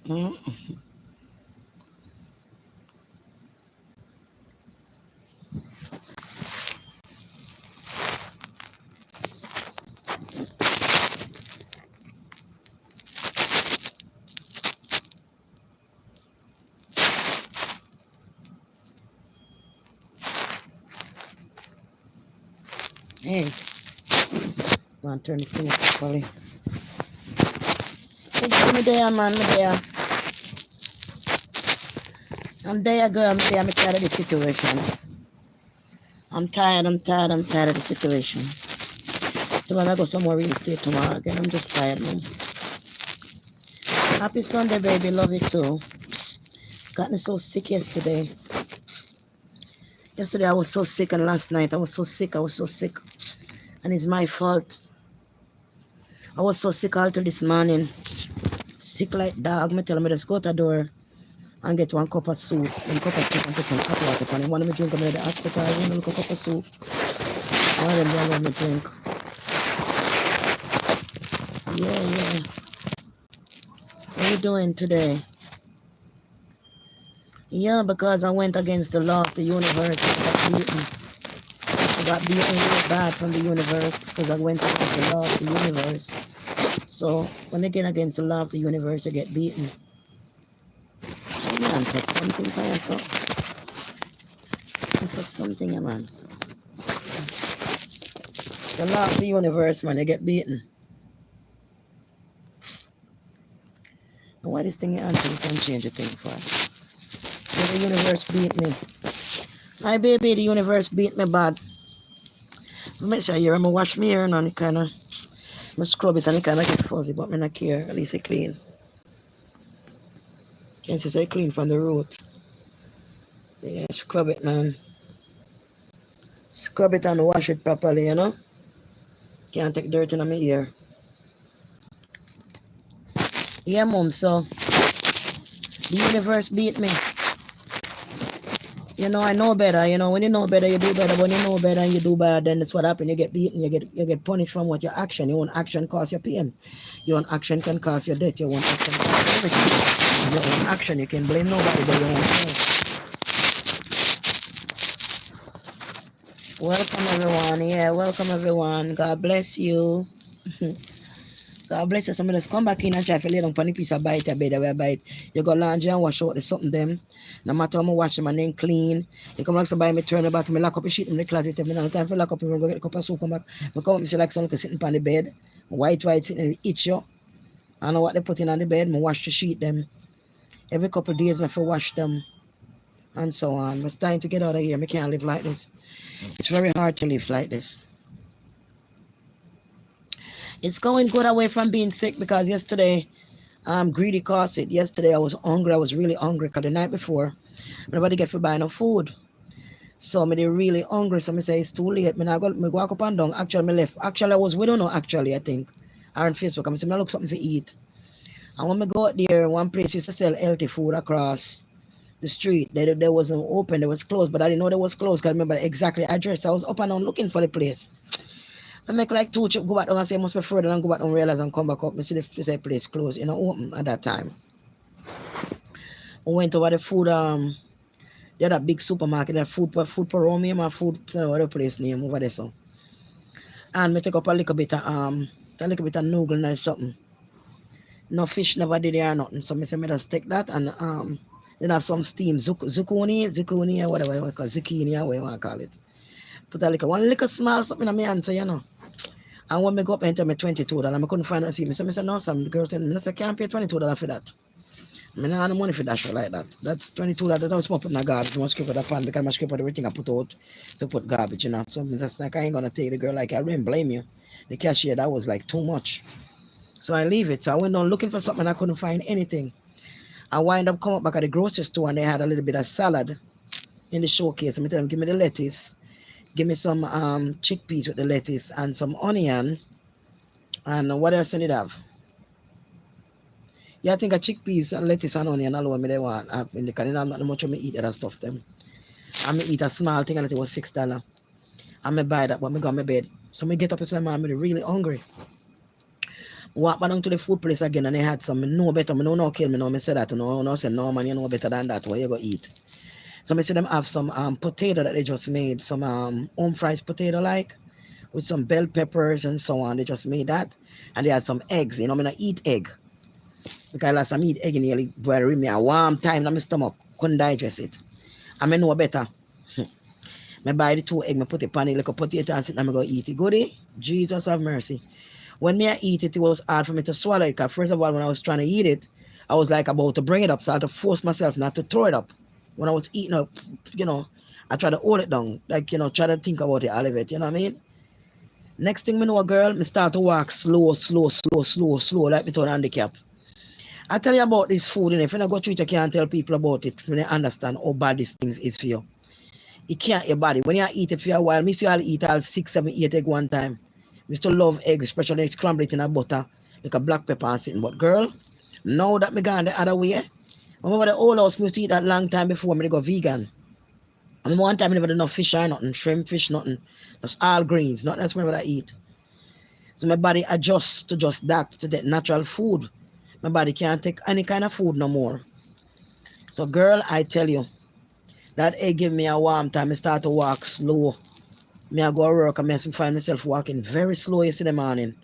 Mm. Hey, man, turn this thing up properly. Hey, me there, man, me there. I'm there, girl, me there. I'm tired of the situation. I'm tired of the situation. Tomorrow I go somewhere real estate tomorrow again. I'm just tired, man. Happy Sunday, baby. Love you too. Got me so sick yesterday. Yesterday I was so sick, and last night I was so sick. I was so sick. And it's my fault. I was so sick all till this morning. Sick like dog. Me tell me just go to the door and get one cup of soup. One cup of soup and put some hot water on it. One of me drink them in the hospital. One little cup of soup. One of them don't let me drink. Yeah. What are you doing today? Yeah, because I went against the law of the universe. I got beaten really bad from the universe because I went against the law of the universe. So when they get against the law of the universe, they get beaten. Oh man, take something for yourself. Take something, man. The law of the universe, man, they get beaten. And why this thing you answer, you can change the thing for? The universe beat me. Hi baby, the universe beat me bad. Make sure you remember wash me hair and it kinda I scrub it and it kinda get fuzzy, but me not care. At least it clean. Can't say clean from the root. Yeah, scrub it, man. Scrub it and wash it properly, you know? Can't take dirt in my ear. Yeah, mom, so the universe beat me. You know, I know better. You know, when you know better, you do better. When you know better and you do bad, then that's what happens. You get beaten. You get punished from what your action. Your own action cause you pain. Your own action can cause you death. Your own action cause everything. Your own action, you can blame nobody but your own self. Welcome everyone. Yeah, welcome everyone. God bless you. God bless you. Somebody just come back in and try to lay down on a piece of bite a bed where bite. You go laundry and wash out the something them. No matter how much wash them and then clean. You come like somebody me turn it back and me lock up the shit in the closet. Me no time for lock up and go get a cup of soup come back. Me come up and see like someone sitting on the bed. White sitting and itch you. I know what they put in on the bed. Me wash the sheet them. Every couple of days me for wash them. And so on. But it's time to get out of here. Me can't live like this. It's very hard to live like this. It's going good away from being sick because yesterday greedy caused it. Yesterday I was hungry. I was really hungry because the night before nobody get for buy no food. So me they really hungry. So me say it's too late. Me walk up and down. Actually me left. Actually we don't know actually I think. On Facebook. I say me look something to eat. And when me go out there, one place used to sell healthy food across the street. They wasn't open, they was closed, but I didn't know they was closed because I remember exactly the address. I was up and down looking for the place. I make like 2 trips, go back down and say must be further and go back and realize and come back up. I see the place closed, open at that time. We went over the food, they had a big supermarket, that food for Rome, my food, other place name over there so. And me take up a little bit of noodle or something. No fish never did there or nothing. So me say me just take that and then have some steam zucchini or whatever you want to call it, zucchini or whatever you want to call it. Put a little one little small something in my answer. And when me go up and tell me $22, I couldn't find a seat. Me say no, some girl said, I can't pay $22 for that. I mean, I have no money for that show like that. That's $22 that I was putting in a garbage. I must scrape out the pan because I scrape out everything I put out to put garbage, So that's like I ain't gonna take the girl like I didn't blame you. The cashier that was like too much. So I leave it. So I went on looking for something and I couldn't find anything. I wind up coming back at the grocery store and they had a little bit of salad in the showcase. I tell them, give me the lettuce, give me some chickpeas with the lettuce and some onion. And what else did it have? Yeah, I think a chickpeas and lettuce and onion alone me they want in the can. I'm not much of me eat that stuff them. I me eat a small thing and it was $6. I me buy that but me go on my bed. So me get up and say, man, I'm really hungry. Walk back down to the food place again and they had some, no better, me no kill me, no, me say that, no, say, no man, you know better than that, what you go eat. So me see them have some potato that they just made, some home fries potato like, with some bell peppers and so on, they just made that. And they had some eggs, you know, me not eat egg. Because last time I eat egg in nearly boil me a warm time in my stomach, couldn't digest it. I me know better. Me buy the 2 egg, me put it on it like a potato and sit and me go eat it. Goody, Jesus have mercy. When me I eat it, it was hard for me to swallow it. Because first of all, when I was trying to eat it, I was like about to bring it up. So I had to force myself not to throw it up. When I was eating up, you know, I try to hold it down. Like, you know, try to think about it, all of it. You know what I mean? Next thing me know, girl, me start to walk slow, like me turn handicap. I tell you about this food, and if you don't go through it, you can't tell people about it when they understand how bad these things is for you. It can't your body. When you eat it for a while, me used to eat all 6, 7, 8 egg one time. We used to love egg, especially scramble it in a butter, like a black pepper and sitting. But girl, now that me gone the other way, I remember the old house me used to eat that long time before me go vegan. I remember one time I never did enough fish or nothing, shrimp, fish, nothing. That's all greens, nothing else whenever I eat. So my body adjusts to just that, to that natural food. My body can't take any kind of food no more. So girl, I tell you, that egg give me a warm time. I start to walk slow. Me I go to work and I find myself walking very slow yesterday morning.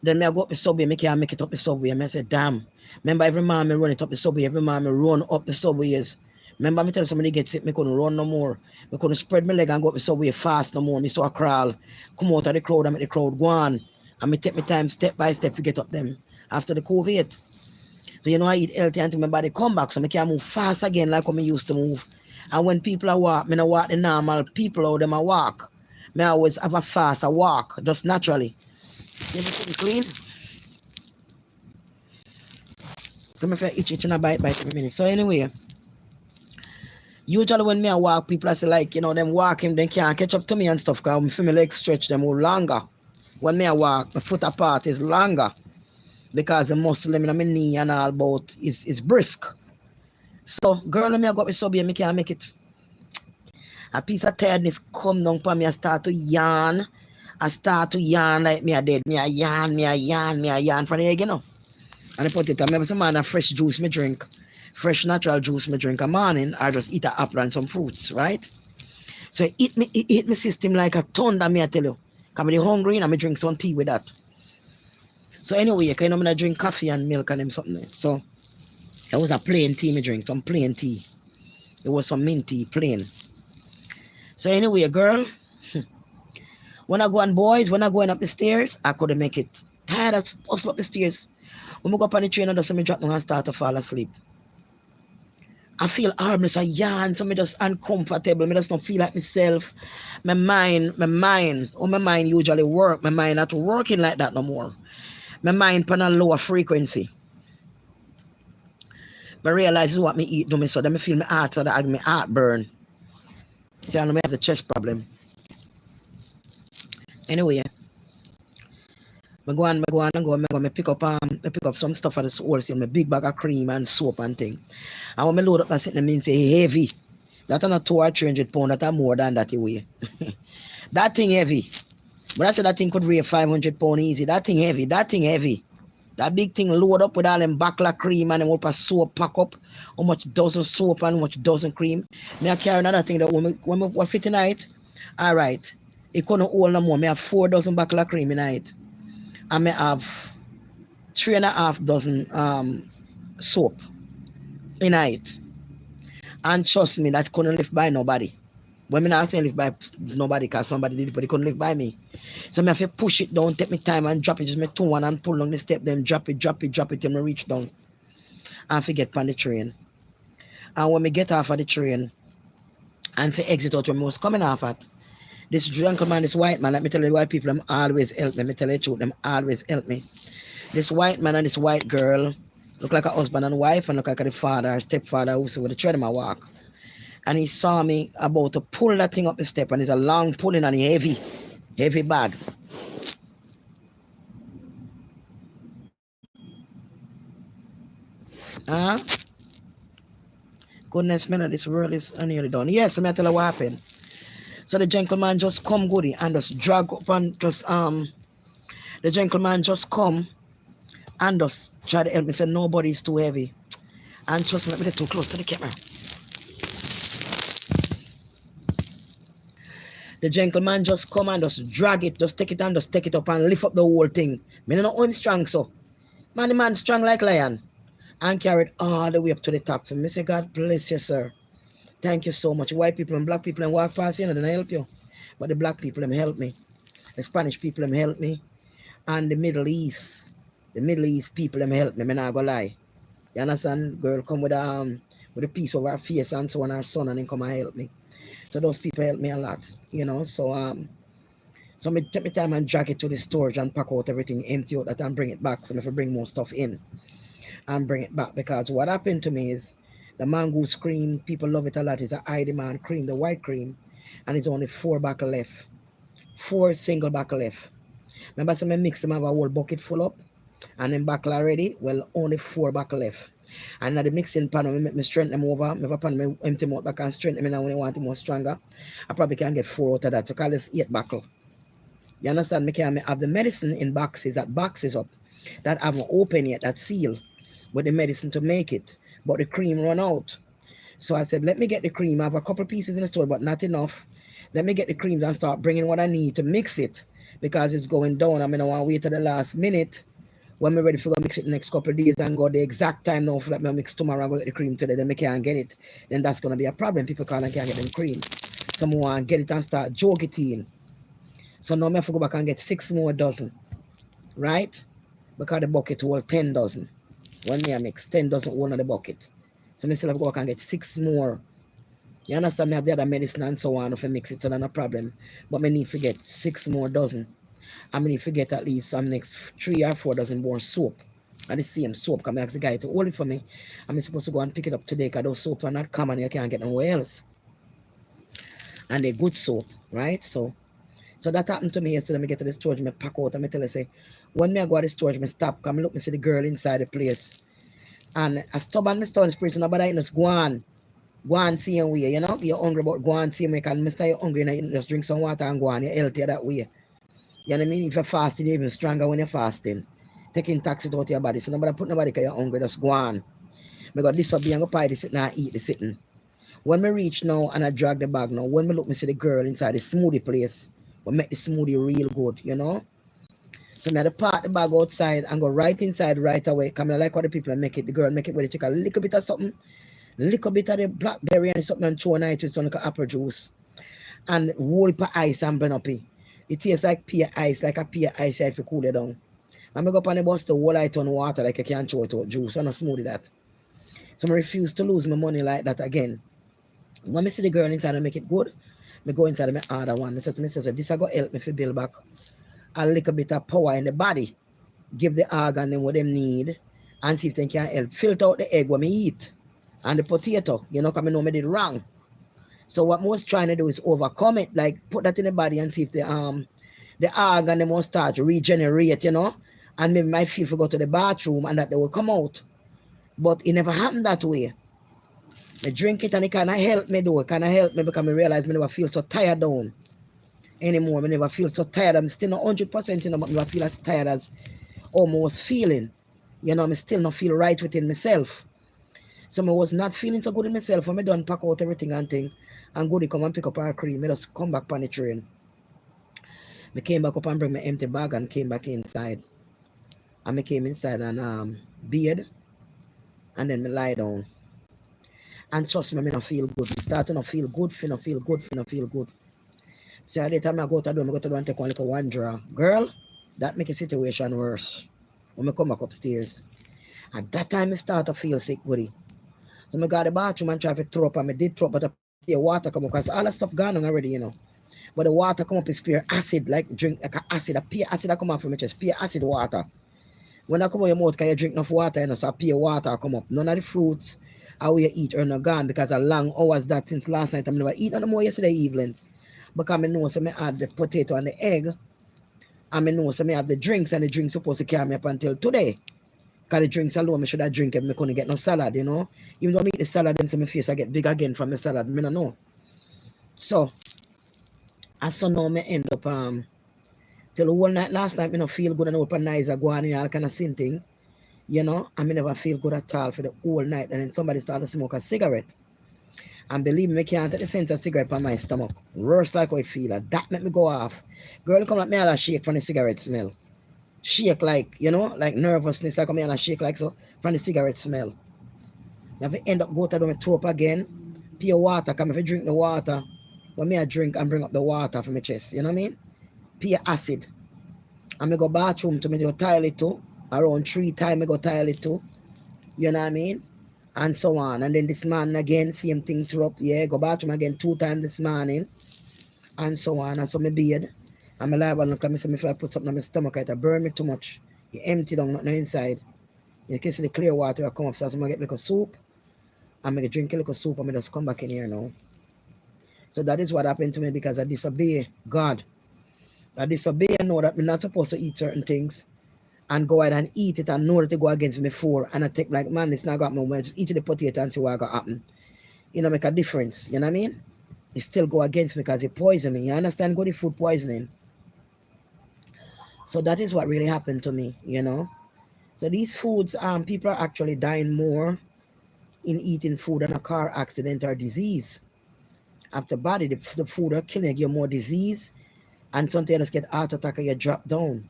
Then me I go up the subway, me can't make it up the subway. And I say, damn. Remember every man me run it up the subway, every man me run up the subways. Remember me tell somebody get sick, me couldn't run no more. Me couldn't spread my leg and go up the subway fast no more. Me saw a crawl, come out of the crowd and make the crowd go on. And me take my time step by step to get up them after the COVID. So you know I eat healthy until my body come back so I can move fast again like when I used to move. And when people are walk, me not walk the normal people how them a walk. Me always have a fast, a walk, just naturally. Everything clean. So me feel itch and a bite every minute. So anyway, usually when me I walk, people are say like, you know, them walking, they can't catch up to me and stuff because I feel my legs stretch them more longer. When me I walk, my foot apart is longer because the muscle in my knee and all about is brisk. So girl, when me I go up with subway, me can't make it. A piece of tiredness come down for me, I start to yawn. I start to yawn like me a dead. Me a yawn from the egg, you know. And I put it, I have some man a fresh juice me drink. Fresh natural juice me drink a morning. I just eat an apple and some fruits, right? So it hit me system like a thunder, me I tell you. Cause I'm hungry and I drink some tea with that. So anyway, you know I drink coffee and milk and them something. So it was a plain tea me drink, some plain tea. It was some mint tea, plain. So anyway, girl, when I go on boys, when I going up the stairs, I couldn't make it. Tired of hustle up the stairs. When I go up on the train, I just me drop down and start to fall asleep. I feel harmless, I yawn, so me just uncomfortable. Me just don't feel like myself. My mind usually work. My mind not working like that no more. My mind on a lower frequency. But realize what me eat do me so that me feel my heart so that I my heart burn. See, I know me have the chest problem. Anyway, I go and pick up some stuff at the wholesale, my big bag of cream and soap and thing. And when I load up and sit, means say heavy. That's not 200 or 300 pounds, that's more than that way. That thing heavy. But I said that thing could weigh 500 pounds easy. That thing heavy. That big thing load up with all them backlash cream and them up a soap pack up. How much dozen soap and how much dozen cream. Me I carry another thing that when we fit in it, all right, it couldn't hold no more. Me have 4 dozen backlash cream in it. And me have 3.5 dozen soap in it. And trust me, that couldn't live by nobody. When me not saying live by nobody because somebody did it, but it couldn't live by me. So me have to push it down, take me time and drop it. Just me 2-1 and pull down the step, then drop it till me reach down. And forget on the train. And when me get off of the train and for exit out when me was coming off at, this gentleman, this white man, let me tell you, white people, them always help me. Let me tell you the truth, them always help me. This white man and this white girl look like a husband and wife and look like a father or stepfather who with the tread in my walk. And he saw me about to pull that thing up the step, and it's a long pulling and a heavy bag. Huh? Goodness me, this world is nearly done. Yes, I'm tell you what happened. So the gentleman just come goody and just drag up and just the gentleman just come And just try to help me say nobody's too heavy. And trust me, let me get too close to the camera. The gentleman just come and just drag it, just take it and just take it up and lift up the whole thing. Me don't know how him strong so. Man, the man strong like lion. And carry it all the way up to the top. For me say, God bless you, sir. Thank you so much. White people and black people and walk past you, and then I help you. But the black people them help me. The Spanish people them help me. And the Middle East people them help me. Me not go lie. You understand? Girl come with a piece of her face and so on her son and then come and help me. So those people help me a lot. You know, so me take my time and drag it to the storage and pack out everything, empty out that and bring it back. So if I bring more stuff in and bring it back, because what happened to me is the mango cream, people love it a lot. It's a high demand cream, the white cream, and it's only 4 back left. 4 single back left. Remember, so I mix them, have a whole bucket full up, and then back already, well, only 4 back left. And now the mixing pan, I make me strengthen them over. Me pan me empty them out back and strengthen them now when I want it more stronger. I probably can get 4 out of that. So call this 8 buckle. You understand? Me can have the medicine in boxes, that boxes up, that haven't opened yet, that seal with the medicine to make it. But the cream run out. So I said, let me get the cream. I have a couple pieces in the store, but not enough. Let me get the creams and start bringing what I need to mix it, because it's going down. I mean, I want to wait till the last minute when we're ready for go mix it the next couple of days and go the exact time now for let me mix tomorrow and go get the cream today. Then we can't get it. Then that's going to be a problem. People can't get them cream. Some want to get it and start jog it in. So now I have to go back and get 6 more dozen. Right? Because the bucket hold 10 dozen. When me I mix 10 dozen hold on the bucket. So I still have to go back and get 6 more. You understand? Me have the other medicine and so on if I mix it, so that's no problem. But me need to get 6 more dozen. I need to get at least some next 3 or 4 dozen more soap. And the same soap, because I ask the guy to hold it for me. I'm supposed to go and pick it up today because those soaps are not common, you can't get nowhere else. And they're good soap, right? So that happened to me yesterday. Me get to the storage, me pack out and me tell her, say, when me I go to the storage, me stop, come look, me see the girl inside the place. And I stubborn me stubborn spirit, so nobody just go on same way, you know? You're hungry, but go on same way, because Mr. You're hungry, and you just drink some water and go on, you're healthier that way. You know what I mean? If you're fasting, you're even stronger when you're fasting. Taking toxins out of your body. So nobody put nobody because you're hungry, just go on. Because this will be and go pie the sitting and eat the sitting. When me reach now and I drag the bag now, when me look, me see the girl inside the smoothie place. We make the smoothie real good, you know? So now I part the bag outside and go right inside right away. Come I like how the people make it. The girl make it with the chicken. A little bit of something. A little bit of the blackberry and something and throw on it with some little apple juice. And whole heap of ice and burn up it. It tastes like pear ice, like a pear ice if you cool it down. And I go up on the bus to whole it on water like I can't throw it out juice. I'm not smoothie that. So I refuse to lose my money like that again. When I see the girl inside and make it good, I go inside and I order one. I said to myself, this is going to help me to build back a little bit of power in the body. Give the organ them what they need and see if they can help. Filter out the egg when I eat. And the potato, you know, because I know I did wrong. So what I was trying to do is overcome it, like put that in the body and see if the organ they must start to regenerate, you know, and maybe my feel to go to the bathroom and that they will come out. But it never happened that way. I drink it and it kind of help me though. It kind of help me because I realize I never feel so tired down anymore. I never feel so tired. I'm still not 100%, you know, but I never feel as tired as almost feeling. You know, I still not feel right within myself. So I was not feeling so good in myself when I done pack out everything and thing. And go to come and pick up our cream. I just come back on the train. I came back up and bring my empty bag and came back inside. And I came inside and beard. And then I lie down. And trust me, I don't feel good. I start to not feel good, not feel good, not feel good. So at the time I go to do and take one like one draw. Girl, that make a situation worse. When I come back upstairs. At that time I start to feel sick with it. So I got the bathroom and try to throw up and I did throw up, but the water come up because all that stuff gone on already, you know. But the water come up is pure acid, like drink like an acid, a pure acid that come out from it, just pure acid water. When I come out your mouth, can you drink enough water, you know, so pure water come up. None of the fruits how we eat are not gone because a long hours that since last night I never eat no more yesterday evening. Because I know so I add the potato and the egg. And I know so I have the drinks and the drinks supposed to carry me up until today. Because the drinks alone, I should have drink it, I couldn't get no salad, you know. Even though I eat the salad, then so my face I get big again from the salad, I don't know. So, as so now I end up till the whole night last night, I don't feel good and open eyes, I go on and all kind of sin thing. you know, I me never feel good at all for the whole night. And then somebody started to smoke a cigarette. And believe me, I can't take the scent of cigarette on my stomach. Worse like how it feel. That make me go off. Girl come at me all a shake from the cigarette smell. Shake like, you know, like nervousness, like me and a shake like so from the cigarette smell. I have to end up go to my throat again, pure water, come if I drink the water. When me I drink and bring up the water for my chest, you know what I mean? Pure acid. And I go bathroom to me go toilet too. Around 3 times I go toilet too. You know what I mean? And so on. And then this morning again, same thing through up. Yeah, go bathroom again 2 times this morning. And so on. And so my beard. And my live and look at me, say if I put something on my stomach, it burn me too much. You empty down nothing inside. You can see the clear water I come up, so I'm gonna get like a soup. I'm gonna drink a little soup and I just come back in here now. So that is what happened to me because I disobey God. I disobey and know that I'm not supposed to eat certain things and go ahead and eat it and know that they go against me for and I think like man, it's not got me. I just eat the potato and see what got happen. You know, make a difference. You know what I mean? It still go against me because it poison me. You understand? Go the food poisoning. So that is what really happened to me, you know. So these foods, people are actually dying more in eating food than a car accident or disease. After body, the food are killing you more disease and sometimes get heart attack or you drop down.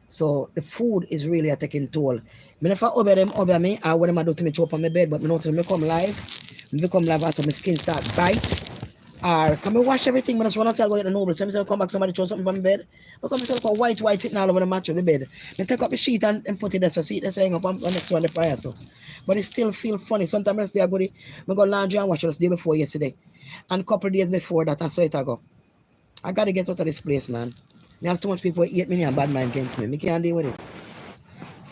So the food is really a taking toll. I if I over them over me, I what am I do to me chop on my bed, but me notice me come live, after my skin start bite. Or come and wash everything, but I just run outside go get the noble. So I come back, somebody throw something from my bed. I come and come white sitting all over the match of the bed. I take up the sheet and put it there, so see it hang up on next to on the fire. So, but it still feel funny. Sometimes I go laundry and wash it the day before yesterday. And a couple of days before that, I saw it I go. I gotta get out of this place, man. I have too much people hate me and bad mind against me. I can't deal with it.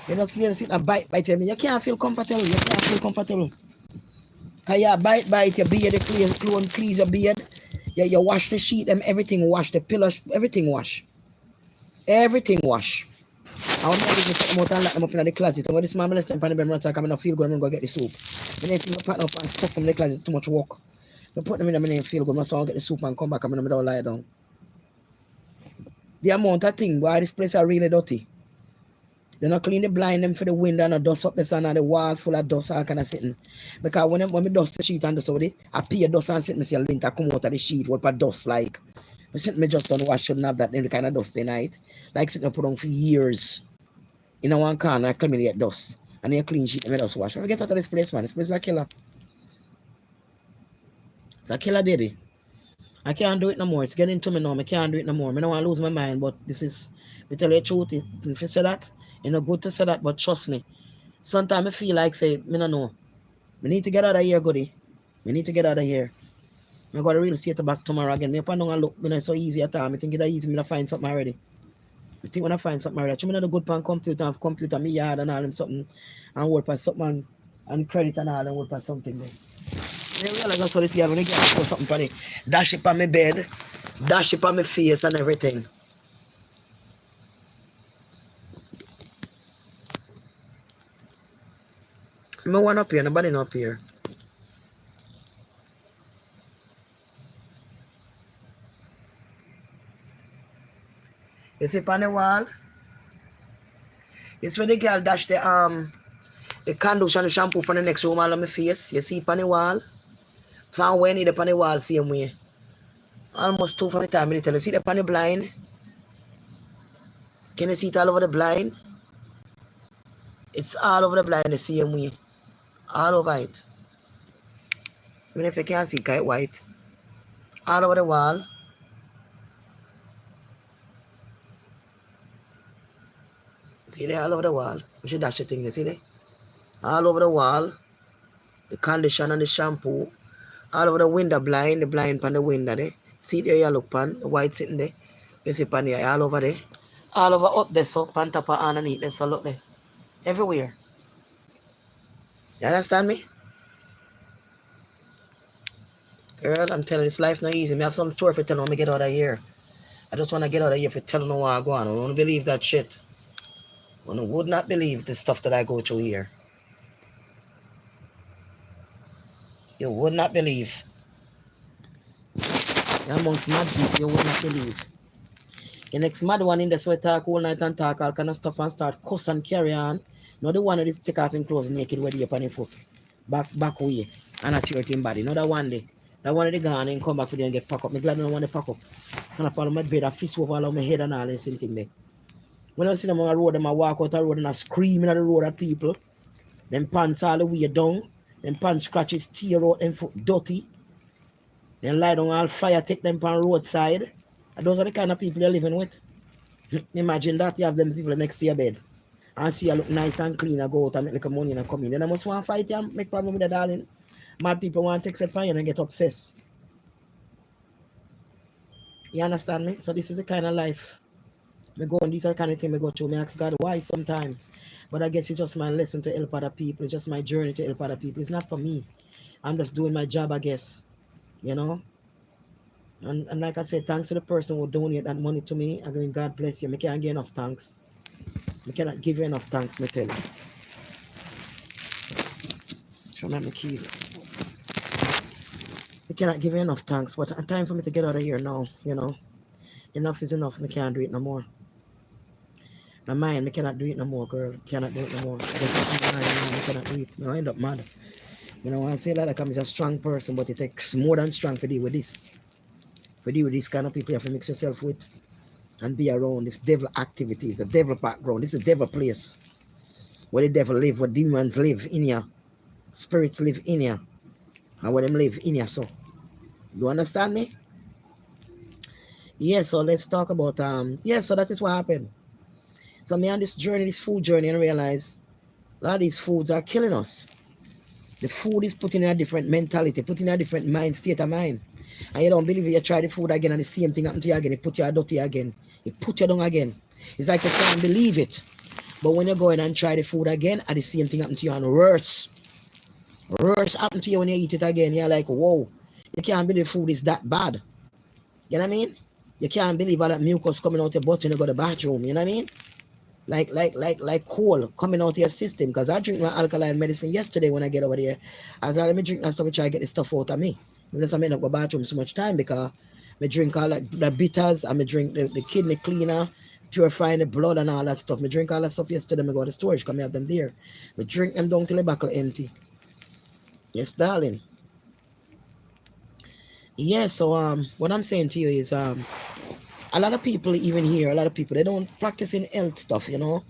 You just sit and bite me. You can't feel comfortable. You can't feel comfortable. Cause you bite your beard, the clean your beard. Yeah, you wash the sheet, them everything wash, the pillows, everything wash. Everything wash. I want to just take them out and lock them up in the closet. And when this man left them on the bed, I'm going to feel good, I'm going to go get the soup. And then I pack up and stuff them in the closet, too much work. I put them in the feel good, so I'll get the soup and come back and I'm going to lie down. The amount of thing, why this place are really dirty. They not clean the blind them for the window and dust up the sun and the wall full of dust all kind of sitting. Because when we dust the sheet and dust over there, I pay a dust and sit me see a lint come out of the sheet, what for dust like. I sit me just don't wash, shouldn't have that any kind of dust tonight. Like sitting put on for years. In a one corner, I clean the dust. And then clean sheet and I just wash. When we get out of this place, man, this place is a killer. It's a killer, baby. I can't do it no more. It's getting to me now. I can't do it no more. I don't want to lose my mind, but this is, to tell you the truth, if you say that, it's not good to say that, but trust me. Sometimes I feel like, say, I don't know. We need to get out of here, goody. We need to get out of here. I got to really see it back tomorrow again. Me up and down and look, it's so easy at time. I think it's easy me to find something already. I think when I find something already, I'm not good pan computer, have computer, me yard and all and something, and work for something and credit and all and work for something there. I realize that's what it is when I get something for it. Dash it on my bed, dash it on my face and everything. No one up here, nobody up here. You see on the wall? It's when the girl dash the candles and the shampoo from the next room all on my face. You see on the wall? From when it on the wall same way. Almost 2 from the time I tell you. See the on the blind? Can you see it all over the blind? It's all over the blind the same way. All over it. Even if you can't see it, it's white. All over the wall. See there, all over the wall. We should dash the thing, you see there? All over the wall. The conditioner and the shampoo. All over the window blind, the blind pan the window there. See there, you look pan, the white sitting there. You see pan there, all over there. All over up there, so pan top and underneath there, so look there. Everywhere. You understand me? Girl, I'm telling you, this life not easy. I have some story for telling when I get out of here. I just want to get out of here for telling them what I go on. I don't believe that shit. I would not believe the stuff that I go through here. You would not believe. You're amongst mad people, you would not believe. The next mad one in the sweat talk all night and talk all kind of stuff and start cuss and carry on. Not the one that is take off him clothes naked with the upon his foot. Back way. And a hurt him body. Not that one day. That one day gone and come back for them and get packed up. Me glad I don't want to pack up. And I fall on my bed, I fist over all on my head and all this thing there. When I see them on the road, them I walk out the road and I screaming at the road at people. Them pants all the way down. Them pants scratches tear out them foot dirty. Then lie down all fire, take them on roadside. And those are the kind of people you're living with. Imagine that you have them people next to your bed. And see you look nice and clean and go out and make like money and come in. Then I must want to fight you, make problem with the darling. Mad people want to take it and get obsessed. You understand me? So this is the kind of life me go on. These are the kind of thing me go through. Me ask God why sometime. But I guess it's just my lesson to help other people. It's just my journey to help other people. It's not for me. I'm just doing my job, I guess. You know? And like I said, thanks to the person who donated that money to me. I mean, God bless you. I can't get enough thanks. I cannot give you enough thanks, me tell you. Show me my keys. I cannot give you enough thanks, but it's time for me to get out of here now, you know. Enough is enough. I can't do it no more. My mind, I cannot do it no more, girl. Cannot do it no more. I cannot do it. I end up mad. You know, I say like I'm a strong person, but it takes more than strong to deal with this. For deal with this kind of people, you have to mix yourself with and be around this devil activities, the devil background. This is a devil place where the devil live, where demons live in you, spirits live in you, and where them live in you. So, you understand me? Yeah, so let's talk about so that is what happened. So me on this journey, this food journey, and realize a lot of these foods are killing us. The food is putting in a different mentality, putting in a different mind, state of mind. And you don't believe it, you try the food again and the same thing happens to you again. It put you dirty again. It put you down again. It's like you can't believe it. But when you go in and try the food again, and the same thing happens to you and worse. Worse happens to you when you eat it again. You're like, whoa, you can't believe food is that bad. You know what I mean? You can't believe all that mucus coming out your butt when you go to the bathroom. You know what I mean? Like coal coming out of your system. Because I drink my alkaline medicine yesterday when I get over there. I said, let me drink that stuff and try to get the stuff out of me. Unless I end up go bathroom so much time because I drink all that, the bitters and I drink the kidney cleaner, purifying the blood and all that stuff. I drink all that stuff yesterday. I go to the storage because I have them there. I drink them down till the buckle empty. Yes, darling. Yeah, so what I'm saying to you is a lot of people even here, a lot of people, they don't practice in health stuff, you know.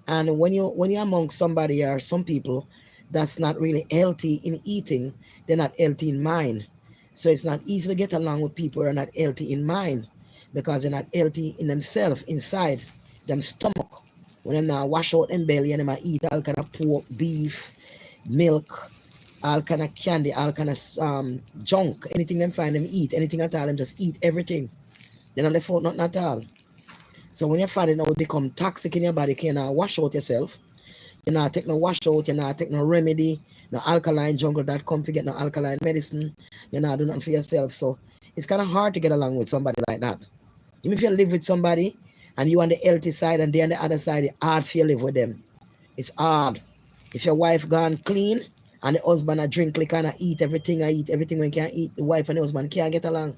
And when you're among somebody or some people that's not really healthy in eating, they're not healthy in mind. So it's not easy to get along with people who are not healthy in mind because they're not healthy in themselves, inside them stomach. When they now wash out them belly and they might eat all kind of pork, beef, milk, all kind of candy, all kind of junk, anything them find them eat, anything at all, them just eat everything. They don't left out nothing at all. So when you find it now it become toxic in your body, you cannot wash out yourself. You not take no wash out, you not take no remedy, no alkaline jungle that come to get no alkaline medicine, you not do nothing for yourself. So it's kind of hard to get along with somebody like that. Even if you live with somebody and you on the healthy side and they on the other side, it's hard for you to live with them. It's hard. If your wife gone clean and the husband a drink like and eat everything when can't eat, the wife and the husband can't get along.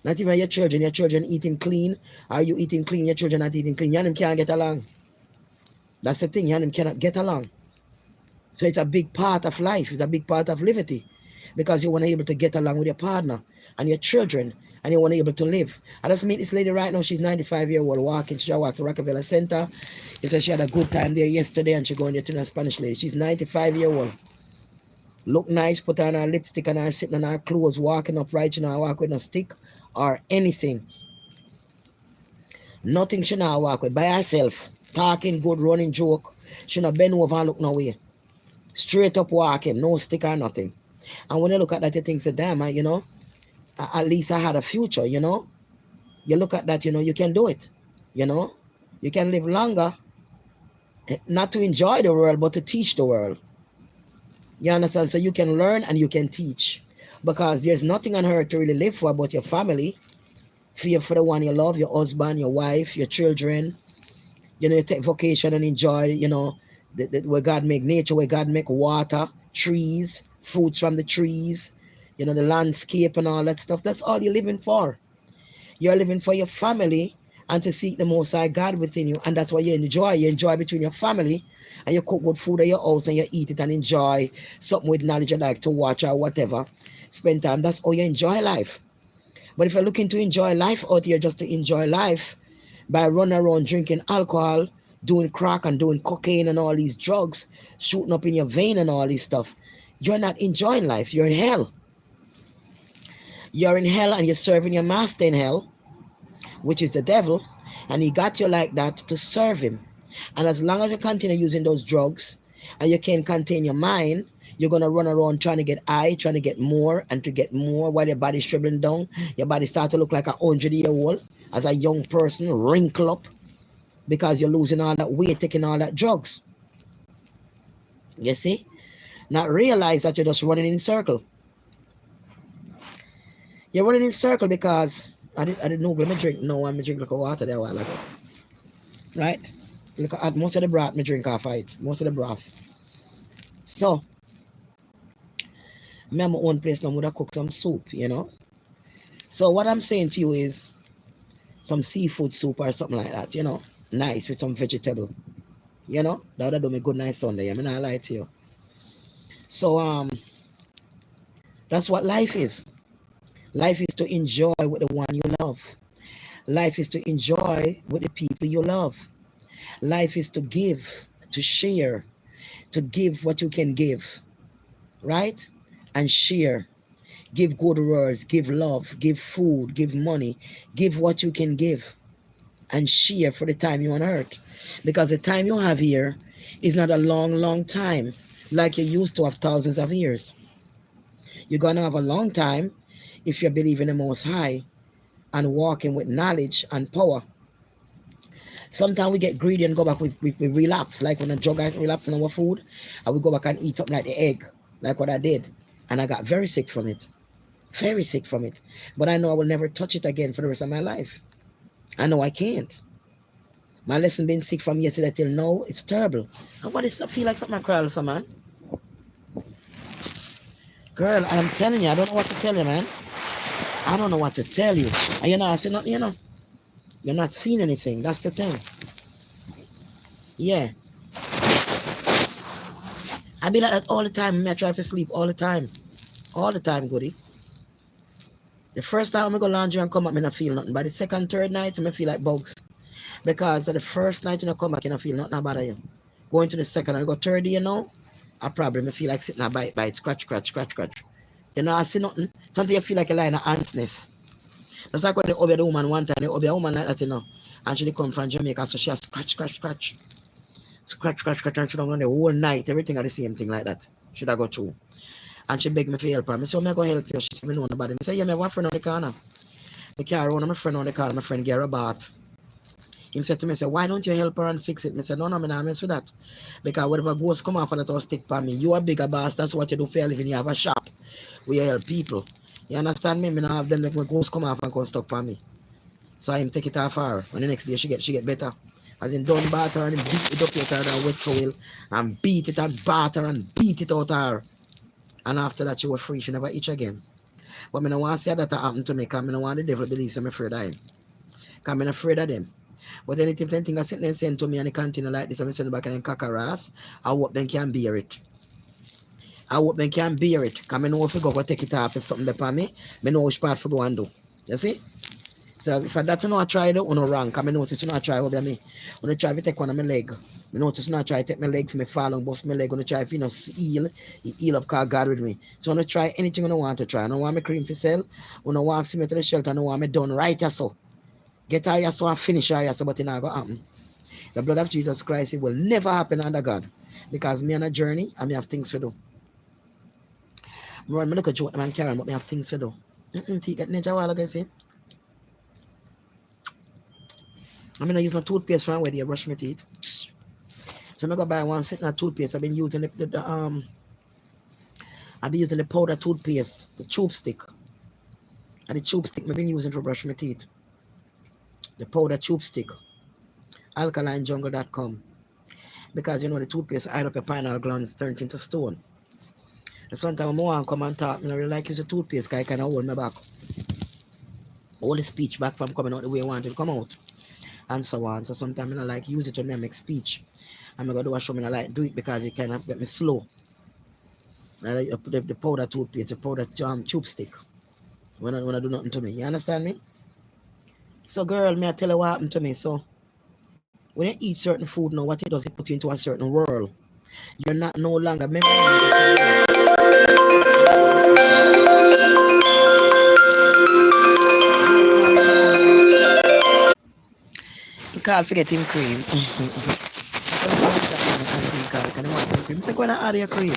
Not even your children eating clean, are you eating clean, your children not eating clean, you and them can't get along. That's the thing, you and them cannot get along. So it's a big part of life, it's a big part of liberty. Because you want to be able to get along with your partner and your children, and you want to be able to live. I just meet this lady right now, she's 95 years old, walking, she walked to Rockefeller Center. She said she had a good time there yesterday and she going there to a Spanish lady. She's 95 years old. Look nice, put on her lipstick and her sitting on her clothes, walking upright, she not walk with no stick or anything. Nothing she not walk with, by herself. Talking good, running joke. She not bend over and look no way. Straight up walking, no stick or nothing. And when you look at that, you think, damn, you know, at least I had a future, you know. You look at that, you know, you can do it. You know, you can live longer, not to enjoy the world, but to teach the world. You understand? So you can learn and you can teach. Because there's nothing on earth to really live for but your family. Fear for the one you love, your husband, your wife, your children. You know, you take vacation and enjoy, you know, where God make nature, where God make water, trees, fruits from the trees, you know, the landscape and all that stuff. That's all you're living for. You're living for your family and to seek the Most High God within you. And that's what you enjoy. You enjoy between your family, and you cook good food at your house and you eat it and enjoy something with knowledge you like to watch or whatever. Spend time. That's how you enjoy life. But if you're looking to enjoy life out here just to enjoy life by running around drinking alcohol, doing crack and doing cocaine and all these drugs, shooting up in your vein and all this stuff, you're not enjoying life. You're in hell. You're in hell and you're serving your master in hell, which is the devil, and he got you like that to serve him. And as long as you continue using those drugs and you can't contain your mind, you're going to run around trying to get high, trying to get more and to get more while your body's shriveling down. Your body starts to look like 100-year-old as a young person, wrinkle up because you're losing all that weight, taking all that drugs. You see? Not realize that you're just running in circle. You're running in circle because I didn't know. Let me drink. No, I'm drink like water there a while ago. Right? Look at most of the broth me drink off it. Most of the broth. So, me have my own place now. I'm gonna cook some soup, you know. So what I'm saying to you is some seafood soup or something like that, you know. Nice with some vegetable. You know, that would do me good nice Sunday. I mean, I lie to you. So that's what life is. Life is to enjoy with the one you love. Life is to enjoy with the people you love. Life is to give, to share, to give what you can give, right? And share. Give good words, give love, give food, give money, give what you can give, and share for the time you're on earth. Because the time you have here is not a long, long time like you used to have thousands of years. You're going to have a long time if you believe in the Most High and walking with knowledge and power. Sometimes we get greedy and go back, we relapse, like when a drug addict relapse in our food, and we go back and eat something like the egg, like what I did. And I got very sick from it. Very sick from it. But I know I will never touch it again for the rest of my life. I know I can't. My lesson being sick from yesterday till now, it's terrible. And what is I feel like something I cry also, man? Girl, I'm telling you, I don't know what to tell you, man. I don't know what to tell you. And you know, I say nothing, you know. You're not seeing anything. That's the thing. Yeah. I be like that all the time. I try to sleep all the time. All the time, goody. The first time I go laundry and come back, I don't feel nothing. By the second, third night, I feel like bugs. Because the first night you come back, you don't feel nothing about you. Going to the second and go third, you know, I probably feel like sitting and bite, scratch. You know, I see nothing. Sometimes you feel like a line of ants nest. That's like when they obey the woman one time, they obey a woman like that, you know. And she come from Jamaica, so she has scratch. Scratch, and she don't run the whole night, everything are the same thing like that. Should I go through? And she begged me for help her. I said, I go help you. She said, I know nobody. I said, yeah, I have a friend on the corner. I carry one of my friend on the corner, my friend Gary Bart. He said to me, why don't you help her and fix it? I said, no, I'm not mess with that. Because whatever ghost come off and that will stick by me. You a bigger boss, that's what you do for a living. You have a shop where you help people. You understand me? I don't have them like my ghost come off and come stuck by me. So I take it off her. And the next day she get better. As in done batter and beat it up with her and wet towel and beat it and batter and beat it out her. And after that she was free. She never itch again. But I don't want to say that happened to me because I don't want the devil to believe I'm afraid of him. Because I'm afraid of them. But anything they think I sit there and saying to me and they continue like this, I'm sending back and then cock a ass, I hope they can bear it. I hope they can bear it. Because I know if I go take it off if something upon me, I know which part to go and do. You see? So if I that you know I try it, you know wrong. Because I notice you know I try over me. When I try to take one of my leg, I notice you know I try to take my leg from my fall and bust my leg. When I try to heal up because God with me. So when I try anything I want to try. I don't want my cream for sell. When I want to see me to the shelter, I don't want me done right or so. Get her so and finish her so, but it not going to happen. The blood of Jesus Christ, it will never happen under God. Because me on a journey and me have things to do. I look at you, man, Karen, but me have things to do. Take it nature while I see. I'm going to use my toothpaste from where they brush my teeth. So I'm going to go buy one sitting on toothpaste. I've been using I've been using the powder toothpaste, the tube stick. And the tube stick I've been using to brush my teeth. The powder tube stick. AlkalineJungle.com. Because you know the toothpaste hide up your pineal glands turns into stone. And sometimes when I want to come and talk, I really like use a toothpaste because I kind of hold my back. Hold the speech back from coming out the way I want it to come out. and so on. So sometimes I like use it when I make speech. I'm gonna do a show, I like do it because it kind of get me slow. I like put the powder toothpaste, the powder tube stick. When I do nothing to me. You understand me? So girl, may I tell you what happened to me? So when you eat certain food now, what it does, it put you into a certain world. You're not no longer you can't forget him cream. Can you want some cream? So go and add your cream.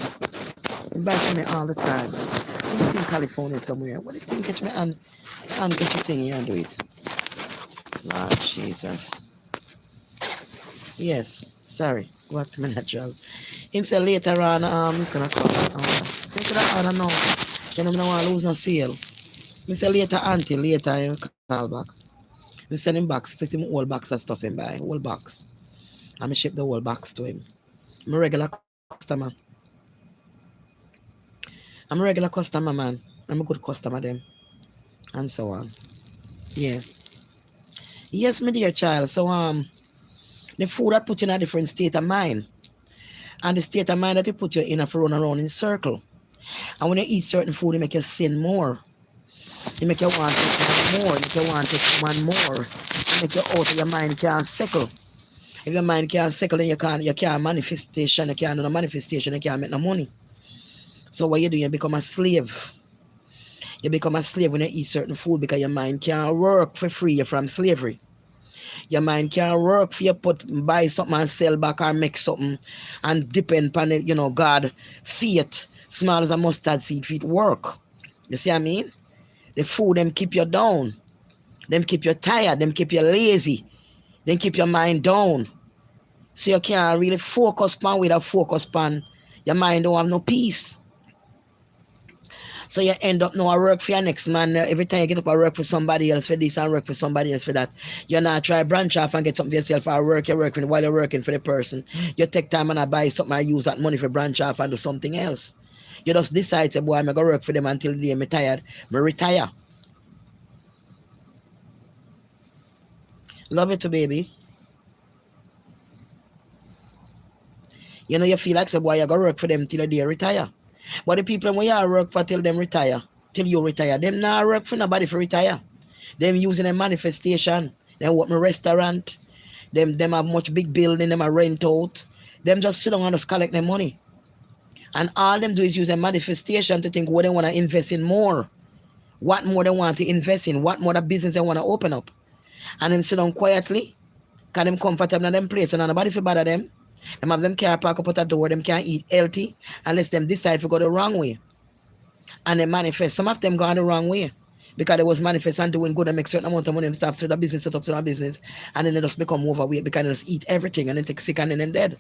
He buys me all the time. He's in California somewhere. What do you think? Catch me and get your thing here and do it. Lord Jesus. Yes, sorry. Go back to my natural. Him say later on, he's gonna call. Take that order now. Then I'm not want to lose no sale. He say later, auntie, later he'll call back. We send him box, fit him whole box of stuff in buy, whole box. I'm ship the whole box to him. I'm a regular customer. I'm a regular customer, man. I'm a good customer, them. And so on. Yeah. Yes, my dear child. So, the food that put you in a different state of mind. And the state of mind that it put you in a run around in circle. And when you eat certain food, it make you sin more. It make you want to have more. It make you want to want more. It make you out of your mind can't settle. If your mind can't settle, then you can't manifestation, you can't do no manifestation, you can't make no money. So what you do, you become a slave. You become a slave when you eat certain food because your mind can't work for free you from slavery. Your mind can't work for you buy something and sell back or make something and depend upon it, God, faith, small as a mustard seed, feet work. You see what I mean? The food them keep you down. Them keep you tired, them keep you lazy, them keep your mind down. So you can't really focus on without focus on your mind don't have no peace. So you end up now I work for your next man. Every time you get up I work for somebody else for this and work for somebody else for that. You're not try branch off and get something for yourself or work you're working while you're working for the person. You take time and I buy something I use that money for branch off and do something else. You just decide say boy I'm gonna work for them until the day I'm tired. I retire. Love it to baby. You feel like say boy you gotta work for them till the day retire. But the people when you work for till them retire, till you retire, them not work for nobody for retire. Them using a manifestation. Them open a restaurant. Them have much big building. Them a rent out. Them just sit down and just collect their money. And all them do is use a manifestation to think what they want to invest in more. What more they want to invest in. What more the business they want to open up. And them sit down quietly. Because them comfortable in them place. And nobody feel bad at them. Them have them car park up at the door. Them can't eat healthy unless them decide to go the wrong way. And they manifest. Some of them gone the wrong way. Because they was manifest and doing good and make certain amount of money and stuff to the business, set up to the business. And then they just become overweight because they just eat everything and then take sick and then them dead.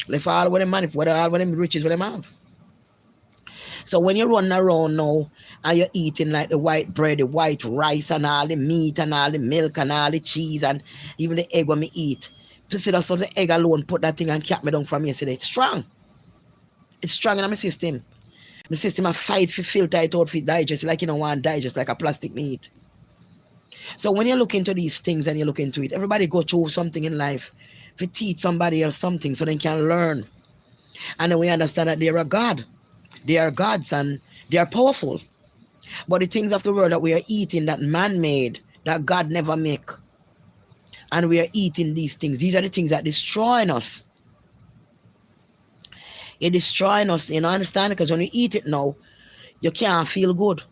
Left all with them money, all with them riches what them have. So when you're running around now and you're eating like the white bread, the white rice and all the meat and all the milk and all the cheese and even the egg when me eat, to see that sort of egg alone put that thing and cap me down from yesterday. It's strong. It's strong in my system. The system I fight for filter it out for digest like you don't want digest like a plastic meat. So when you look into these things and you look into it, everybody go through something in life to teach somebody else something so they can learn. And then we understand that they are a God. They are gods and they are powerful. But the things of the world that we are eating that man made, that God never make. And we are eating these things. These are the things that destroying us. It destroying us, understand? Because when you eat it now, you can't feel good.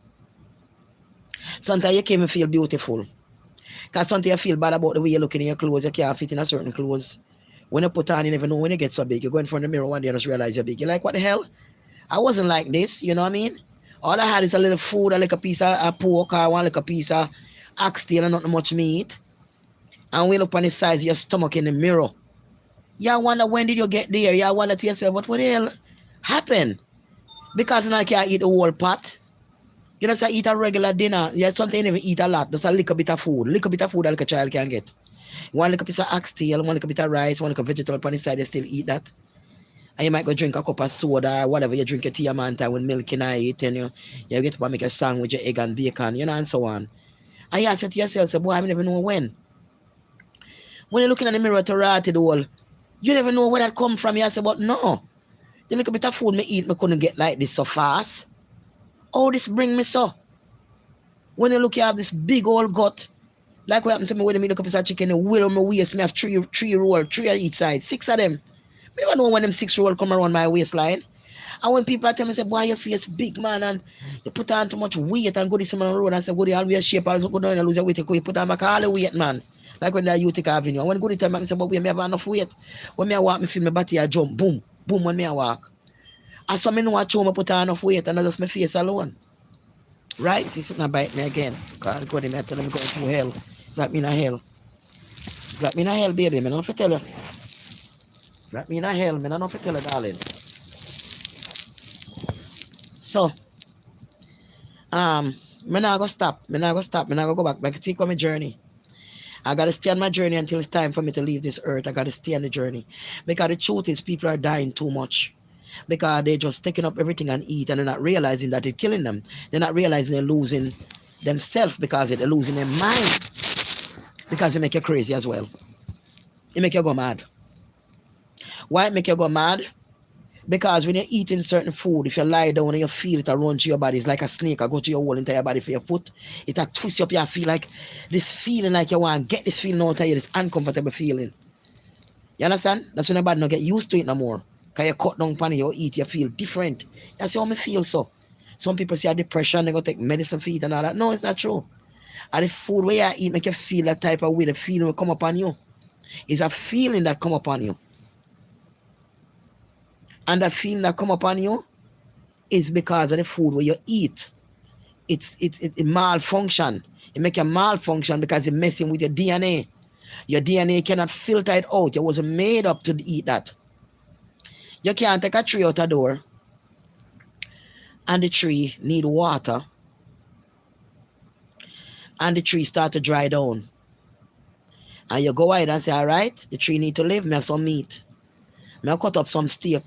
Sometimes you can't even feel beautiful. Because sometimes you feel bad about the way you're looking in your clothes. You can't fit in a certain clothes. When you put on, you never know when you get so big. You go in front of the mirror one day and just realize you're big. You're like, what the hell? I wasn't like this, you know what I mean? All I had is a little food, a little piece of pork, or one little piece of oxtail and not much meat. And we look on the size of your stomach in the mirror. You wonder when did you get there? You wonder to yourself, what the hell happened? Because now you can't eat the whole pot. You know, say eat a regular dinner. Yeah, sometimes you never eat a lot. Just a little bit of food. Little bit of food a little child can get. One little piece of oxtail, one little bit of rice, one little vegetable on the side, they still eat that. And you might go drink a cup of soda or whatever. You drink your tea a man time with milk in it. And you get up and make a sandwich, your egg and bacon, and so on. And you say to yourself, say, boy, I never know when. When you're looking in the mirror to rot it all, you never know where that come from. You say, but no. The little bit of food me eat, me couldn't get like this so fast. Oh, this bring me so. When you look, you have this big old gut. Like what happened to me when I look up piece of chicken, the wheel on my waist, me have three roll, 3 on each side, 6 of them. I never know when them 6 roll come around my waistline. And when people tell me, say, boy, your face big, man, and you put on too much weight and go this on the road and say, go there, always shape, also go down and lose your weight, you put on back all the weight, man. Like when they're Utica Avenue. And when I go to time, I say, but we have enough weight. When me I walk, me feel my body, I jump, boom, boom, when me I walk. And so me know what show me put on enough weight and that's just my face alone. Right? See, it's not bite me again. Because God, I tell them going through hell. It's like me in a hell. It's like me in a hell, baby. I don't know if I tell you. It's like me in a hell. I don't know if I tell you, darling. So, me not go stop. Me not go back. I can take on my journey. I gotta stay on my journey until it's time for me to leave this earth. I gotta stay on the journey. Because the truth is people are dying too much. Because they're just taking up everything and eat and they're not realizing that it's killing them. They're not realizing they're losing themselves because they're losing their mind. Because it make you crazy as well. It make you go mad. Why it make you go mad? Because when you're eating certain food, if you lie down and you feel it run to your body, it's like a snake. I go to your whole entire body for your foot. It twist you up. You feel like this feeling like you want to get this feeling out of you, this uncomfortable feeling. You understand? That's when your body don't get used to it no more. Because you cut down on it, you eat, you feel different. That's how me feel so. Some people say depression, they go take medicine for it and all that. No, it's not true. And the food where you eat make you feel that type of way, the feeling will come upon you. It's a feeling that come upon you. And that feeling that come upon you is because of the food where you eat. It malfunction. It make you malfunction because it's messing with your DNA. Your DNA cannot filter it out. It wasn't made up to eat that. You can't take a tree out the door and the tree need water and the tree start to dry down. And you go ahead and say, all right, the tree need to live. Me have some meat. Me cut up some steak.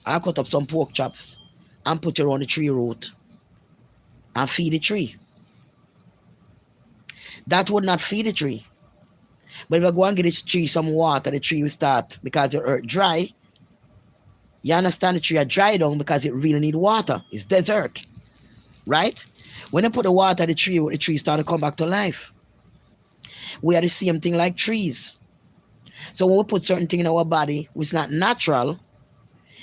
I cut up some pork chops and put it on the tree root and feed the tree. That would not feed the tree. But if I go and get this tree some water, the tree will start because the earth dry. You understand the tree are dry down because it really need water. It's desert. Right? When you put the water, the tree start to come back to life. We are the same thing like trees. So when we put certain thing in our body, which is not natural,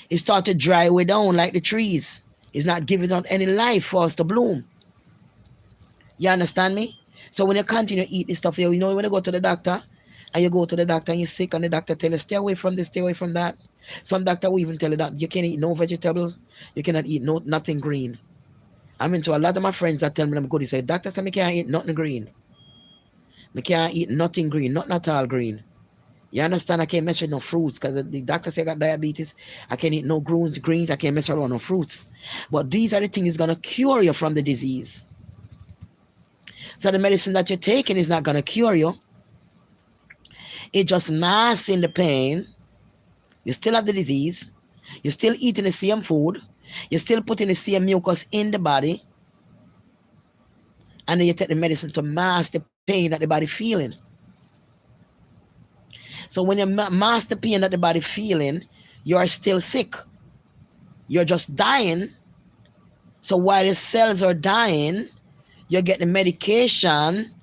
it starts to dry way down like the trees. It's not giving out any life for us to bloom. You understand me? So when you continue to eat this stuff, you know when you go to the doctor, and you go to the doctor and you're sick, and the doctor tell you, stay away from this, stay away from that. Some doctor will even tell you that you can't eat no vegetables, you cannot eat nothing green. I mean, to a lot of my friends that tell me I'm good, they say, doctor said me can't eat nothing green. Me can't eat nothing green, not at all green. You understand? I can't mess with no fruits because the doctor said I got diabetes. I can't eat no greens. I can't mess around no fruits. But these are the things going to cure you from the disease. So the medicine that you're taking is not going to cure you. It just masking the pain. You still have the disease. You're still eating the same food. You're still putting the same mucus in the body. And then you take the medicine to mask the pain that the body feeling. So when you mask the pain that the body feeling, you are still sick. You're just dying. So while the cells are dying, you get the medication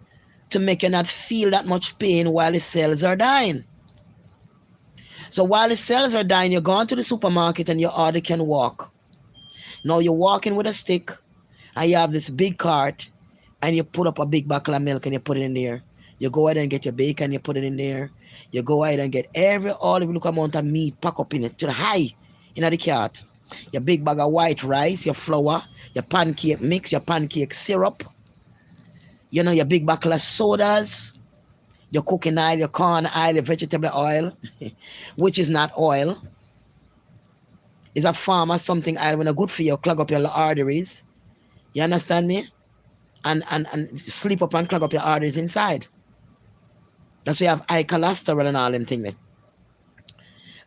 to make you not feel that much pain while the cells are dying. So while the cells are dying, you're going to the supermarket and your order can walk. Now you're walking with a stick and you have this big cart and you put up a big bottle of milk and you put it in there. You go ahead and get your bacon, you put it in there. You go ahead and get all the look amount of meat pack up in it to the high in the cart. Your big bag of white rice, your flour, your pancake mix, your pancake syrup. You know, your big bottle of sodas, your cooking oil, your corn oil, your vegetable oil, which is not oil. It's a form of something oil when it's good for you, clog up your arteries. You understand me? And sleep up and clog up your arteries inside. That's why you have high cholesterol and all them things.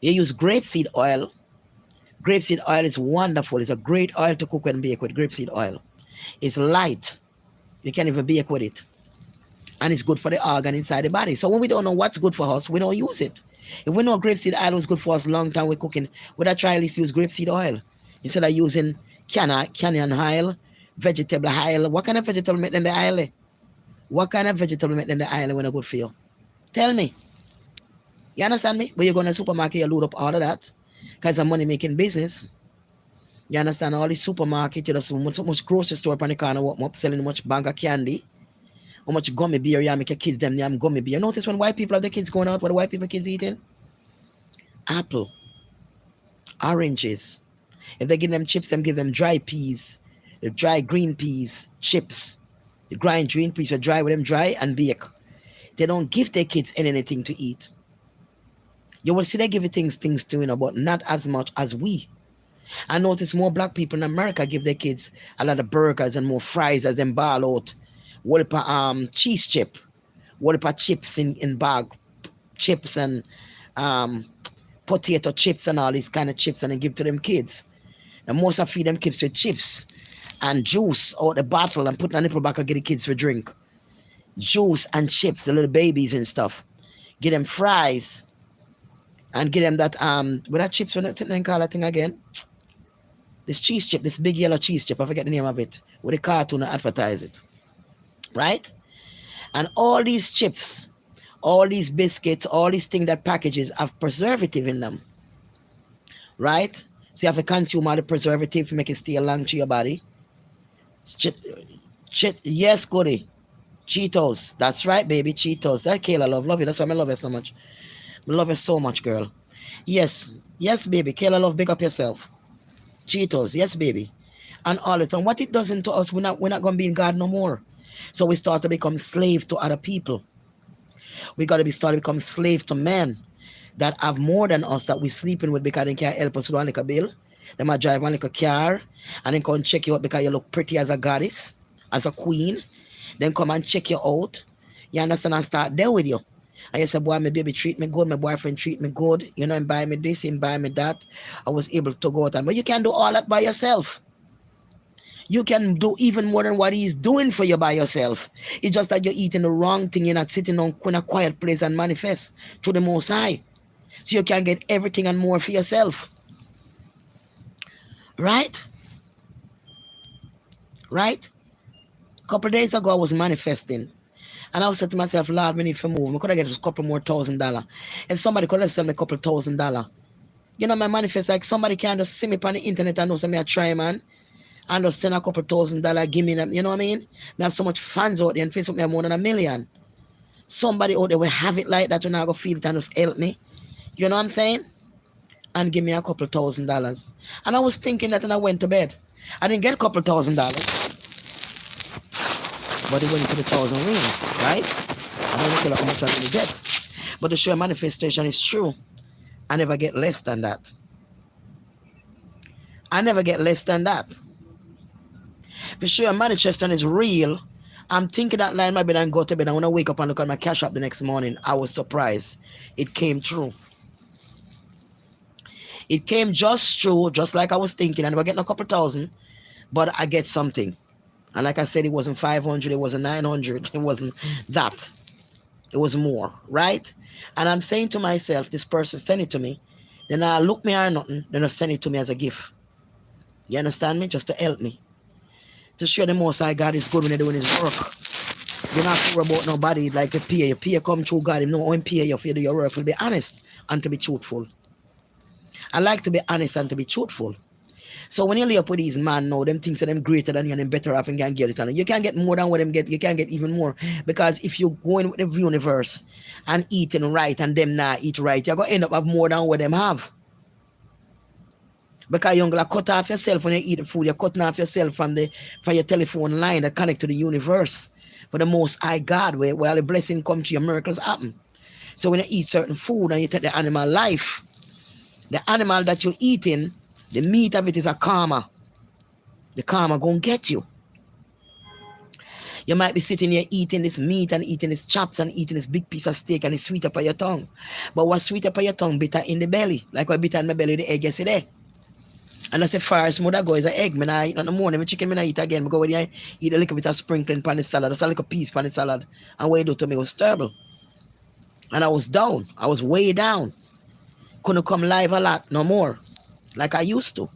You use grapeseed oil. Grapeseed oil is wonderful. It's a great oil to cook and bake with, grapeseed oil. It's light. You can't even bake with it. and it's good for the organ inside the body. So when we don't know what's good for us, we don't use it. If we know grapeseed oil was good for us long time we're cooking, would I try at least use grapeseed oil instead of using canyon oil, vegetable oil? What kind of vegetable make them the oil? What kind of vegetable make them the oil when it's good for you? Tell me. You understand me? When you go in the supermarket, you load up all of that because it's a money making business. You understand? All the supermarket, you know, so much grocery store on the corner, what up selling much bag of candy. How much gummy beer you make your kids them name gummy beer. Notice when white people have the kids going out, what the white people kids eating? Apple, oranges. If they give them chips, them give them dry peas, the dry green peas, chips. The grind green peas are dry with them dry and bake. They don't give their kids anything to eat. You will see they give you things to, you know, but not as much as we. I notice more black people in America give their kids a lot of burgers and more fries as them ball out. What cheese chip, what chips in bag, chips and potato chips and all these kind of chips, and then give to them kids. And most I feed them kids with chips and juice out the bottle and put in a nipple back and get the kids for drink. Juice and chips, the little babies and stuff. Get them fries and get them that with that chips, when they call that thing again. This cheese chip, this big yellow cheese chip, I forget the name of it, with the cartoon advertise it. Right? And all these chips, all these biscuits, all these things that packages have preservative in them. Right? So you have to consume all the preservative to make it stay along to your body. Yes, goody. Cheetos. That's right, baby. Cheetos. That Kayla love it. That's why I love it so much. I love it so much, girl. Yes, baby. Kayla love, big up yourself. Cheetos. Yes, baby. And all the time. What it does to us, we're not going to be in God no more. So we start to become slave to other people. We got to start to become slave to men that have more than us that we sleeping with because they can't help us run like a bill. They might drive one like a car and then come check you out because you look pretty as a goddess, as a queen. Then come and check you out. You understand? And start there with you. And you say, boy, my baby treat me good, my boyfriend treat me good, you know, and buy me this and buy me that. I was able to go out and, but you can't do all that by yourself. You can do even more than what he's doing for you by yourself. It's just that you're eating the wrong thing. You're not sitting on in a quiet place and manifest to the Most High. So you can get everything and more for yourself. Right? Right? A couple of days ago, I was manifesting. And I was saying to myself, Lord, we need to move. I could have get just a couple more $1,000. If somebody could have sell me a couple $1,000. You know, my manifest, like somebody can just see me on the internet and know something I try, man. And just send a couple $1,000, give me them, you know what I mean? We have so much fans out there and Facebook me have more than 1 million. Somebody out there will have it like that when I go feel it and just help me. You know what I'm saying? And give me a couple $1,000. And I was thinking that when I went to bed. I didn't get a couple $1,000. But it went into the 1,000 rings, right? I don't know how much I really get. But the sure manifestation is true. I never get less than that. I never get less than that. For sure, manifestation is real. I'm thinking that line in my bed and go to bed. And when I wake up and look at my cash app the next morning, I was surprised. It came true. It came just true, just like I was thinking. I never get a couple thousand, but I get something. And like I said, it wasn't 500, it wasn't 900, it wasn't that. It was more, right? And I'm saying to myself, this person sent it to me. Then I look me or nothing, then I send it to me as a gift. You understand me? Just to help me. To show the Most High God is good when they're doing his work. You're not sure about nobody like a peer. Your peer come through God. You know when peer you do your work, will be honest and to be truthful. I like to be honest and to be truthful. So when you lay up with these man now, them things that them greater than you and them better off and can get it. And you can't get more than what them get. You can't get even more. Because if you go in with the universe and eating right and them not eat right, you're going to end up have more than what them have. Because you're going to cut off yourself when you eat the food. You're cutting off yourself from your telephone line that connect to the universe. But the Most High God, where all the blessing come to you, miracles happen. So when you eat certain food and you take the animal life, the animal that you're eating, the meat of it is a karma. The karma gonna get you. You might be sitting here eating this meat and eating this chops and eating this big piece of steak and it's sweet up on your tongue. But what's sweet up on your tongue, bitter in the belly. Like what bitter in my belly, the egg yesterday. And as far as mother go is an egg. I eat in the morning. My chicken I eat again. I go when I eat a little bit of sprinkling pan the salad. That's a little piece pan the salad. And what you do to me was terrible. And I was down. I was way down. Couldn't come live a lot no more. Like I used to.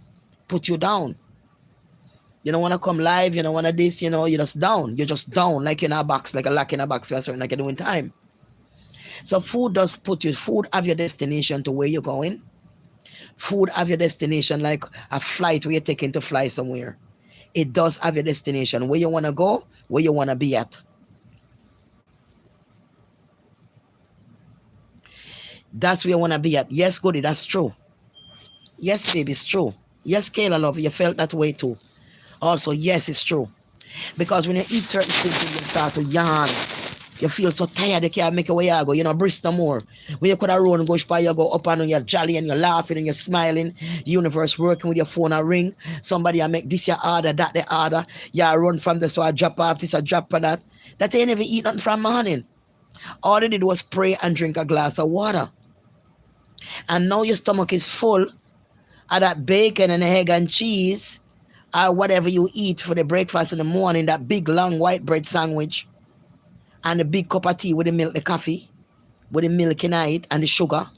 Put you down. You don't want to come live, you don't want to this, you're just down. You're just down, like in a box, like a lock in a box for a certain like you're doing time. So food does put you, food have your destination to where you're going. Food have your destination like a flight where you're taking to fly somewhere. It does have your destination, where you want to go, where you want to be at. That's where you want to be at. Yes, Goody, that's true. Yes, baby, it's true. Yes, Kayla, love, you felt that way too. Also, yes, it's true. Because when you eat certain things, you start to yawn. You feel so tired, you can't make a way you go. You know, brisk no more. When you could have run and go by, you go up and you're jolly and you're laughing and you're smiling. The universe working with your phone a ring. Somebody I make this your order, that the order. You run from this, so I drop off this, I drop for that. That ain't never eat nothing from morning. All they did was pray and drink a glass of water. And now your stomach is full of that bacon and egg and cheese, or whatever you eat for the breakfast in the morning, that big long white bread sandwich, and the big cup of tea with the milk, the coffee, with the milk in it and the sugar,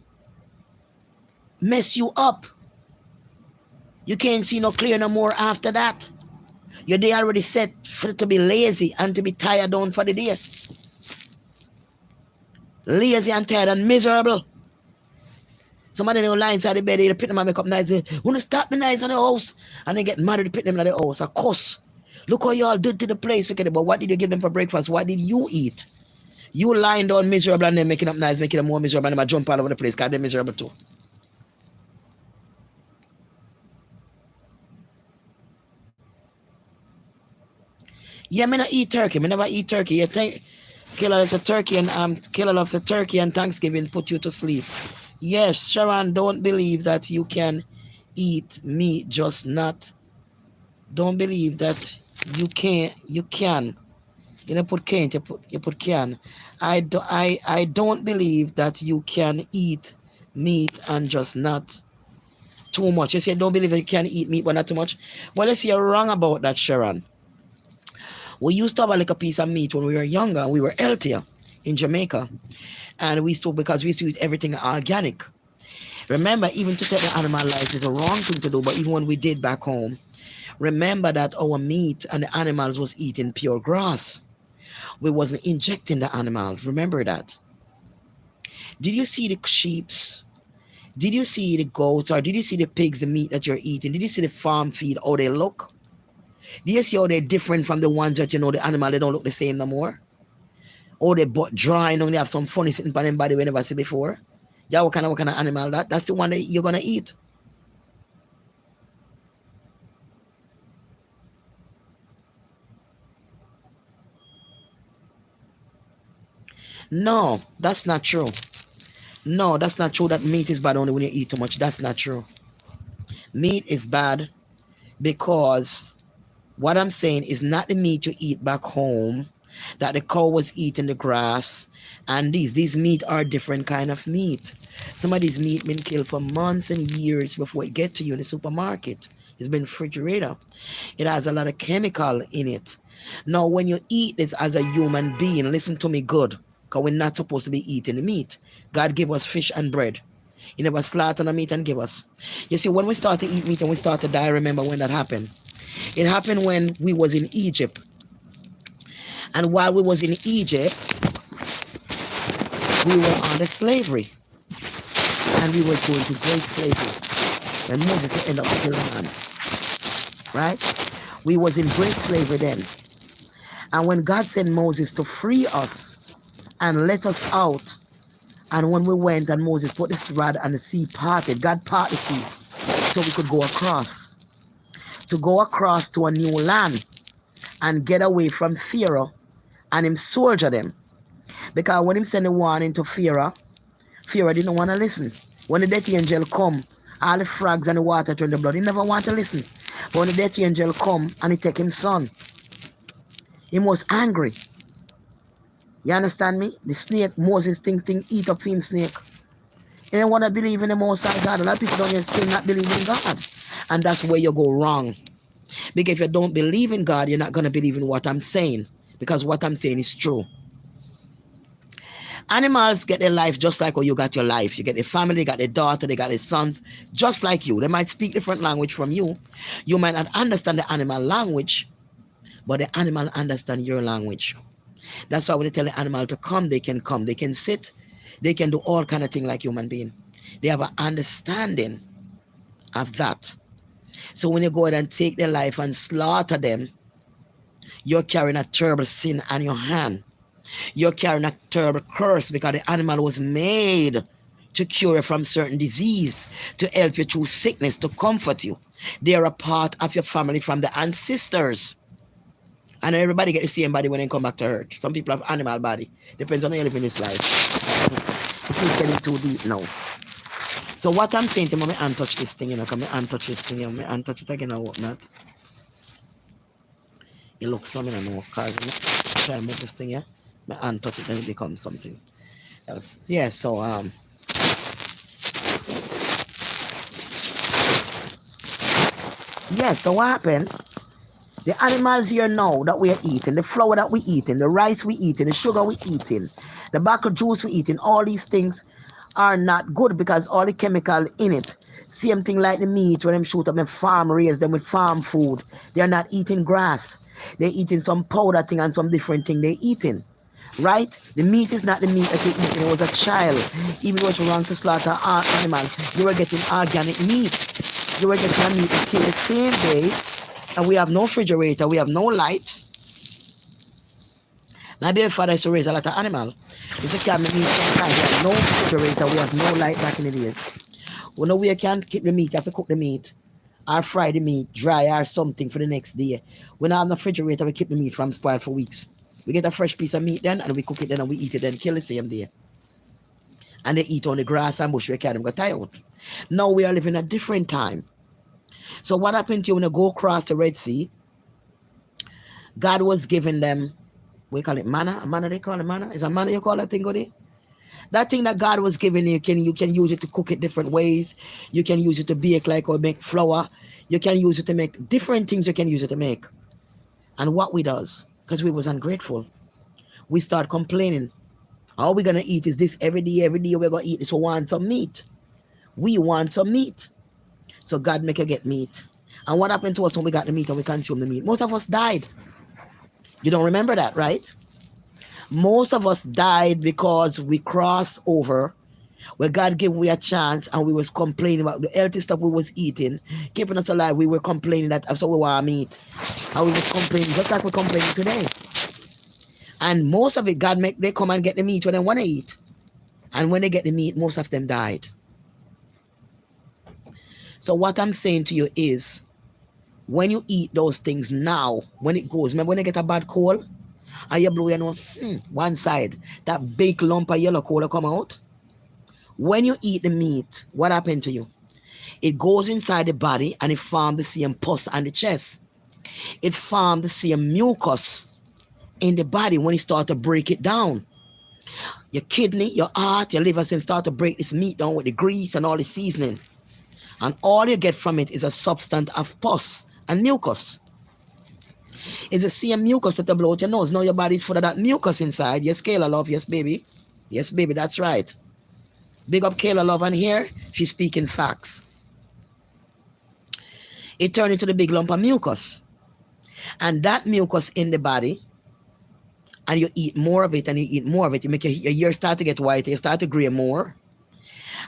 mess you up. You can't see no clear no more after that. Your day already set for it to be lazy and to be tired down for the day. Lazy and tired and miserable. Somebody they lie inside the bed, they put them and make up nice. Wanna start me nice in the house, and they get married to put them in the house. Of course. Look how y'all did to the place. Okay, but what did you give them for breakfast? What did you eat? You lying down miserable and then making up nice, making them more miserable, and them jump all over the place because they're miserable too. Yeah, me not eat turkey. Me never eat turkey. You think Killer loves a turkey and Killer loves a turkey and Thanksgiving put you to sleep. Yes, Sharon, don't believe that you can eat meat, just not. Don't believe that you can. You can. You don't put can't. You put can. I don't believe that you can eat meat and just not too much. You say don't believe that you can eat meat but not too much. Well, let's see, you're wrong about that, Sharon. We used to have a little piece of meat when we were younger. We were healthier in Jamaica, and because we used to eat everything organic. Remember, even to take the animal life is a wrong thing to do, but even when we did back home, remember that our meat and the animals was eating pure grass. We wasn't injecting the animals. Remember that. Did you see the sheeps? Did you see the goats, or did you see the pigs, the meat that you're eating? Did you see the farm feed, how they look? Do you see how they're different from the ones that, the animal, they don't look the same no more? Or they butt dry, and they have some funny sitting on them body we never see before? Yeah, what kind of animal that? That's the one that you're gonna eat. No, that's not true. No, that's not true that meat is bad only when you eat too much. That's not true. Meat is bad because what I'm saying is not the meat you eat back home, that the cow was eating the grass, and these meat are different kind of meat. Some of these meat been killed for months and years before it get to you in the supermarket. It's been refrigerated. It has a lot of chemical in it. Now, when you eat this as a human being, listen to me good, because we're not supposed to be eating the meat. God gave us fish and bread. He never slaughtered the meat and give us. You see, when we start to eat meat and we start to die, remember when that happened? It happened when we was in Egypt. And while we was in Egypt, we were under slavery. And we were going to great slavery. When Moses ended up killing man. Right? We was in great slavery then. And when God sent Moses to free us and let us out, and when we went and Moses put this rod and the sea parted, God parted the sea so we could go across. To go across to a new land and get away from Pharaoh and him soldier them. Because when him send the warning to Pharaoh didn't want to listen. When the death angel come, all the frogs and the water turn to blood, he never want to listen. But when the death angel come and he take him son, he was angry. You understand me? The snake, Moses think eat up him snake. You don't want to believe in the Most High God. A lot of people don't still not believe in God. And that's where you go wrong. Because if you don't believe in God, you're not going to believe in what I'm saying. Because what I'm saying is true. Animals get their life just like how you got your life. You get a family, they got a daughter, they got their sons, just like you. They might speak different language from you. You might not understand the animal language, but the animal understand your language. That's why when they tell the animal to come, they can come. They can sit. They can do all kind of things like human being. They have an understanding of that. So when you go ahead and take their life and slaughter them, you're carrying a terrible sin on your hand. You're carrying a terrible curse because the animal was made to cure you from certain disease, to help you through sickness, to comfort you. They are a part of your family from the ancestors. And everybody get the same body when they come back to earth. Some people have animal body. Depends on how you live in this life. This is getting too deep now. So what I'm saying to you, my hand touch this thing, you know, come my hand touch this thing, my hand touch it again or whatnot. It looks something I know, cause I try to move this thing here. My hand touch it and it becomes something else. Yeah, so yeah, so what happened? The animals here now that we are eating, the flour that we eating, the rice we eating, the sugar we eating, the backward juice we eating, all these things are not good because all the chemical in it. Same thing like the meat when them shoot up them farm, raise them with farm food. They are not eating grass. They're eating some powder thing and some different thing they're eating. Right? The meat is not the meat that you're eating. It was a child. Even when you wrong to slaughter an animal, you were getting organic meat. You were getting meat to kill the same day. And we have no refrigerator, we have no lights. My baby father used to raise a lot of animals. If you can't make meat sometimes, we have no refrigerator, we have no light back in the days. We know we can't keep the meat, you have to cook the meat. Or fry the meat, dry or something for the next day. We don't have no refrigerator, we keep the meat from spoiled for weeks. We get a fresh piece of meat then, and we cook it then, and we eat it then, kill the same day. And they eat on the grass and bush, we can't go tired. Now we are living a different time. So what happened to you when you go across the Red Sea? God was giving them, we call it manna. Manna they call it manna. Is a manna you call that thing, Goody? That thing that God was giving you can use it to cook it different ways. You can use it to bake like or make flour. You can use it to make different things you can use it to make. And what we does, because we was ungrateful, we start complaining. All we're gonna eat is this every day we're gonna eat this. We want some meat. We want some meat. So God make you get meat. And what happened to us when we got the meat and we consumed the meat? Most of us died. You don't remember that, right? Most of us died because we crossed over where God gave we a chance and we was complaining about the healthy stuff we was eating, keeping us alive. We were complaining that that's what we want meat. And we was complaining just like we're complaining today. And most of it, God make they come and get the meat when they want to eat. And when they get the meat, most of them died. So what I'm saying to you is, when you eat those things now, when it goes, remember when you get a bad cold and you blow, you know, one side, that big lump of yellow coal come out. When you eat the meat, what happened to you? It goes inside the body and it forms the same pus on the chest. It forms the same mucus in the body when it starts to break it down. Your kidney, your heart, your liver start to break this meat down with the grease and all the seasoning. And all you get from it is a substance of pus and mucus. It's the same mucus that blow out your nose. Now your body's full of that mucus inside. Yes, Kayla love. Yes, baby. Yes, baby, that's right. Big up Kayla love, and here she's speaking facts. It turned into the big lump of mucus. And that mucus in the body, and you eat more of it and you eat more of it, you make your ears start to get white, you start to gray more.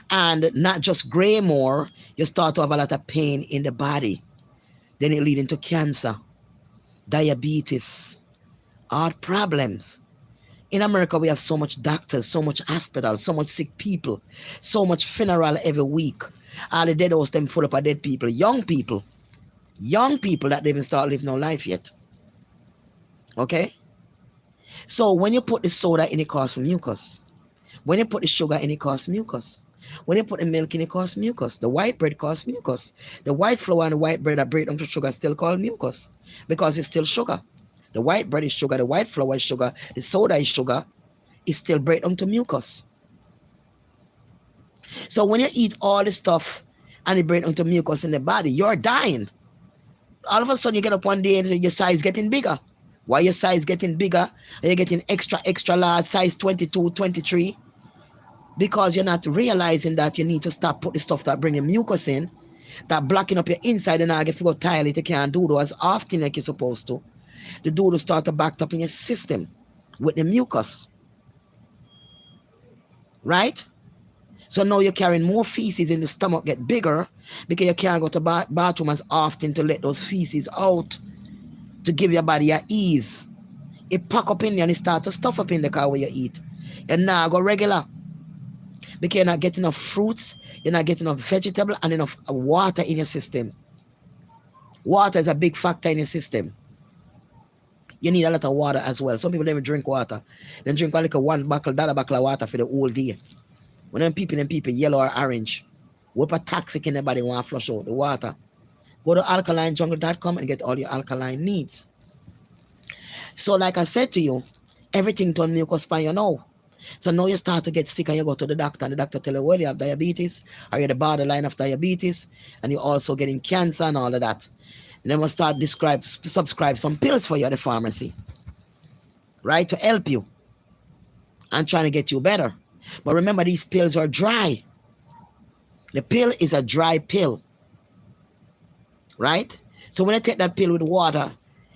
And not just gray more, you start to have a lot of pain in the body. Then it leads into cancer, diabetes, heart problems. In America, we have so much doctors, so much hospitals, so much sick people, so much funeral every week. All the dead house, them full up of dead people, young people that they even start living no life yet. Okay? So when you put the soda in, it causes mucus. When you put the sugar in, it causes mucus. When you put the milk in, it causes mucus. The white bread causes mucus. The white flour and the white bread that break down to sugar is still called mucus because it's still sugar. The white bread is sugar. The white flour is sugar. The soda is sugar. It still break down to mucus. So when you eat all this stuff and it breaks into mucus in the body, you're dying. All of a sudden you get up one day and your size getting bigger. Why your size getting bigger? And you're getting extra large, size 22, 23. Because you're not realizing that you need to stop put the stuff that bring the mucus in, that blocking up your inside, and now if you go toilet, you can't do those as often like you're supposed to. The doodle start to back up in your system with the mucus. Right? So now you're carrying more feces in the stomach, get bigger, because you can't go to bathroom as often to let those feces out, to give your body a ease. It pack up in there and it start to stuff up in the car where you eat. And now go regular. Because you're not getting enough fruits, you're not getting enough vegetable and enough water in your system. Water is a big factor in your system. You need a lot of water as well. Some people don't even drink water. They drink like a $1 bottle of water for the whole day. When them people yellow or orange, what a toxic in the body want to flush out the water. Go to alkalinejungle.com and get all your alkaline needs. So like I said to you, everything turn mucus by you now. So now you start to get sick and you go to the doctor and the doctor tell you, well, you have diabetes or you're the borderline of diabetes and you're also getting cancer and all of that. And then we'll start subscribe some pills for you at the pharmacy, right, to help you and trying to get you better. But remember, these pills are dry. The pill is a dry pill, right? So when you take that pill with water,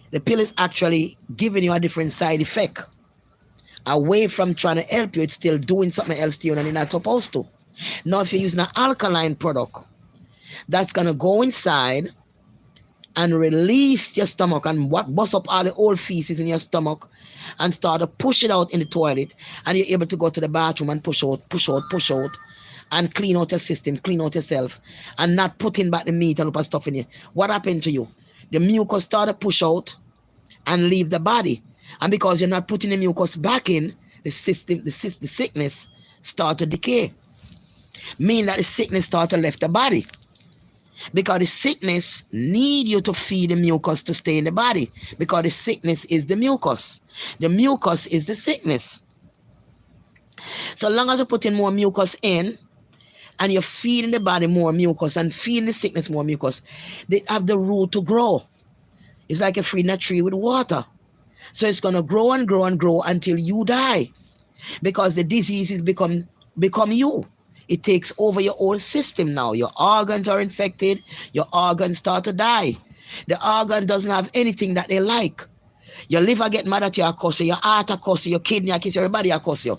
the pill is actually giving you a different side effect. Away from trying to help you, it's still doing something else to you and you're not supposed to. Now, if you're using an alkaline product, that's going to go inside and release your stomach and bust up all the old feces in your stomach and start to push it out in the toilet, and you're able to go to the bathroom and push out, and clean out your system, clean out yourself, and not putting back the meat and other stuff in you. What happened to you? The mucus start to push out and leave the body. And because you're not putting the mucus back in, the sickness start to decay. Meaning that the sickness start to left the body. Because the sickness need you to feed the mucus to stay in the body. Because the sickness is the mucus. The mucus is the sickness. So long as you put in more mucus in, and you're feeding the body more mucus and feeding the sickness more mucus, they have the root to grow. It's like you're feeding a tree with water. So it's going to grow and grow and grow until you die. Because the disease is become you. It takes over your whole system now. Your organs are infected. Your organs start to die. The organ doesn't have anything that they like. Your liver get mad at you, cuss you. Your heart cuss you. Your kidney cuss you. Everybody cuss you.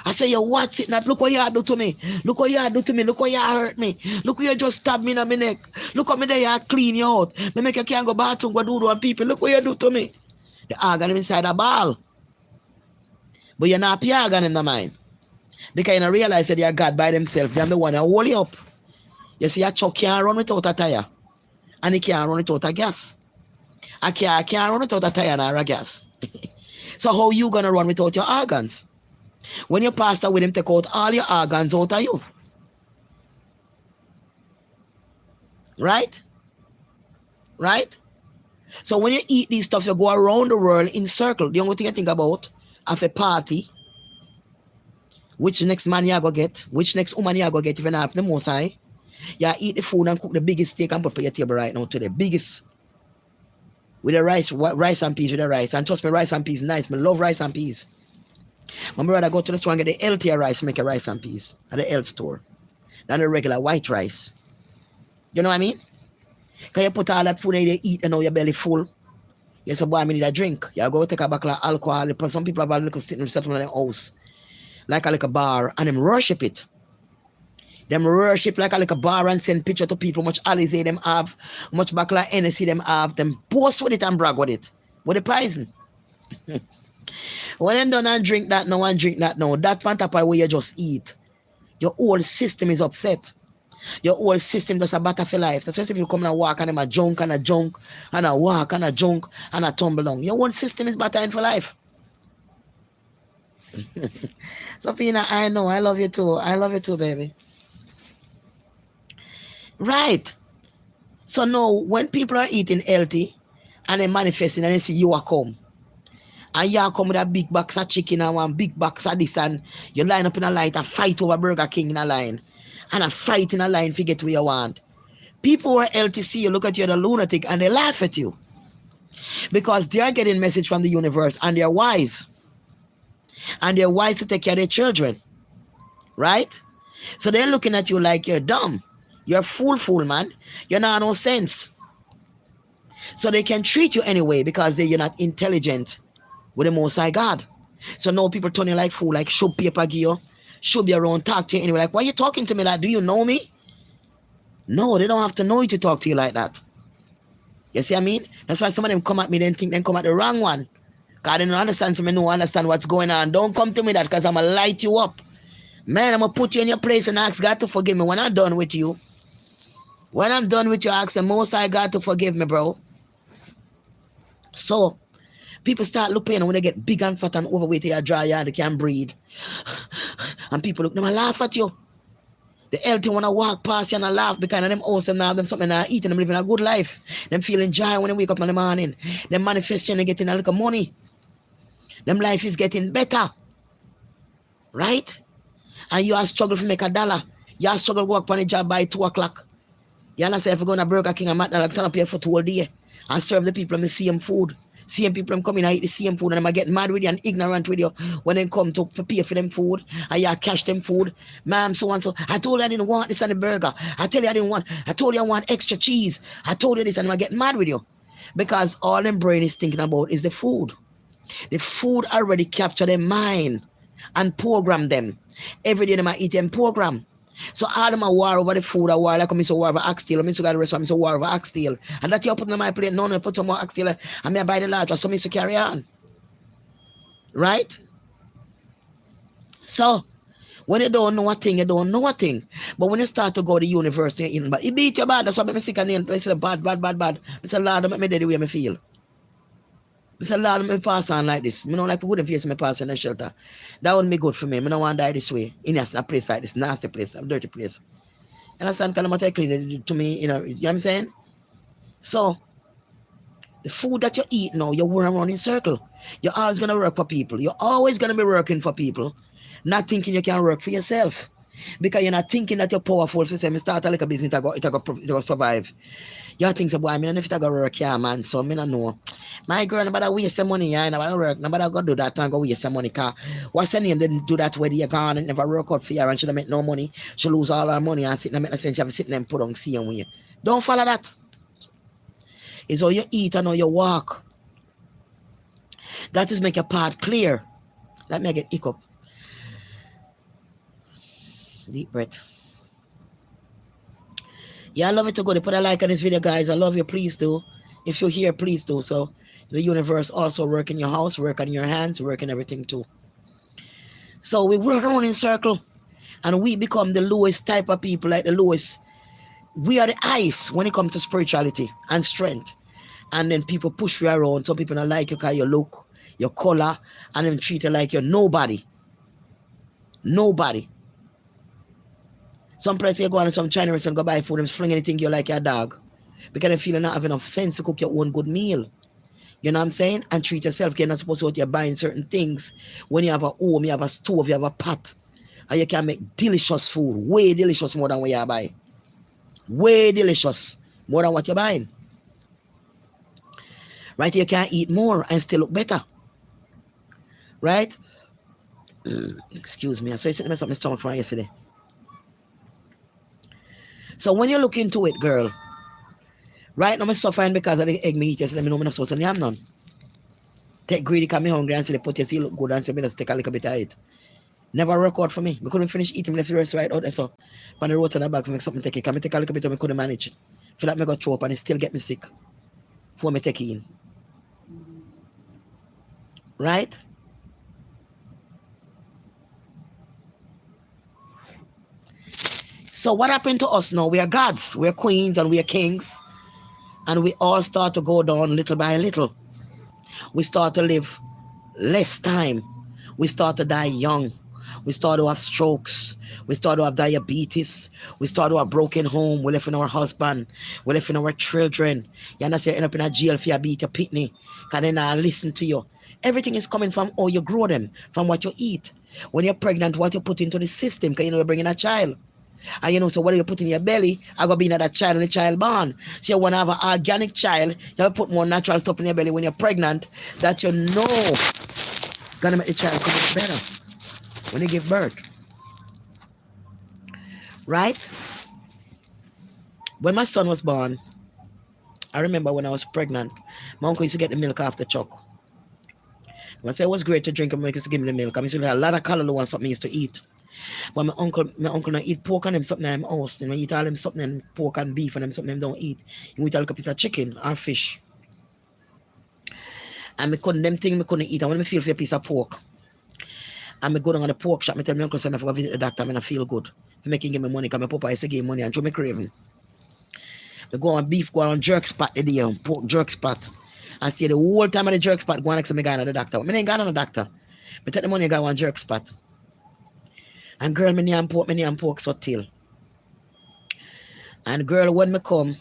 I say, you watch it not. Look what you do to me. Look what you do to me. Look what you hurt me. Look what you just stabbed me in my neck. Look what me there, you clean you out. Me make you can't go bathroom, go do to people. Look what you do to me. The organ inside a ball. But you're not the organ in the mind. Because you don't realize that you're God by themselves. They're the one that hold you up. You see, a truck can't run without a tire. And it can't run without a gas. A car can't run without a tire or a gas. So how you going to run without your organs? When your pastor with him take out all your organs out of you. Right? Right? So when you eat these stuff, you go around the world in circle. The only thing I think about of a party, which next man you go get, which next woman you go get, if you have the most high, you eat the food and cook the biggest steak and put on your table right now today. Biggest. With the rice and peas with the rice. And trust me, rice and peas nice. I love rice and peas. My brother go to the store and get the healthier rice, make a rice and peas at the health store than the regular white rice. You know what I mean? Because you put all that food in you eat and now your belly full. You say, boy, I need a drink. You go take a bottle of alcohol. Some people have a little sitting reception in their house. Like a little bar. And them worship it. Them worship like a little bar and send picture to people. Much Alizé them have. Much bottle of Hennessy them have. Them boast with it and brag with it. With the poison. When they done and drink that now and drink that now, that on top of where you just eat, your whole system is upset. Your whole system does a battle for life. That's why people come and walk and them a junk and a junk and a walk and a junk and a tumble down. Your whole system is battling for life. Sophina, I know. I love you too. I love you too, baby. Right. So now, when people are eating healthy and they manifesting and they see you are come, and you come with a big box of chicken and one big box of this, and you line up in a line and fight over Burger King in a line. and a fight in a line to get where you want. People who are healthy see you, look at you as a lunatic, and they laugh at you because they are getting message from the universe, and they're wise. And they're wise to take care of their children, right? So they're looking at you like you're dumb. You're a fool, man. You're not no sense. So they can treat you anyway because you're not intelligent with the Most High God. So now people turn you like fool, like show paper give you, show be around, talk to you anyway. Like, why are you talking to me like, do you know me? No, they don't have to know you to talk to you like that. You see what I mean? That's why some of them come at me, then think they come at the wrong one. Because they don't understand, so me no understand what's going on. Don't come to me that because I'm going to light you up. Man, I'm going to put you in your place and ask God to forgive me when I'm done with you. When I'm done with you, ask the Most High God to forgive me, bro. So, people start looking when they get big and fat and overweight, they are dry and they can't breathe. And people look, them and laugh at you. The healthy want to walk past you and laugh because of them awesome now, them something they eating, them living a good life. Them feeling joy when they wake up in the morning. Them manifesting and getting a little money. Them life is getting better. Right? And you are struggling to make $1. You are struggling to work on a job by 2 o'clock. You understand? If you go to Burger King and McDonald's, turn up here for 2 whole day and serve the people the same food. Same people them come in and eat the same food, and them get mad with you and ignorant with you when they come to pay for them food and you cash them food. Ma'am, so and so, I told you I didn't want this on the burger. I tell you I told you I want extra cheese. I told you this, and I get mad with you. Because all them brain is thinking about is the food. The food already captured their mind and program them. Every day they might eat them program. So all them a war over the food, a war like I'm so war over oxtail, I'm so got the restaurant, I'm so war over oxtail. And that you put on my plate, no, I put some more oxtail and me buy the large, so me to carry on. Right? So when you don't know a thing, you don't know a thing. But when you start to go to university, you're in, but it beat you bad, that's why I'm sick and name. I say bad. It's a lot of make me dead the way I feel. It's a lot of me pass on like this. I don't like to go and face me pass in the shelter. That wouldn't be good for me. I don't want to die this way. In a place like this, nasty place, a dirty place. And understand kind of what I clean to me, you know what I'm saying? So, the food that you eat now, you're running in circle. You're always going to work for people. You're always going to be working for people. Not thinking you can work for yourself. Because you're not thinking that you're powerful. So say, me start a little business, it go survive. You think so, boy, I mean, if I go work here, man, so I don't know. My girl, nobody waste some money, yeah, nobody work, nobody go do that and go waste some money, because what's her name didn't do that where you're gone and never work out for her and she don't make no money. She lose all her money and sit and make no sense. She have to sit and put on same way. Don't follow that. It's how you eat and how you walk. That is make your path clear. Let me get hiccup. Deep breath. Yeah, I love it to go to put a like on this video, guys. I love you. Please do. If you're here, please do. So the universe also work in your house, work on your hands, work in everything too. So we work around in circle and we become the lowest type of people, like the lowest. We are the ice when it comes to spirituality and strength. And then people push you around. Some people don't like you because you look, your color, and then treat you like you're nobody. Nobody. Some place you go on some Chinese restaurant, go buy food, and fling anything you like your dog. Because they feel you not have enough sense to cook your own good meal. You know what I'm saying? And treat yourself. You're not supposed to you're buying certain things. When you have a home, you have a stove, you have a pot. And you can make delicious food. Way delicious more than what you buy. Way delicious more than what you're buying. Right? You can eat more and still look better. Right? Excuse me. I saw you messed up my stomach from yesterday. So when you look into it, girl, right now I'm suffering because of the egg me eat yesterday. I know I'm not supposed to have none. Take greedy because I'm hungry and say they put you see look good and say me just take a little bit of it. Never work out for me. I couldn't finish eating, left the rest right out there. So when I wrote on the bag for me something take it. Can I take a little bit of me couldn't manage it. Feel like I got throw up and it still get me sick. Before me take it in. Right? So what happened to us now? We are gods, we are queens, and we are kings. And we all start to go down little by little. We start to live less time. We start to die young. We start to have strokes. We start to have diabetes. We start to have broken home. We left in our husband. We left in our children. You understand? You end up in a jail for you beat your pitney. Because they not listen to you. Everything is coming from how you grow them, from what you eat. When you're pregnant, what you put into the system, because you know you're bringing a child. And you know, so what you put in your belly, I got being that child and the child born. So you want to have an organic child, you have to put more natural stuff in your belly when you're pregnant that you know gonna make the child come out better when you give birth. Right? When my son was born, I remember when I was pregnant, my uncle used to get the milk off the chuck. I said it was great to drink and used to give me the milk. I used to have a lot of callaloo and something I used to eat. But my uncle don't eat pork and them something in my house. You know, eat all them something and pork and beef and them something them don't eat. He eat a little piece of chicken or fish. And me couldn't eat. And when I feel for a piece of pork, and me go down on the pork shop, me tell my uncle say I forgot to visit the doctor, I feel good. He making give me money, because my papa used to give me money and show me craving. We go on beef, go on jerk spot the day, pork jerk spot. And stay the whole time at the jerk spot, go on next to me guy on the doctor. I ain't got on the doctor. But take the money and go on jerk spot. And girl, me name pork so till. And girl, when me come,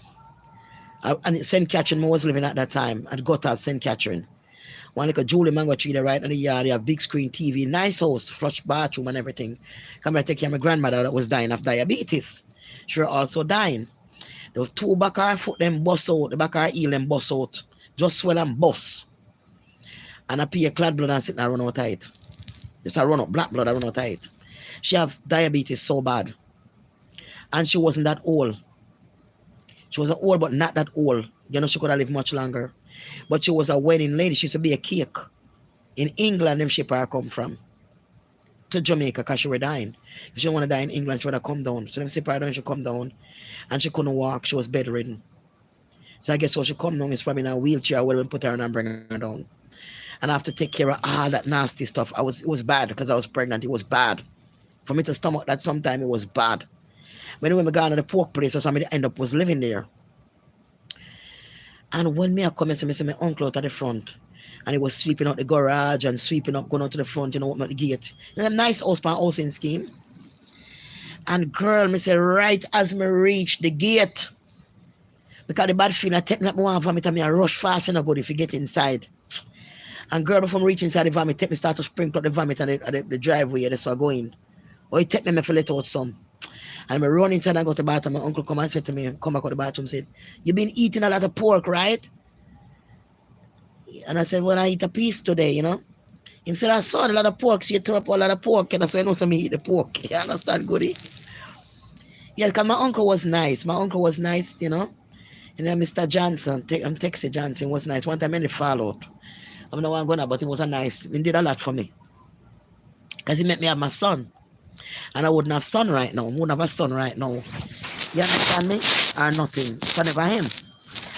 and St. Catherine, I was living at that time, at Gotthard, St. Catherine. One like a Julie Mango tree there right in the yard, they have big screen TV, nice house, flush bathroom and everything. Come here, take care of my grandmother that was dying of diabetes. She was also dying. The two back her foot them bust out, the back her heel them bust out. Just swell and bust. And I pee a clad blood and sitting and run out of it. Just a run up, black blood, I run out of it. She have diabetes so bad. And she wasn't that old. She was old, but not that old. You know, she could have lived much longer. But she was a wedding lady. She used to be a cake. In England, them ship her come from. To Jamaica, because she was dying. If she didn't want to die in England, she would have come down. So them ship her down, she come down. And she couldn't walk. She was bedridden. So I guess what she come down is probably in a wheelchair where we put her in and bring her down. And I have to take care of all that nasty stuff. It was bad because I was pregnant. It was bad. For me to stomach that sometime, it was bad. But anyway, I got to the pork place, so somebody end up was living there. And when I come and see my uncle out at the front, and he was sweeping out the garage and sweeping up, going out to the front, you know, open up the gate. And a nice housing scheme. And girl, me say, right as me reach the gate, because the bad feeling, I take me up more vomit and me I rush fast and I go if you get inside. And girl, before me reach inside the vomit, take me start to sprinkle up the vomit and the driveway, that's so I go in. Or he take me to let out some. And I run inside and go to the bathroom. My uncle come and said to me, come back to the bathroom, said, you been eating a lot of pork, right? And I said, well, I eat a piece today, you know. He said, I saw a lot of pork, so you throw up a lot of pork. And so I know some eat the pork. You understand, goody? Yeah, because my uncle was nice. My uncle was nice, you know. And then Mr. Johnson, Texas Johnson was nice. One time I fall out. I'm not one going but he was a nice. He did a lot for me. Because he made me have my son. And I wouldn't have son right now. I wouldn't have a son right now. You understand me? Or nothing. So never him.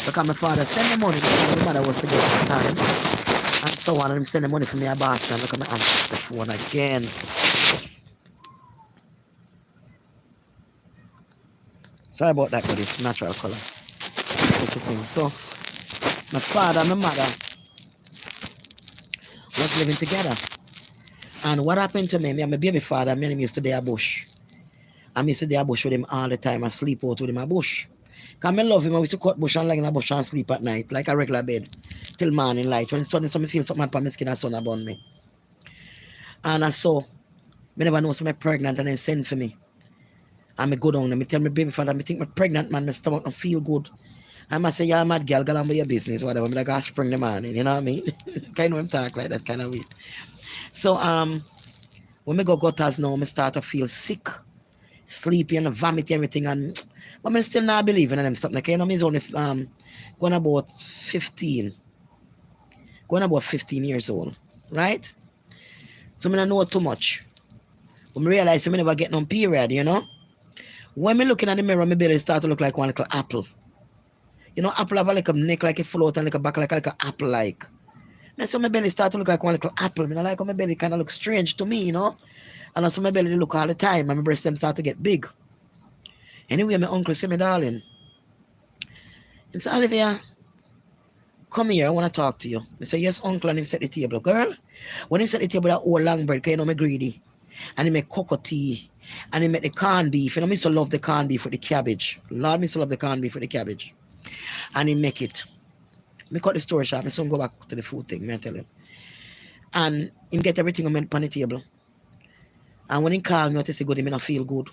Because my father sent me money because my mother was together at the time. And so on. And him send the money for me at Boston. Look at my answer the phone again. Sorry about that, but it's natural color. So my father and my mother was living together. And what happened to me and my baby father, me and him used to do a bush. I used to do a bush with him all the time and sleep out with him a bush. Because I love him, I used to cut bush and lie in a bush and sleep at night, like a regular bed, till morning light. When suddenly feel something upon my skin and sun upon me. And I saw, I never know so I'm pregnant and they send for me. And I go down and I tell my baby father, I think I'm pregnant, man, my stomach don't feel good. I must say, yeah, mad girl, go on with your business, whatever. I'm like, I spring the morning, you know what I mean? Kind of him talk like that, kind of weird. So, when I go gutters now, I start to feel sick, sleepy and vomit everything. But I still not believing in them stuff. Like, you know, I'm only going about 15. Going about 15 years old, right? So I don't know too much. When I realize I never get no period, you know? When I looking at the mirror, my belly start to look like one little apple. You know, apple have a like a neck like a float and like a back like a apple like. And so my belly start to look like one little apple. I mean, I like how my belly kind of looks strange to me, you know. And also my belly look all the time and my breast them start to get big. Anyway, my uncle said, me darling. He said, Olivia, come here, I want to talk to you. I said, yes, uncle, and he set the table. Girl, when he set the table, that old long bread, because you know me greedy. And he make cocoa tea. And he make the corned beef. You know, I used to love the corned beef with the cabbage. Lord, I used to love the corned beef with the cabbage. And he make it. Me cut the store shop. I soon go back to the food thing, me I tell you. And him get everything on the table. And when he call me, I say, good, he may not feel good.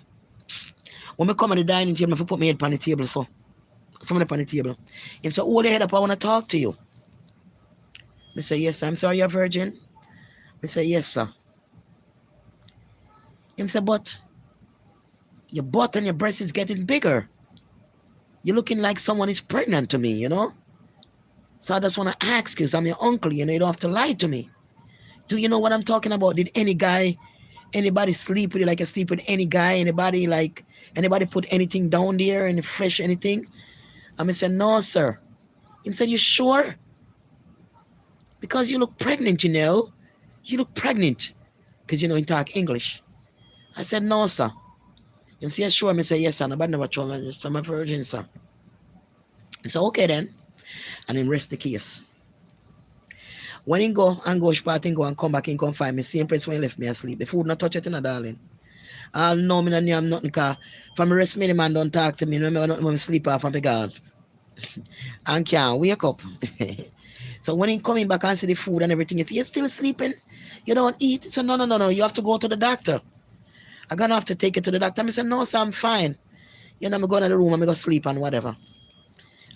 When I come on the dining table, I put my head on the table, so. Someone up on the table. Him say, hold your head up, I want to talk to you. I say, yes, sir. I'm sorry you're a virgin. I say, yes, sir. Him say, but your butt and your breast is getting bigger. You're looking like someone is pregnant to me, you know? So I just want to ask you, 'cause I'm your uncle, you know, you don't have to lie to me. Do you know what I'm talking about? Did anybody sleep with you like you sleep with any guy? Anybody put anything down there, any fresh anything? I said, no, sir. He said, you sure? Because you look pregnant, you know. You look pregnant. Because, you know, you talk English. I said, no, sir. He said, sure. I said, yes, sir. Nobody never told me. I'm a virgin, sir. He said, okay, then. And then rest the case. When he go and go party and go and come back and come find me, same place when he left me asleep. The food not touch it, you know, darling. I'll know me no I'm nothing, because from the rest me, the man don't talk to me. Remember nothing when I sleep off on the guard. And can't wake up. So when he coming back and see the food and everything, he say, you're still sleeping? You don't eat? So no. You have to go to the doctor. I'm going to have to take it to the doctor. I said, no, sir, I'm fine. You know, I'm going to the room, I'm going to sleep and whatever.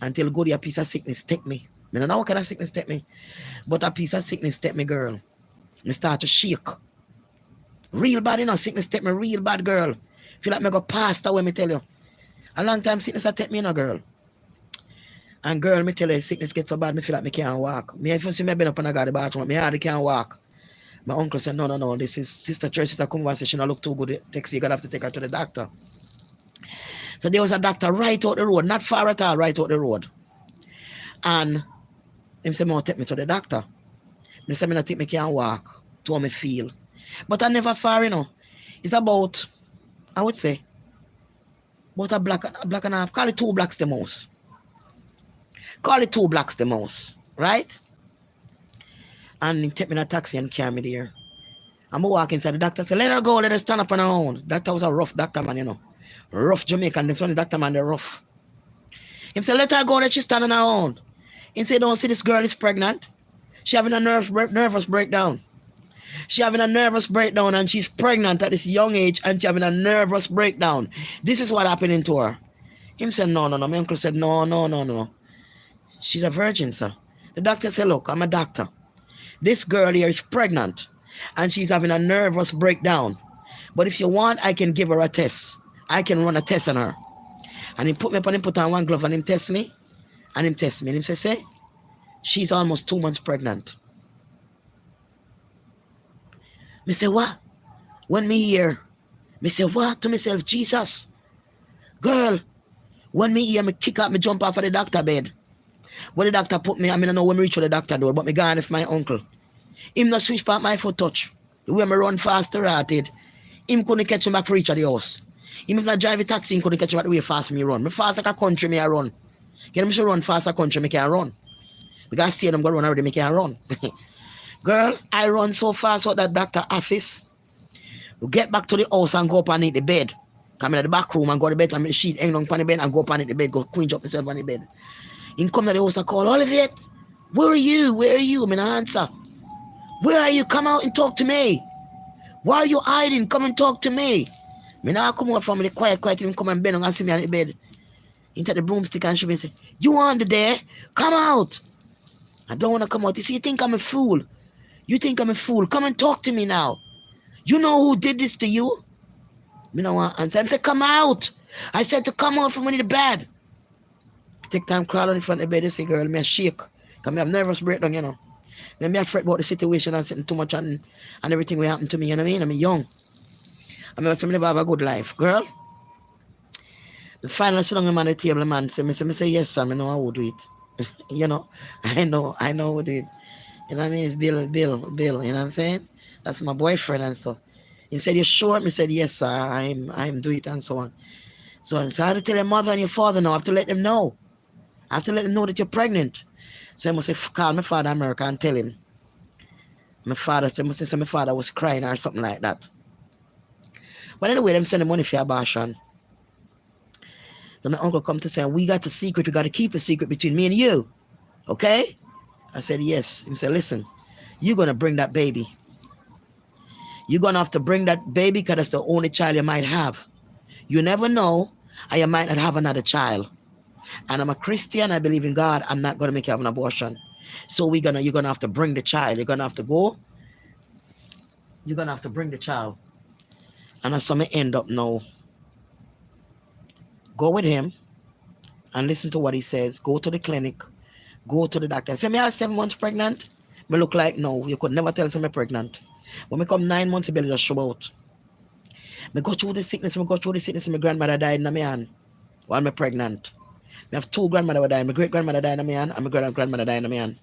Until go to a piece of sickness take me. I don't know what kind of sickness take me. But a piece of sickness take me, girl. I start to shake. Real bad, you know, sickness take me real bad, girl. Feel like I go past away, me tell you. A long time sickness I take me, you know, girl. And girl, me tell you, sickness gets so bad, me feel like me can't walk. Me if you see me been up and I got the bathroom, me hardly can't walk. My uncle said, no, this is Sister Church, Sister conversation, I look too good, text you gotta have to take her to the doctor. So there was a doctor right out the road, not far at all, right out the road. And him said, take me to the doctor. He said, I don't think me can't walk to how me feel. But I never far, you know. It's about, I would say, about a block and a half. Call it 2 blocks the most. Call it 2 blocks the most, right? And he take me in a taxi and carry me there. I'm walking inside. The doctor said, let her go, let her stand up on her own. Doctor was a rough doctor, man, you know. Rough Jamaican. This one, the doctor, man, they're rough. He said, let her go, let she stand on her own. He said, don't see this girl is pregnant. She having a nervous breakdown. She having a nervous breakdown and she's pregnant at this young age and she having a nervous breakdown. This is what happening to her. Him said, no. My uncle said, no. She's a virgin, sir. The doctor said, look, I'm a doctor. This girl here is pregnant and she's having a nervous breakdown. But if you want, I can give her a test. I can run a test on her. And he put me up and he put on one glove and him test me. And him test me. And him say, she's almost 2 months pregnant. Me say, what? When me hear, me say, what? To myself, Jesus. Girl, when me hear, me kick out, me jump off of the doctor bed. When the doctor put me, I mean, I know when me reach to the doctor door, but me gone with my uncle. Him not switch part my foot touch. The way me run faster at it, him couldn't catch me back for reach of the house. Him if I drive a taxi, he couldn't catch me back the way fast me run. Me fast like a country, me I run. Get me should run fast a country, me can't run. Because stay them go run already, me can't run. Girl, I run so fast out that doctor office. We get back to the house and go up and eat the bed. Come in the back room and go to the bed and the sheet hang on the bed and go up and eat the bed, go quench up myself on the bed. He come to the house and call, Olivet, where are you? Where are you? I'm in answer. Where are you? Come out and talk to me. Why are you hiding? Come and talk to me. Me now come out from the quiet, him come and bend and see me on the bed. He take the broomstick and show me and say, you under there? Come out. I don't want to come out. You see, you think I'm a fool. You think I'm a fool. Come and talk to me now. You know who did this to you? Me no want answer. I said, come out. I said to come out from under the bed. Take time crawl on in front of the bed. They say, girl, me a shake. Because me have nervous breakdown, you know. Me a fret about the situation and sitting too much and everything will happen to me, you know what I mean? I'm young. I mean, somebody have a good life. Girl, the final sit down on the table, man. Say, yes, sir, I know how to do it. You know, I know how to do it. You know what I mean? It's Bill, you know what I'm saying? That's my boyfriend and stuff. He said, you sure? Me said, yes, sir, I'm do it and so on. So I have to tell your mother and your father now. I have to let them know. I have to let them know that you're pregnant. So I must say, call my father in America and tell him. My father was crying or something like that. But anyway, them send the money for abortion. So my uncle come to say, we got the secret. We got to keep a secret between me and you. Okay? I said, yes. He said, listen, you're going to bring that baby. You're going to have to bring that baby because that's the only child you might have. You never know. I might not have another child. And I'm a Christian. I believe in God. I'm not gonna make you have an abortion. So you're gonna have to bring the child. You're gonna have to go. You're gonna have to bring the child. And that's how I end up now. Go with him and listen to what he says. Go to the clinic. Go to the doctor. Say me I 7 months pregnant. Me look like no. You could never tell me pregnant. When me come 9 months, the belly just show out. Me go through the sickness. Me go through the sickness. My grandmother died in my hand while me pregnant. Me have two grandmother died. My great grandmother died in my hand, and my great grandmother died in my hand.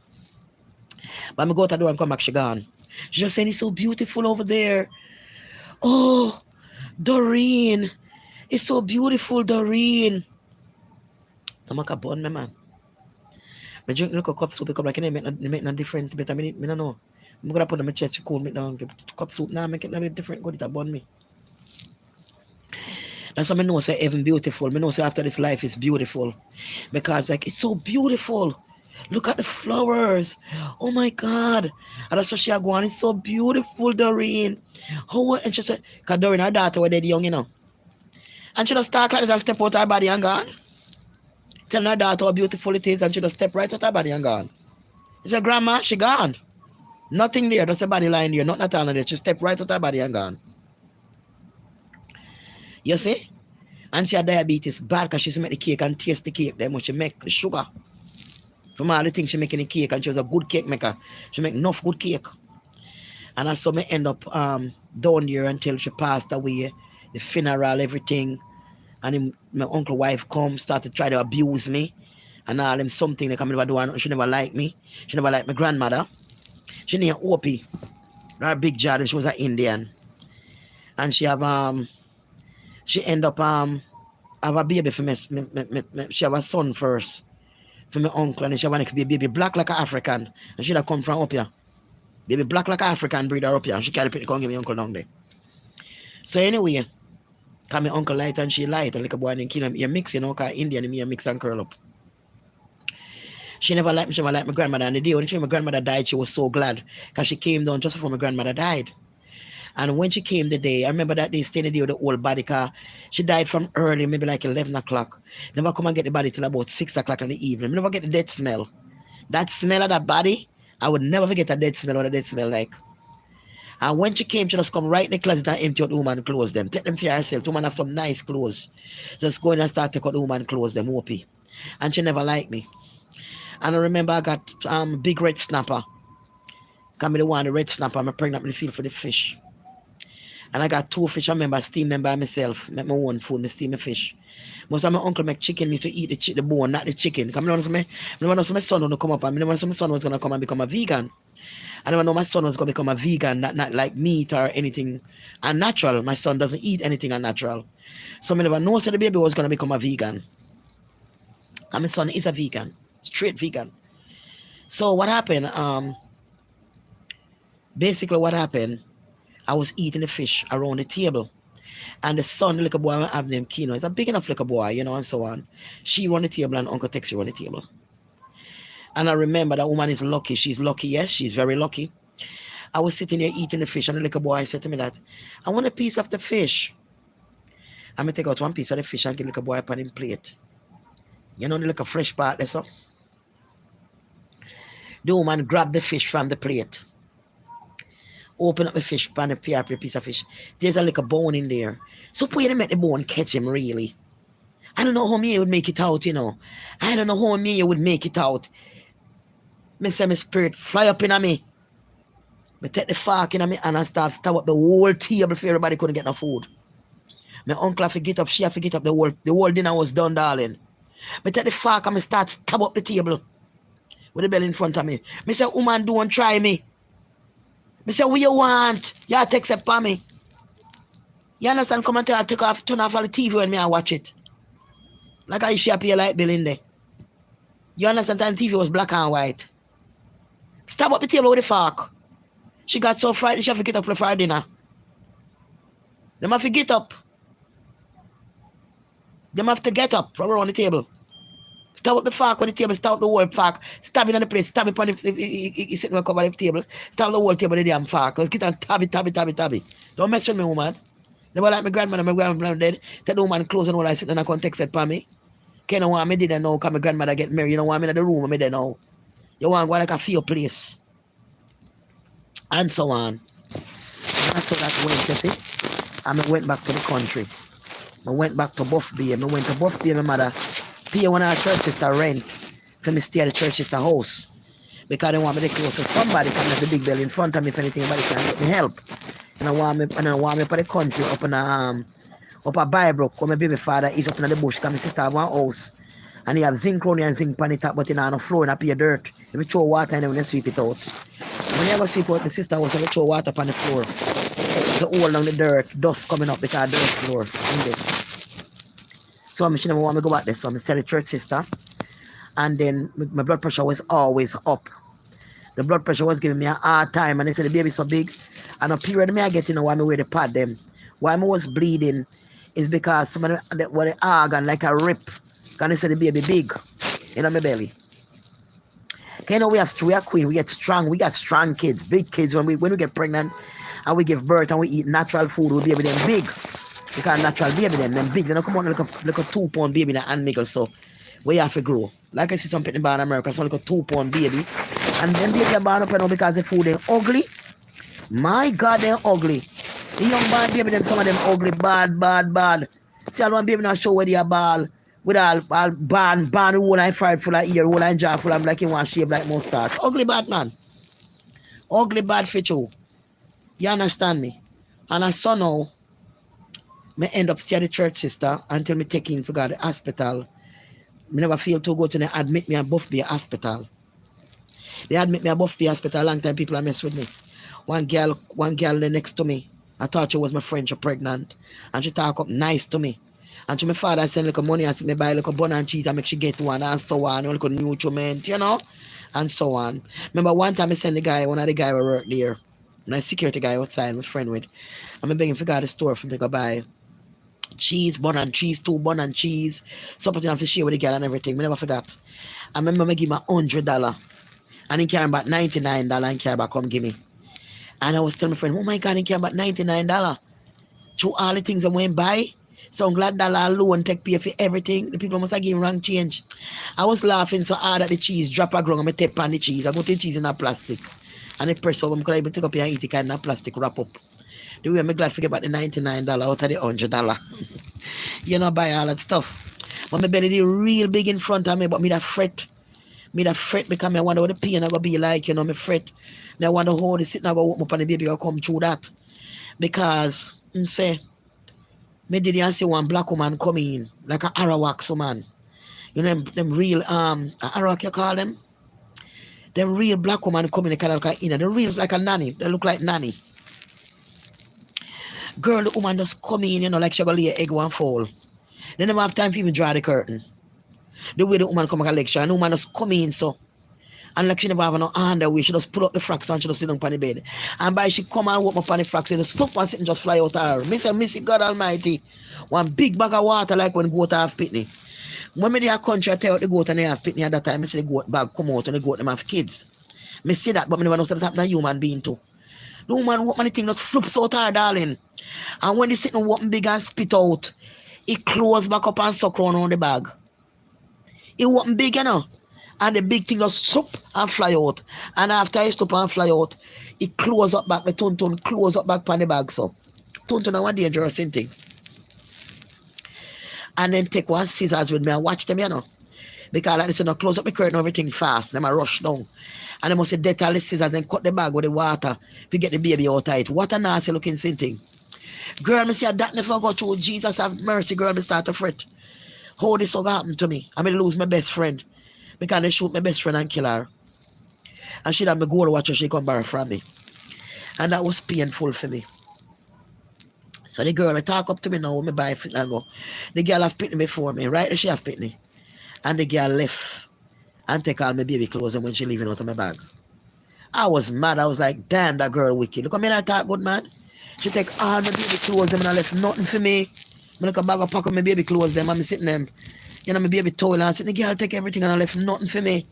But me go to the door and come back. She gone. She just saying it's so beautiful over there. Oh, Doreen, it's so beautiful, Doreen. Tamaka bun me man. Me drink look a cup soup. It come like it make no different. But me don't know. I'm gonna put on my chest to cool me down. Cup soup now make it a bit different. Good it a bun me. That's how I know say heaven beautiful. I know say after this life is beautiful. Because like it's so beautiful. Look at the flowers. Oh my God. And that's how she go on. It's so beautiful, Doreen. How and she said, because Doreen, her daughter were dead young, you know. And she just talk like this and step out her body and gone. Tell her daughter how beautiful it is and she just step right out her body and gone. She said, Grandma, she gone. Nothing there, just a body line there, nothing at all there. She step right out her body and gone. You see? And she had diabetes bad because she used to make the cake and taste the cake. Then when she make the sugar. From all the things she make in the cake, and she was a good cake maker. She make enough good cake. And I saw me end up down there until she passed away. The funeral, everything. And my uncle wife come, started to try to abuse me. And all them something they come never do. And she never liked me. She never liked my grandmother. She named Opie. Her big jaw, she was an Indian. And she have she end up have a baby for me. She have a son first. For my uncle, and she have a next baby black like an African. And she that come from up here. Baby black like an African breed her up here. And she carry it come give me uncle down there. So anyway, cause my uncle light and she light, and like a boy named Kingdom, you mix, you know, cause Indian me mix and curl up. She never liked me, she never liked my grandmother. And the day when my grandmother died, she was so glad. Because she came down just before my grandmother died. And when she came the day, I remember that day staying the day with the old body car. She died from early, maybe like 11 o'clock. Never come and get the body till about 6 o'clock in the evening. Never get the dead smell. That smell of that body, I would never forget a dead smell, what a dead smell like. And when she came, she just come right in the closet and empty out the woman clothes them. Take them for herself. The woman have some nice clothes. Just go in and start to take out the woman clothes them, Opie. And she never liked me. And I remember I got big red snapper. Got me the one, the red snapper. I'm pregnant in the field for the fish. And I got 2 fish. I remember I steam them by myself. Make my own food. I steam my fish. Most of my uncle make chicken. Me used to eat the bone, not the chicken. Because I never know my son would come up. And I never know my son was going to come and become a vegan. I never know my son was going to become a vegan, not like meat or anything unnatural. My son doesn't eat anything unnatural. So I never know so the baby was going to become a vegan. And my son is a vegan. Straight vegan. So what happened? Basically what happened, I was eating the fish around the table. And the son, the little boy, I have named Kino. It's a big enough little boy, you know, and so on. She run the table and Uncle Texie run the table. And I remember that woman is lucky. She's lucky, yes, she's very lucky. I was sitting there eating the fish, and the little boy said to me that, I want a piece of the fish. I'm going to take out one piece of the fish and give the little boy upon him plate. You know the little fresh part there, so? The woman grabbed the fish from the plate. Open up the fish pan and pay up a piece of fish. There's a little bone in there. So where they make the bone catch him really? I don't know how me would make it out, you know. I don't know how me would make it out. Me say my spirit fly up in me. Me take the fork in me and I start stab up the whole table for everybody couldn't get no food. My uncle have to get up, she have to get up, the whole dinner was done, darling. Me take the fork and me start stab up the table with the bell in front of me. Me say, woman, don't try me. Me say, what you want? You take step for me. You understand? Come and tell her, turn off all the TV when me and watch it. Like I used to pay a light bill in there. You understand? The TV was black and white. Stab up the table with the fork. She got so frightened she have to get up for her dinner. Them have to get up. Them have to get up from around the table. Stab up the fork on the table, stab up the whole fork, stab it on the plate, stab it on the sitting on the cover of the table, stab the whole table with the damn fork. Let's get on tab it. Don't mess with me, woman. Never like my grandmother dead. Tell the woman close and all I sit in a context it for me. Can you want me didn't know because my grandmother get married. You don't want me in the room, me didn't know. You want to go like a few place. And so on. And that's how that went, you see. And I went back to the country. I went back to Buff Bay. I went to Buff Bay, my mother pay one of our church sister rent for me stay at the church sister house. Because they want me to close to somebody can have the big bell in front of me if anything anybody can get me help. And I want me for the country up in up a Bybrook, where my baby father is up in the bush because my sister have one house. And he have zinc round and zinc pan it up, but in on the floor and up here dirt. If you throw water and then when you sweep it out. When you go sweep out the sister house, you throw water on the floor. The hole down the dirt, dust coming up because dirt floor. So I never want me to go back there. So I tell the church sister. And then my blood pressure was always up. The blood pressure was giving me a hard time. And they said the baby so big. And a period me I get, why me wear the pad them. Why I was bleeding is because some of the organ like a rip. Because they said the baby big in my belly. Okay, we are queen. We get strong. We got strong kids, big kids. When we get pregnant and we give birth and we eat natural food, we baby them big. Because natural baby them big. They don't come out like a 2-pound baby in the hand niggle. So we have to grow. Like I see some people born in America, so like a 2-pound baby. And then baby are born up now because the food they ugly. My God, they're ugly. The young born baby them, some of them ugly, bad. See, I want baby now show where they are ball. With all ban whole and fried full of ear, whole and jaw full of like you want shape like mustache. Ugly bad man. Ugly bad for you. You understand me? And I saw now, me end up stay at the church sister until me take in for God the hospital. Me never feel too good to they admit me at Buff Bay Hospital. They admit me at Buff Bay Hospital a long time people are mess with me. One girl next to me. I thought she was my friend, she pregnant. And she talk up nice to me. And to my father, I send like money and me buy like a bun and cheese and make she get one and so on. Like a nutriment, you know? And so on. Remember one time I send one of the guys who work there. And I security guy outside, my friend with. I'm begging for God the store for me to buy cheese, bun and cheese, 2 bun and cheese. Something to share with the girl and everything. I never forgot. I remember I give him $100. And he carry about $99 and carry back come give me. And I was telling my friend, oh my God, he carry about $99. Through all the things I went buy. So I'm glad that alone take pay for everything. The people must have given wrong change. I was laughing so hard at the cheese, drop a ground and I tap on the cheese. I go to the cheese in a plastic. And I press over, I could even take up here and eat it in a plastic wrap up. The way I'm glad to forget about the $99 out of the $100. You know, buy all that stuff. But my belly is real big in front of me, but me that fret. Me that fret because I wonder what the pain I gonna be like, you know, me fret. I wonder how the sitting I go up and the baby gonna come through that. Because say me didn't see one black woman come in, like a Arawak woman. You know them real Arawak you call them? Them real black woman come in, they kind of like in. They real like a nanny. They look like nanny. Girl, the woman just come in, you know, like she gonna lay an egg one fall. They never have time for even draw the curtain. The way the woman come like a lecture, and the woman just come in so. And like she never have no underwear, she just pull up the frocks and she just sit down on the bed. And by she come and walk up on the frocks, she just stop and sit and just fly out of her. Missy God Almighty. One big bag of water like when goat have pitney. When me there country, I tell you the goat and they have pitney at that time, I see the goat bag come out and the goat them have kids. Me see that, but me never know that happen to a human being too. The woman walk on the thing just flips out her, darling. And when they sit and walk big and spit out, it close back up and suck around the bag. It walk big, you know. And the big thing just soup and fly out. And after it stop and fly out, it close up back, the tuntun close up back on the bag. So tuntun is one dangerous thing. And then take one scissors with me and watch them, you know. Because like this, you know, close up the curtain and everything fast. Them a rush down. And they must say detal the scissors and cut the bag with the water to get the baby out of it. What a nasty looking thing. Girl, me see that never go through. Jesus have mercy, girl, me start to fret. How this so happened to me? I may lose my best friend. Because they shoot my best friend and kill her. And she had me go to watch her, she come borrow from me. And that was painful for me. So the girl, I talk up to me now, when me buy fit and go. The girl have pitney before me, right? She have pitney. And the girl left and take all my baby clothes and when she leaving out of my bag. I was mad. I was like, damn, that girl wicked. Look at me, I talk good, man. She take all my baby clothes and I left nothing for me. I look a bag of pack of my baby clothes them and I'm sitting them. You know, my baby told and I said, the girl take everything and I left nothing for me.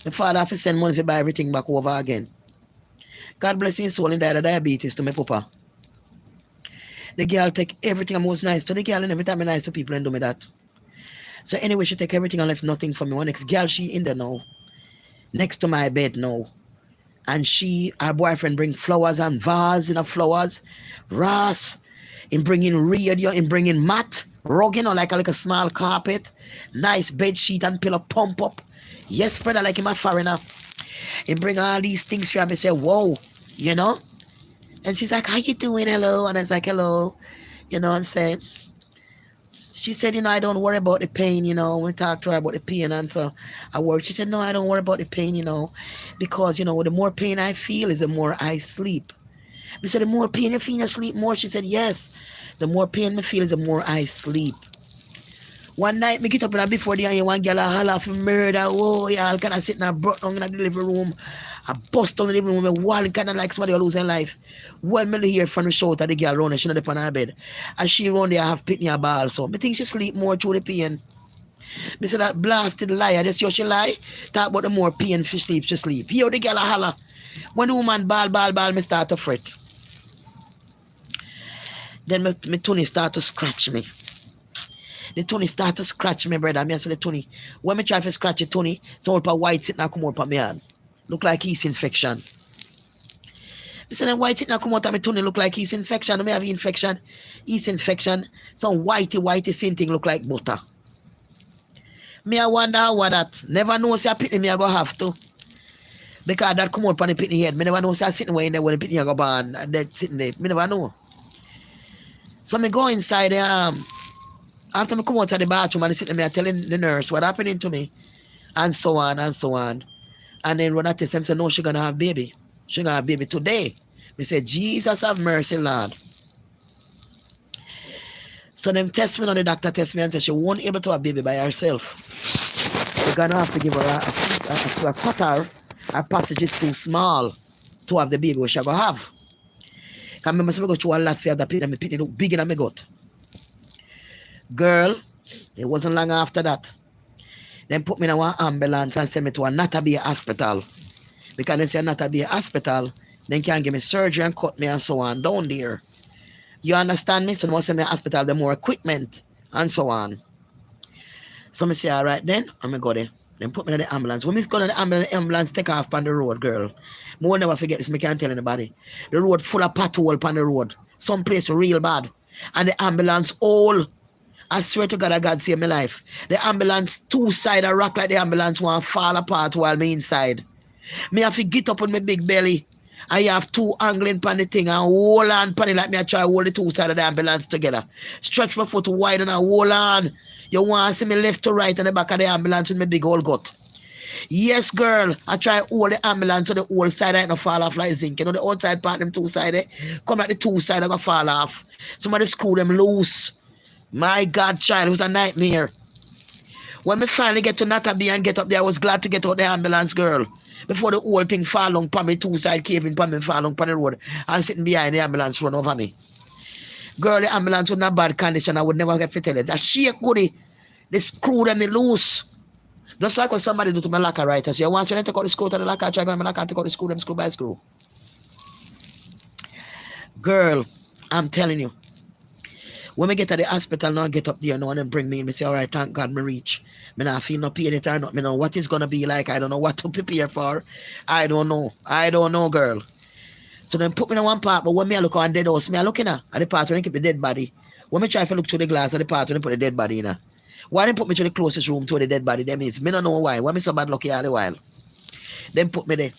My father have to send money to buy everything back over again. God bless his soul and died of diabetes to my papa. The girl take everything. I'm most nice to the girl, and every time I'm nice to people and do me that. So anyway, she take everything and left nothing for me. One next girl, she in there now, next to my bed now. And her boyfriend bring flowers and vase, flowers. Ross, in bringing radio, in bringing mat, rug, like a small carpet, nice bed sheet and pillow pump up. Yes, brother, like him a foreigner. He bring all these things for me. I say, whoa, And she's like, how you doing? Hello. And I was like, hello. And say, she said, I don't worry about the pain, we talked to her about the pain. And so I worried. She said, no, I don't worry about the pain, because, the more pain I feel is the more I sleep. I said, the more pain you feel, you sleep more. She said, yes. The more pain I feel is the more I sleep. One night, me get up and before the one girl a holler for murder. Oh, y'all kind of sit in a brought down in the living room. I bust down in the living room. I wall kind of like somebody who lose their life. Well, me hear from the shout of the girl around her. She not up on her bed. And she around there have pitney a ball. So, me think she sleep more through the pain. Me say that blasted liar. Just how she lie. Talk about the more pain she sleep, she sleep. Here the girl a holler. When the woman ball, me start to fret. Then me Tony start to scratch me. The Tony start to scratch me, brother. I say the Tony. When me try to scratch the Tony, some white sitting come out of my hand. Look like yeast infection. I say the white sitting come out of my Tony look like yeast infection. I may have infection. Yeast infection. Some whitey thing look like butter. Me I wonder how that. Never know say a pitney me I go have to. Because that come out on the pitney head. Me never know say I sitting way in there when the pitney I go born. That sitting there. Me never know. So me go inside the after me come out of the bathroom and sitting there telling the nurse what happening to me, and so on and so on. And then when I test them, say no, she gonna have baby. She gonna have baby today. Me say, Jesus have mercy, Lord. So them test me, and the doctor test me and say she won't able to have baby by herself. We're gonna have to give her a cutter. Her passage is too small to have the baby which she gonna have. Cause remember, so me go through a lot for the pain, and me pitney look big in my gut. Girl, it wasn't long after that. Then put me in one ambulance and send me to a Natabia hospital. Because they say Natabia hospital, then can give me surgery and cut me and so on down there. You understand me? So they must send me to hospital, the more equipment and so on. So me say, all right then, I'm going to go there. Then put me in the ambulance. When me go in the ambulance, take off on the road, girl. I will never forget this, I can't tell anybody. The road full of pothole on the road. Some place real bad. And the ambulance all. I swear to God, God save my life. The ambulance, two sides of rock like the ambulance want fall apart while me inside. Me have to get up on my big belly. I have two angling pan the thing and hold on pan it like me I try to hold the two sides of the ambulance together. Stretch my foot wide and I hold on. You want to see me left to right on the back of the ambulance with my big old gut. Yes, girl. I try to hold the ambulance so the whole side ain't no fall off like zinc. The outside part, them two sides, come like the two sides gonna fall off. Somebody screw them loose. My God, child, it was a nightmare. When me finally get to Natabia and get up there, I was glad to get out the ambulance, girl. Before the whole thing fall along on me, two side caving on me, fall along on the road, and sitting behind the ambulance run over me. Girl, the ambulance was in a bad condition. I would never get to tell it. That shake goody, they screw them loose. Just like what somebody do to my locker, right? I say, once you take out the screw to the locker, I try to go my locker, take out the screw, them screw by screw. Girl, I'm telling you. When we get to the hospital now, get up there now and then bring me in. Me say, all right, thank God me reach. Me not feel no pain it or not. Me know what it's going to be like. I don't know what to prepare for. I don't know, girl. So then put me in one part, but when me I look on dead house, me I looking at the part where they keep the dead body. When me try to look through the glass at the part where they put the dead body in. Why they put me to the closest room to the dead body? Them is, me don't know why. Why me so bad lucky all the while? Then put me there.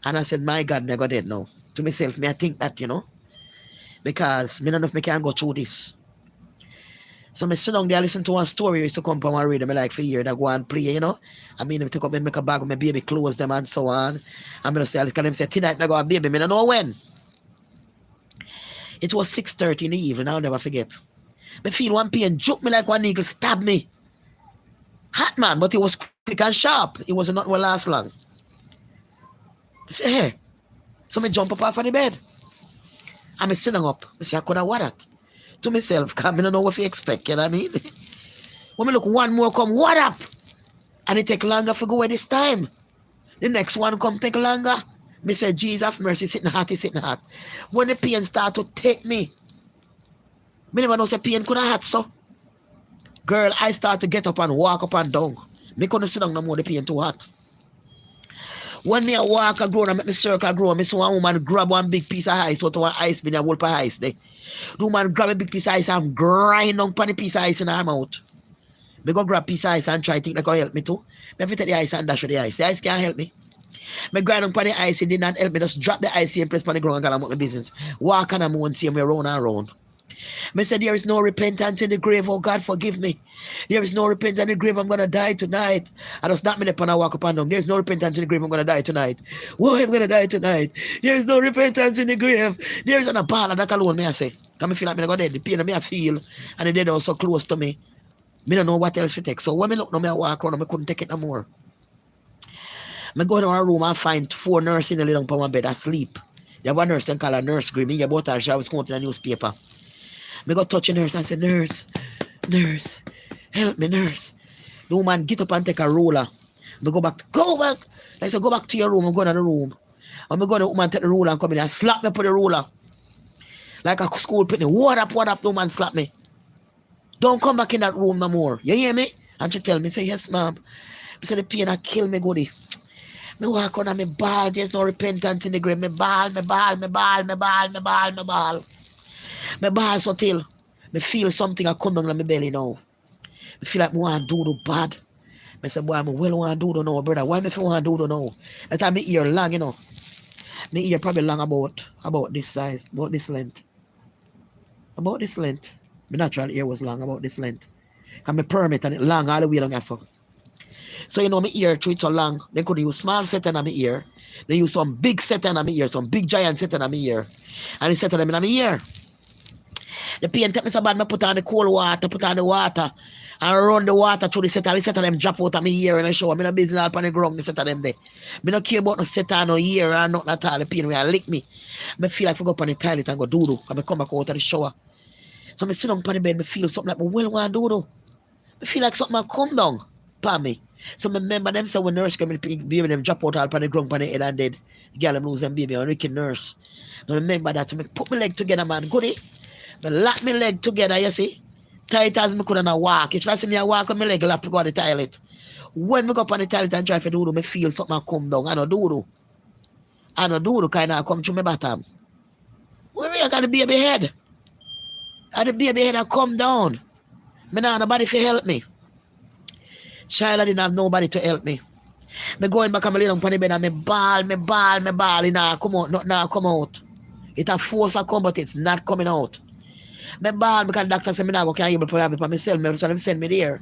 And I said, my God, me I got dead now. To myself, me I think that, because me don't know if me can go through this. So me sit down there listen to one story used to come from and read me like for a year that go and play, I mean, I take up me make a bag with my baby clothes them and so on. I'm gonna say, I them say tonight I go have baby, me don't know when. It was 6:30 in the evening, I'll never forget. Me feel one pain juke me like one eagle stab me. Hot man, but it was quick and sharp. It wasn't not will last long. I say, hey. So me jump up off of the bed. I'm sitting up. I say, I could have what that? To myself, because I don't know what to expect, you know what I mean? When me look one more come, what up? And it take longer for go away this time. The next one come take longer. Me say, Jesus have mercy, sitting hot, it's sitting hot. When the pain start to take me, Me never know say pain could have had so. Girl, I start to get up and walk up and down. Me couldn't sit down no more, the pain too hot. When me a walk a grow and make me circle a grow, me see one woman grab one big piece of ice out of one ice bin a whole of ice there. The woman grab a big piece of ice and grind down on the piece of ice in her mouth. Me go grab piece of ice and try to think that can help me too. Me have to take the ice and dash with the ice. The ice can't help me. Me grind down on the ice, it did not help me. Just drop the ice and press on the ground and go on my business. Walk on a moon, see me round and round. Me said, there is no repentance in the grave. Oh God, forgive me. There is no repentance in the grave. I'm going to die tonight. I just not me up and I walk up and down. There's no repentance in the grave. I'm going to die tonight. Whoa, I'm going to die tonight. There is no repentance in the grave. There is a ball, and that alone, me I say. Because I feel like I'm going to dead. The pain me I feel, and the dead was so close to me. Me don't know what else to take. So when me look now, me I walk around, I couldn't take it no more. I go in our room and find 4 nurses in the little on my bed asleep. They have one nurse and call her Nurse Green. Me about her, she was quoting a newspaper. Me go touch a nurse and say, nurse, help me, nurse. The woman get up and take a roller. Me go back. I said, go back to your room. I'm going to the room. And me go to the woman take the roller and come in and slap me for the roller. Like a school pitney. What up, the woman slap me. Don't come back in that room no more. You hear me? And she tell me, say, yes, ma'am. I said, the pain a kill me, goody. Me walk on and me ball. There's no repentance in the grave. Me ball. Me ball so till me feel something a come down in my belly now. Me feel like me want to do the bad. I say, boy, I well want to do the now, brother. Why me feel want to do the now? That time my ear long, you know. My ear probably long about this size, about this length. About this length. My natural ear was long, about this length. Because my permit and it long all the way long as so. So you know my ear through it so long, they could use small setting on my ear. They use some big setting on my ear, some big giant setting on my ear. And they settle them in my ear. The pain take me so bad, I put on the cold water, put on the water, and run the water through the set of them drop out of my ear and I show. I'm in a business up on the ground, the set of them there. I don't care about no set on no ear or nothing at all. The pain will lick me. I feel like I go up on the toilet and go do-do. I come back out of the shower. So I sit down on the bed, I feel something like, well, want to do-do. I feel like something will come down upon me. So I remember them, so when nurse come in, baby, them drop out all on the ground, on the head and dead. The girl them lose them baby, a wicked nurse. I remember that, so I put my leg together, man, goody. I lock my leg together, you see. Tight as me couldn't walk. If I see me walk on my leg, I'll go to the toilet. When I go up on the toilet and try to do, I feel something come down. I don't do. Kind of come through my bottom. Where I got the baby head? And the baby head come down. I don't have nobody to help me. Child, I didn't have nobody to help me. I go in back and I lay down on the bed and I ball. It now come out. It a force to come, but it's not coming out. Me ball because the doctor said me now can't able to have it for myself. So them send me there.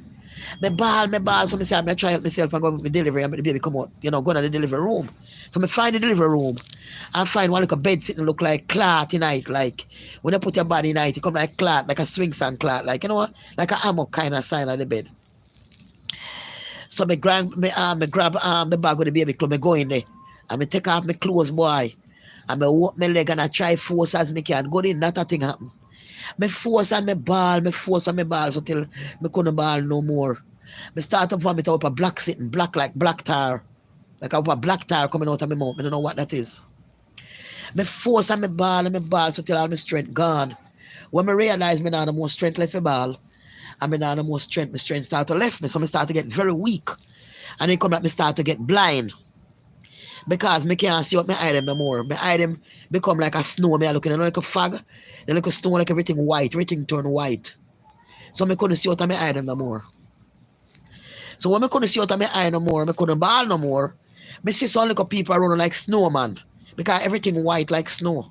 Me ball. So me say I try help myself and go with the delivery and make the baby come out. You know, go to the delivery room. So me find the delivery room and find one like a bed sitting look like cloth in it. Like when you put your body in it, it come like cloth, like a swing sand cloth, like you know, like a hammock kind of sign on the bed. So me grab the bag with the baby clothes, me go in there. And me take off my clothes, boy. And me walk my leg and I try force as me can. Go in, not a thing happen. Me force and me ball so till me couldn't ball no more. Me start to vomit out a black sitting, black like black tar. Like a black tar coming out of my mouth. I don't know what that is. Me force and me ball so till all my strength gone. When me realize me now the more strength left for ball, and me now the more strength, my strength start to left me. So me start to get very weak. And then come back, me start to get blind. Because me can't see what my eye them no more. My eye them become like a snow. Me looking like a fog. They look a snow like everything white. Everything turn white. So me couldn't see what my eye them no more. So when me couldn't see what my eye no more, me couldn't ball no more. Me see some little people around like snowman. Because everything white like snow.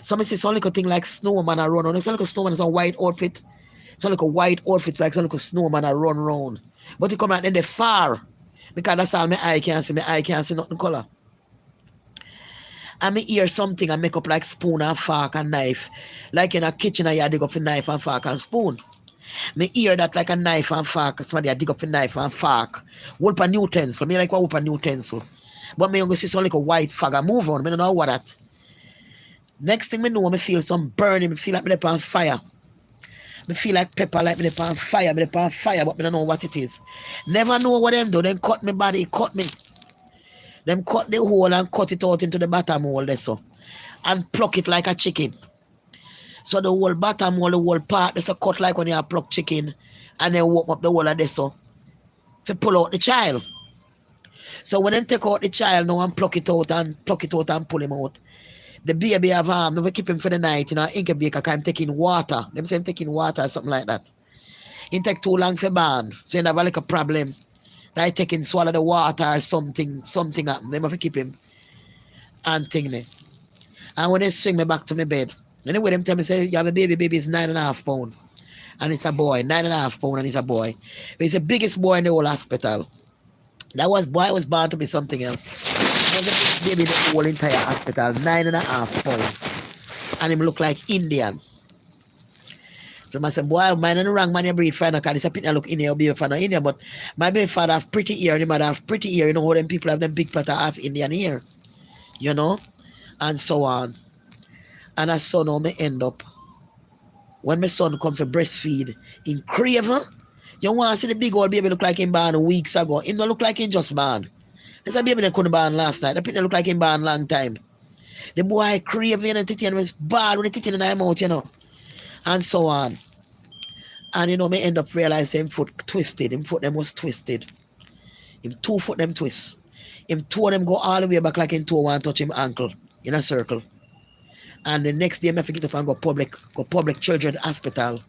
So me see some little thing like snowman around. And some little snowman is a white outfit. Some little white outfit like some little snowman a run round. But it come out in the far. Because that's all my eye can see. My eye can't see nothing color. And me hear something and make up like spoon and fork and knife. Like in a kitchen and you dig up a knife and fork and spoon. Me hear that like a knife and fork. Somebody dig up a knife and fork. Whoop a utensil. Me like what whoop a utensil. But me going to see some like a white fog and move on. Me don't know what that. Next thing me know, me feel some burning. Me feel like me up on fire. Me feel like pepper, like me up on fire. Me up on fire, but me don't know what it is. Never know what them do. Then cut me body, cut me. Them cut the hole and cut it out into the bottom hole there so. And pluck it like a chicken. So the whole bottom wall, the whole part, there's a cut like when you pluck chicken and then warm up the whole of this so to pull out the child. So when them take out the child now and pluck it out and pull him out. The baby have never keep him for the night, you know, incubator because I'm taking water. Them say I'm taking water or something like that. It take too long for born. So you have like a problem. Like taking swallow the water or something happen. They have to keep him and thing me. And when they swing me back to my bed, anyway, them tell me say you have a baby is 9.5 pounds. And it's a boy, 9.5 pounds and it's a boy. But it's the biggest boy in the whole hospital. That was boy was born to be something else. It was the biggest baby in the whole entire hospital, 9.5 pounds. And him look like Indian. So I said, boy, mine and the wrong man you breed fine, because this a picture look Indian, baby father Indian, but my baby father have pretty ear, and the mother have pretty ear, you know how them people have them big plot half Indian ear. You know? And so on. And I saw now me end up. When my son come for breastfeed in Craven, you want to see the big old baby look like him born weeks ago. Him don't look like him just born. There's a baby that couldn't born last night. The picture look like him born long time. The boy Craven and titty and was bad with the titty in his mouth, you know. And so on. And you know, me end up realizing him foot twisted. Him foot them was twisted. Him 2 foot them twist. Him 2 of them go all the way back like him 2 want touch him ankle in a circle. And the next day I have to get up and go public children hospital.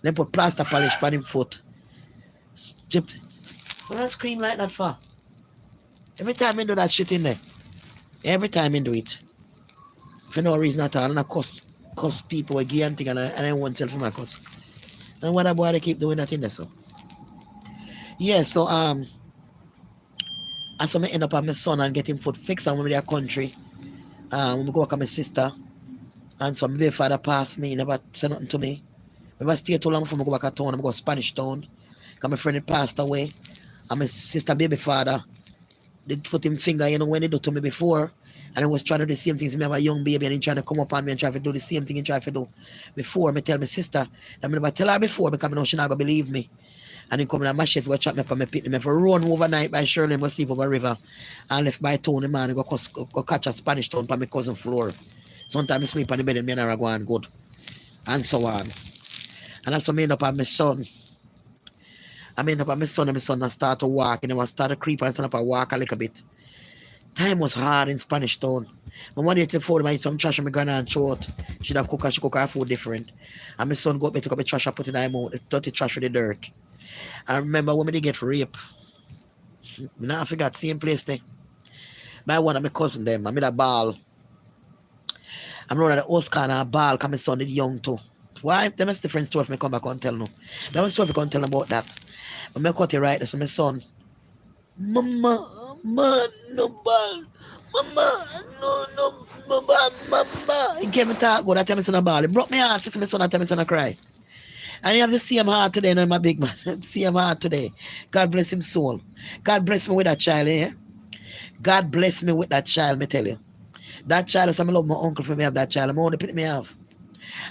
Then put plaster polish on him foot. What I scream like that for? Every time I do that shit in there. Every time I do it. For no reason at all. And I cuss people again thing and I want self for my cuss. And what boy they keep doing that in there so. Yeah, so I saw me end up on my son and get him foot fixed and when we their country. When we go work with my sister. And so my baby father passed me, he never said nothing to me. I never stay too long before I go back to town. I go to Spanish town. Because my friend had passed away. And my sister baby father, they put him finger, you know, when they do to me before. And I was trying to do the same things. I have a young baby and he trying to come up on me and try to do the same thing he tried to do before. I tell my sister, I never tell her before because I know she not going to believe me. And he come in and my chef go chat me up and me pick me for run overnight by Shirley and go sleep over river. And left by town, the man go catch a Spanish town on my cousin floor. Sometimes I sleep on the bed and me and I go on good. And so on. And that's what I end up on my son. I end up on my son and my son start to walk. And I start to creep and stand up and walk a little bit. Time was hard in Spanish town. But one day to the phone, I eat some trash and my grandma throat. She cook her food different. And my son go up and take up the trash and put it in my mouth. The dirty trash with the dirt. I remember when we get raped. I never forgot, same place there. By one of my cousin them. I made a ball. I'm running the Oscar and a ball because my son is young too. Why? Them is different story if I come back and tell no. That was story if I come tell about that. But I cut it right, so my son. Mama, no ball. Mama, no ball, mama. He came and talk good. I tell my son a ball. He broke my heart to my son and tell my son a cry. And he have the same heart today, no, my big man. Same heart today. God bless him soul. God bless me with that child, eh? God bless me with that child, me tell you. That child is I love my uncle for me have that child. I'm only put me have.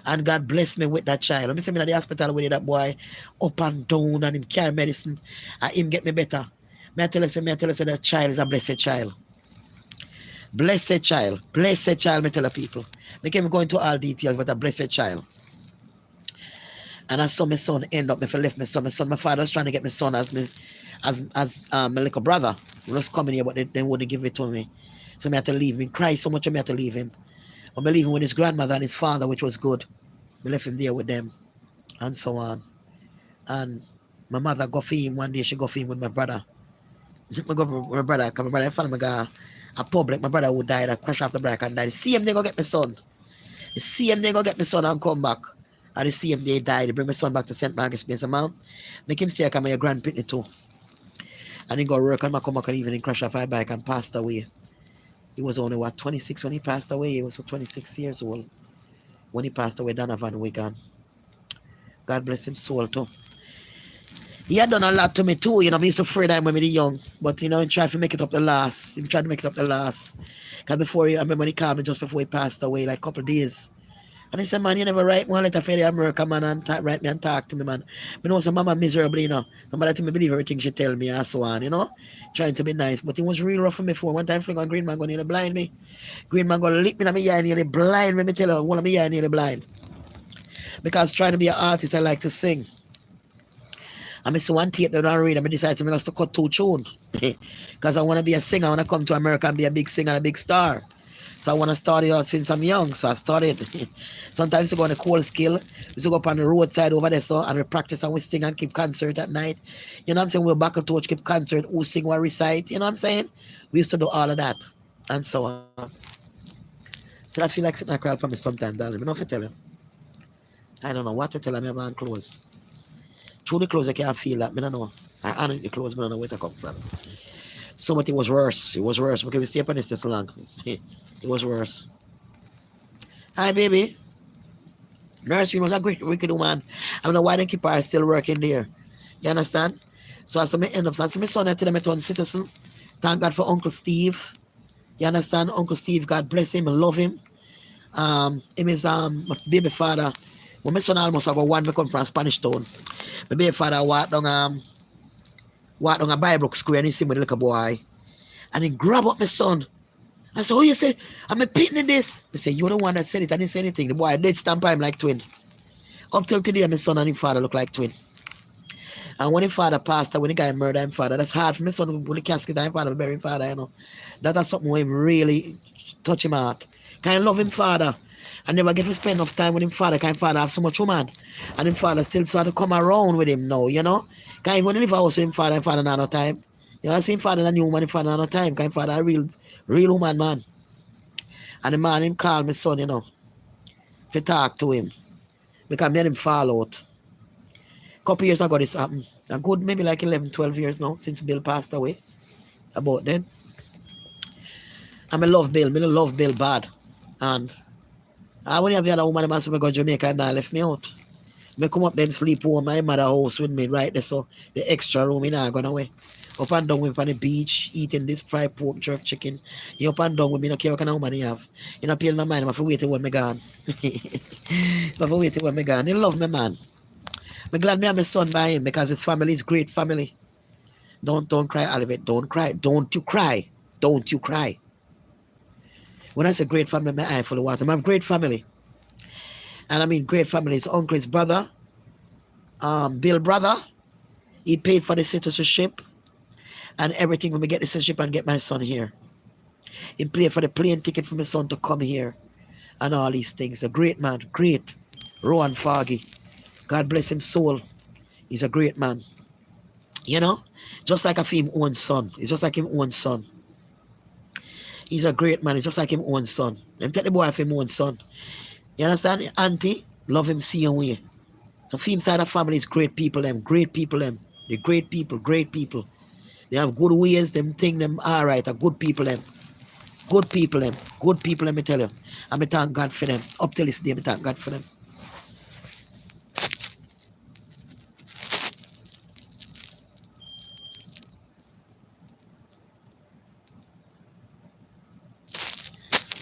And God bless me with that child. Let me see me at the hospital with that boy up and down and him carry medicine and him get me better. May I tell you that child is a blessed child. Blessed child. Blessed child, me tell the people. Me can't go into all details, but a blessed child. And I saw my son end up, if I left my son, my father was trying to get my son as my little brother. He was coming here, but they wouldn't give it to me. So I had to leave him. He cried so much I had to leave him. But I leave him with his grandmother and his father, which was good. I left him there with them. And so on. And my mother go for him one day, she go for him with my brother. I go with my brother, because my brother found me a public, my brother who died, I crashed off the bike and died. The same day go get my son. The same day go get my son and come back. And the same day died. They bring my son back to St. Margaret's Place. Mom, make him stay like I'm your grandpitney too. And he go work and I come back and even crash off my bike and passed away. He was only, 26 when he passed away. He was 26 years old when he passed away, Donovan Wigan. God bless him soul too. He had done a lot to me too, you know. I used to afraid him when we were young. But, you know, he tried to make it up the last. He tried to make it up the last. Because before, I remember when he called me just before he passed away, like a couple of days. And he said, man, you never write one letter for the America, man, and write me and talk to me, man. But know some mama miserable, you know. Somebody think me believe everything she tell me and so on, you know. Trying to be nice. But it was real rough for me before. One time, Fling on Green Man go nearly blind me. Green Man go lick me in my eye nearly blind. Let me tell her, one of my eye nearly blind. Because trying to be an artist, I like to sing. I miss one tape that I read. I decided to cut 2 tunes. Because I want to be a singer. I want to come to America and be a big singer and a big star. So I want to start it out since I'm young. So I started. Sometimes we go on a cold skill. We used to go up on the roadside over there and we practice and we sing and keep concert at night. You know what I'm saying? We'll buckle torch, keep concert, who sing, what recite. You know what I'm saying? We used to do all of that. And so on. Still I feel like sitting and cry for me sometimes, darling. I don't know if I tell you. I don't know what to tell him about clothes. Through the clothes I can't feel that. I don't know. I honor the clothes, I don't know where to come from. So but it was worse. It was worse because we stay up on this long. It was worse. Hi baby. Nursery was a great wicked woman. I don't know why they keep her still working there. You understand? So as I end up, so my son I tell him I turn citizen. Thank God for Uncle Steve. You understand? Uncle Steve, God bless him, I love him. Him is my baby father. When my son almost have 1, I come from Spanish Town. My baby father walked down a Bybrook Square and he see me like a boy. And he grab up my son. I said, oh, you say, I'm a pitting this. I said, you're the one that said it. I didn't say anything. The boy did stamp him like twin. Up till today, my son and his father look like twin. And when his father passed, when the guy murdered his father, that's hard for my son with the casket and his father bury his father, you know. That's something where him really touch him heart. Can I love him father? I never get to spend enough time with him father. Can him father have so much woman? And him father still start to come around with him now, you know? Can him when he live house with him father not no time. You know, I see him father and new woman, him father not no time. Can him father a real woman, man. And the man him call my son, you know, to talk to him. Because me and him fall out. Couple years ago this happened. A good maybe like 11, 12 years now since Bill passed away. About then. And I love Bill. I love Bill bad. And when you have the other woman, I must go to Jamaica and I left me out. I come up then sleep home my mother house with me right there. So the extra room in gone away. Up and down with me on the beach, eating this fried pork, jerk chicken. You up and down with me, no care what kind of woman you have. You know, pay no mind, I'm have to wait till when me gone. I have to wait till when me gone. He love me, man. I'm glad me and my son by him because his family is great family. Don't cry, Olivet. Don't cry. Don't you cry. Don't you cry. When I say great family, my eye full of water. I have great family. And I mean great family. His uncle, his brother, Bill brother, he paid for the citizenship and everything when we get the citizenship and get my son here. He paid for the plane ticket for my son to come here and all these things. A great man, great. Rowan Foggy. God bless him soul. He's a great man. You know? Just like a him own son. He's just like him own son. He's a great man. He's just like him own son. Let me take the boy of him own son. You understand? Auntie, love him same way. The film side of family is great people them. Great people them. They're great people. Great people. They have good ways. Them think them alright. Are good people them. Good people them. Good people let me tell you. And I thank God for them. Up till this day, I thank God for them.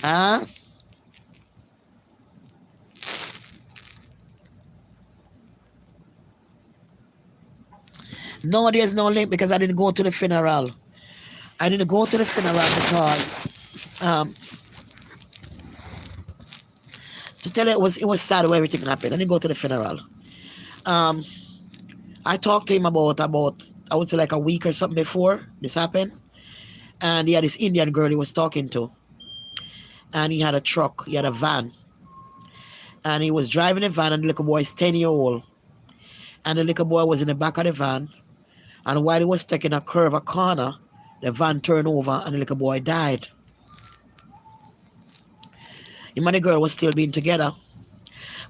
Huh? No, there's no link because I didn't go to the funeral. I didn't go to the funeral because to tell you it was sad where everything happened. I didn't go to the funeral. I talked to him about I would say like a week or something before this happened. And he had this Indian girl he was talking to. And he had a truck, he had a van. And he was driving the van and the little boy is 10-year-old. And the little boy was in the back of the van. And while he was taking a curve, a corner, the van turned over and the little boy died. Him and the girl was still being together.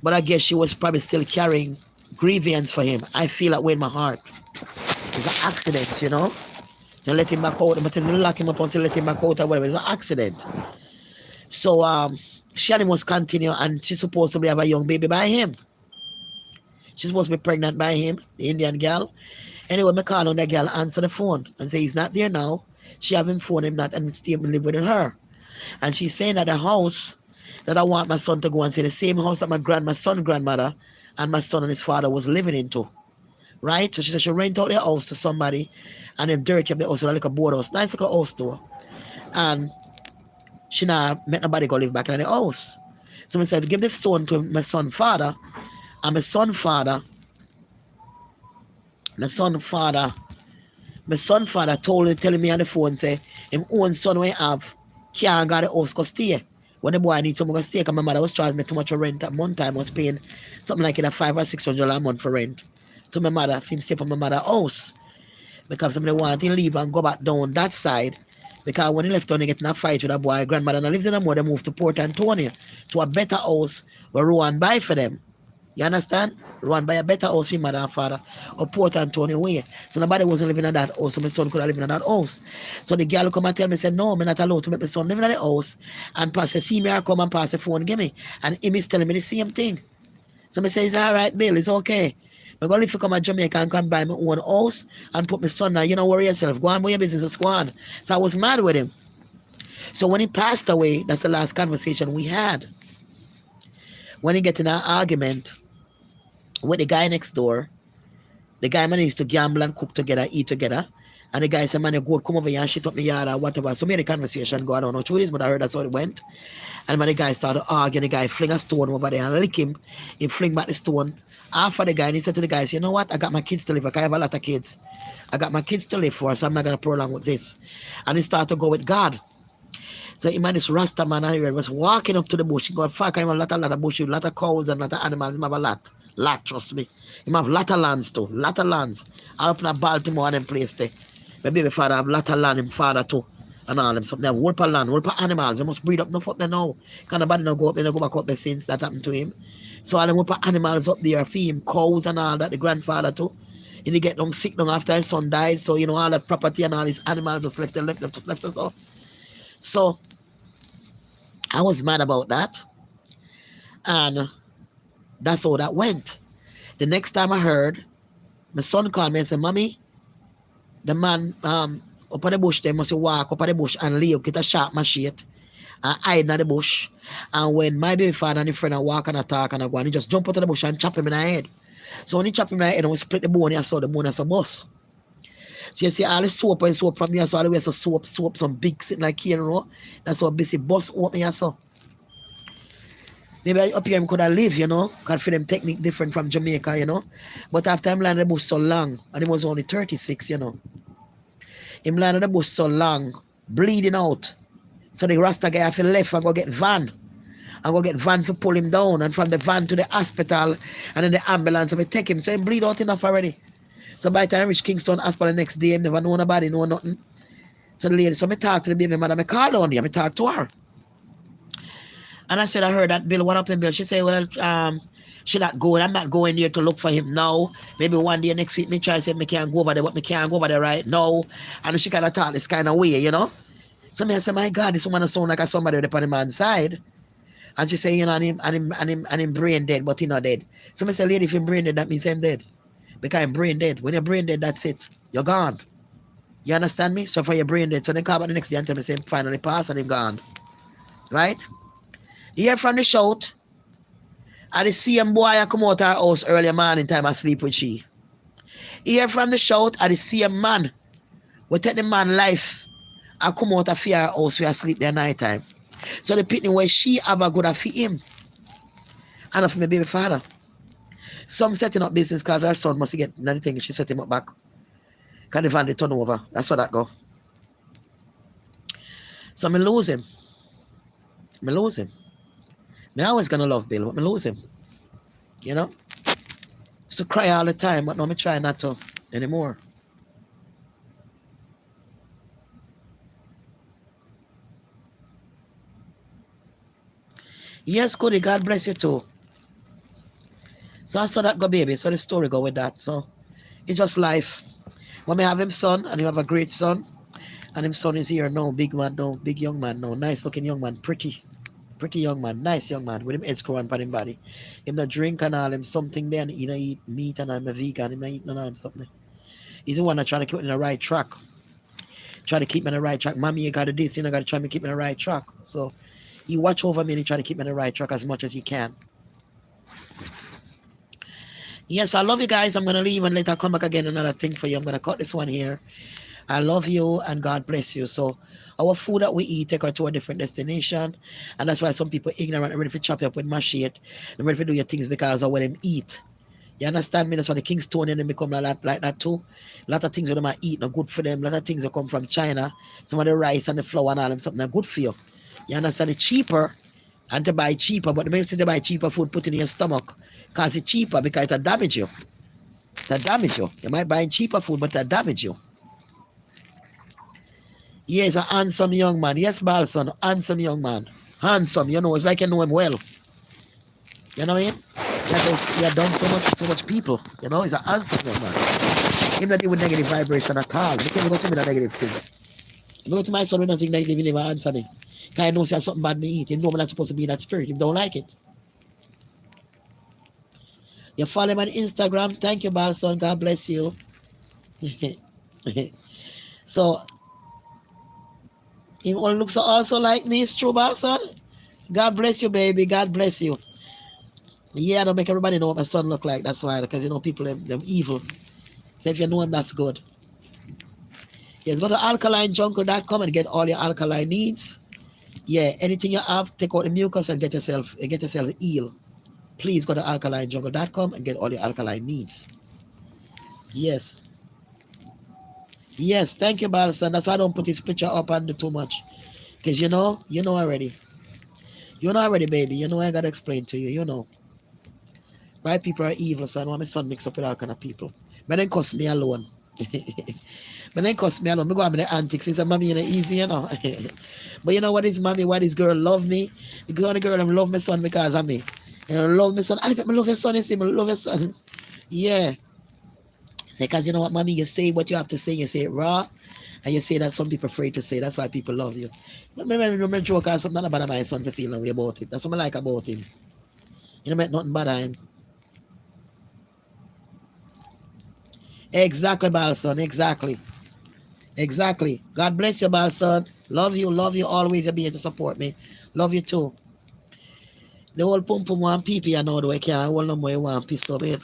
But I guess she was probably still carrying grievance for him. I feel that way in my heart. It's an accident, you know? So let him back out. But they lock him up until let him back out or whatever. It's an accident. So she and him must continue and she's supposed to have a young baby by him. She's supposed to be pregnant by him, the Indian girl. Anyway, I call on the girl, answer the phone and say he's not there now. She have him phone him not and still live with her. And she's saying that the house that I want my son to go and say the same house that my son grandmother and my son and his father was living into. Right? So she said she rent out the house to somebody and then dirty up the house like a board house. Nice like a house too. And she not met nobody go live back in the house. So I said, give the son to my son's father And my son father, my son father telling me on the phone, say, him own son we have, can't got the house go stay. When the boy needs someone to stay, because my mother was charging me too much of rent at one time. I was paying something like in a 500 or 600 a month for rent to my mother, for him stay on my mother's house. Because somebody want to leave and go back down that side. Because when he left town, he get in a fight with a boy, grandmother, and I lived in a more, they moved to Port Antonio, to a better house where Rowan buy for them. You understand? Rowan buy a better house for mother and father, or Port Antonio way. So nobody wasn't living in that house, so my son could have lived in that house. So the girl come and tell me, say, no, I'm not allowed to make my son live in the house. And pass the see me or come and pass the phone, give me. And him is telling me the same thing. So I say, it's all right, Bill, it's okay. I'm going to leave to come to Jamaica and come buy my own house and put my son there. You don't worry yourself. Go on with your business, just go on. So I was mad with him. So when he passed away, that's the last conversation we had. When he get in an argument with the guy next door, the guy man used to gamble and cook together, eat together. And the guy said, man, you go come over here and shit up my yard or whatever. So made the conversation go, I don't know who it is, but I heard that's how it went. And when the guy started arguing, the guy fling a stone over there and lick him. He fling back the stone after the guy, and he said to the guys, you know what? I got my kids to live. I have a lot of kids. I got my kids to live for, so I'm not going to prolong with this. And he started to go with God. So him and this Rasta man here was walking up to the bush. He got fuck him a lot of bush, a lot of cows and a lot of animals. He have a lot. Lot, trust me. He have a lot of lands too. Lot of lands. All up in Baltimore and them place there. My baby father have a lot of land, him father too. And all them something. They have whole land, whole animals. They must breed up no fuck they now. Can nobody no go up there, no go back up there since that happened to him. So all them whole animals up there for him, cows and all that, the grandfather too. And he get long sick long after his son died. So you know all that property and all his animals just left us off. So I was mad about that. And that's how that went. The next time I heard, my son called me and said, Mommy, the man up at the bush, they must walk up at the bush and lay, get a sharp machete and hide in the bush. And when my baby father and his friend are walking and talk and I go, and he just jump out of the bush and chop him in the head. So when he chop him in the head and we split the bone, I saw the bone as a bus. So you see all the soap and soap from here, so all the way so soap, some big sitting like here, you know. That's how busy bus open here, so. Maybe up here I could have lived, you know, because for them technique different from Jamaica, you know. But after I'm lying in the bush so long, and he was only 36, you know. Him lying in the bush so long, bleeding out. So the Rasta guy have to left and go get van. And go get van to pull him down. And from the van to the hospital and then the ambulance, and we take him. So he bleed out enough already. So by the time I reach Kingston Hospital the next day, I never know nobody, know nothing. So the lady, so I talk to the baby mother, I call down there, I talk to her. And I said, I heard that Bill, what up then, Bill? She said, well, she not going. I'm not going there to look for him now. Maybe one day next week, me try to say, me can't go over there, but me can't go over there right now. And she kind of talk this kind of way, you know? So me I say, my God, this woman sound like somebody on the man's side. And she say, you know, and him brain dead, but he not dead. So me say, lady, if him brain dead, that means I'm dead. Because I'm brain dead. When you're brain dead, that's it. You're gone. You understand me? So for your brain dead. So they call back the next day and tell me, say, finally passed and him gone. Right? Hear from the shout, and the same boy I come out our house early morning time and sleep with she. Hear from the shout, and the same man will take the man life and come out of fear house where I sleep there night time. So the pitney where she have a good of him. And of my baby father. Some setting up business because her son must get another thing. She set him up back. Can the van they turn over. That's how that go. So me lose him. Me lose him. Me always gonna love Bill, but me lose him. You know? Used to cry all the time, but now me try not to anymore. Yes, Cody, God bless you too. So I saw that go, baby. So the story go with that. So it's just life. When me have him son, and he have a great son, and him son is here now, big man now, big young man now, nice looking young man, pretty young man, nice young man, with him head screw on him body. Him not drink and all him something there, and he not eat meat and I'm a vegan, him not eat none of him something. He's the one that trying to keep me in the right track. Try to keep me in the right track. Mommy, you gotta this, you know, gotta try to keep me in the right track. So he watch over me and he try to keep me in the right track as much as he can. Yes, I love you guys. I'm gonna leave and later come back again another thing for you. I'm gonna cut this one here. I love you and God bless you. So our food that we eat take us to a different destination. And that's why some people ignorant and ready to chop you up with my shit. They're ready to do your things because of what them eat. You understand me? That's why the Kingstonian them become a lot like that too. A lot of things that they eat not good for them. A lot of things that come from China. Some of the rice and the flour and all them something that good for you. You understand? It's cheaper and to buy cheaper, but the main thing to buy cheaper food put in your stomach. Because it's cheaper because it'll damage you. It'll damage you. You might buy cheaper food, but it'll damage you. He is a handsome young man. Yes, Balson, handsome young man. Handsome, you know, it's like you know him well. You know what I mean? Like he had done so much people. You know, he's a handsome young man. He's not deal with negative vibration at all. He can't go to me with negative things. If I go to my son with nothing negative, he never answer me. Because I know there's something bad me eat. He know I'm not supposed to be in that spirit. He don't like it. You follow him on Instagram. Thank you, Balson. God bless you. So, he looks also like me. It's true, Balson. God bless you, baby. God bless you. Yeah, I don't make everybody know what my son look like. That's why, because you know people them evil. So if you know him, that's good. Yes, go to alkalinejungle.com and get all your alkaline needs. Yeah, anything you have, take out the mucus and get yourself heal. Please go to alkalinejungle.com and get all your alkaline needs. Yes. Yes, thank you, Balson. That's why I don't put his picture up and do too much. Because you know already. You know already, baby. You know I gotta explain to you. You know. Right people are evil, so I don't want my son mix up with all kind of people. But then cost me alone. But then cost me alone. Me go on with the antics. He said, mommy, you know, easy, you know. But you know what is mommy? Why this girl love me? Because all the girl love my son because of me. You know, love my son. And if I love your son, you see, I love your son. Yeah. Because you know what, mommy, you say what you have to say, you say it raw. And you say that some people afraid to say. That's why people love you. But remember joke or something about my son to feel no way about it. That's what I like about him. You know, make nothing bad on him. Exactly, Balson. Exactly. God bless you, Balson. Love you always. You'll be here to support me. Love you too. The whole pum pum one pee I know though. I can't hold no more. You want pissed up head.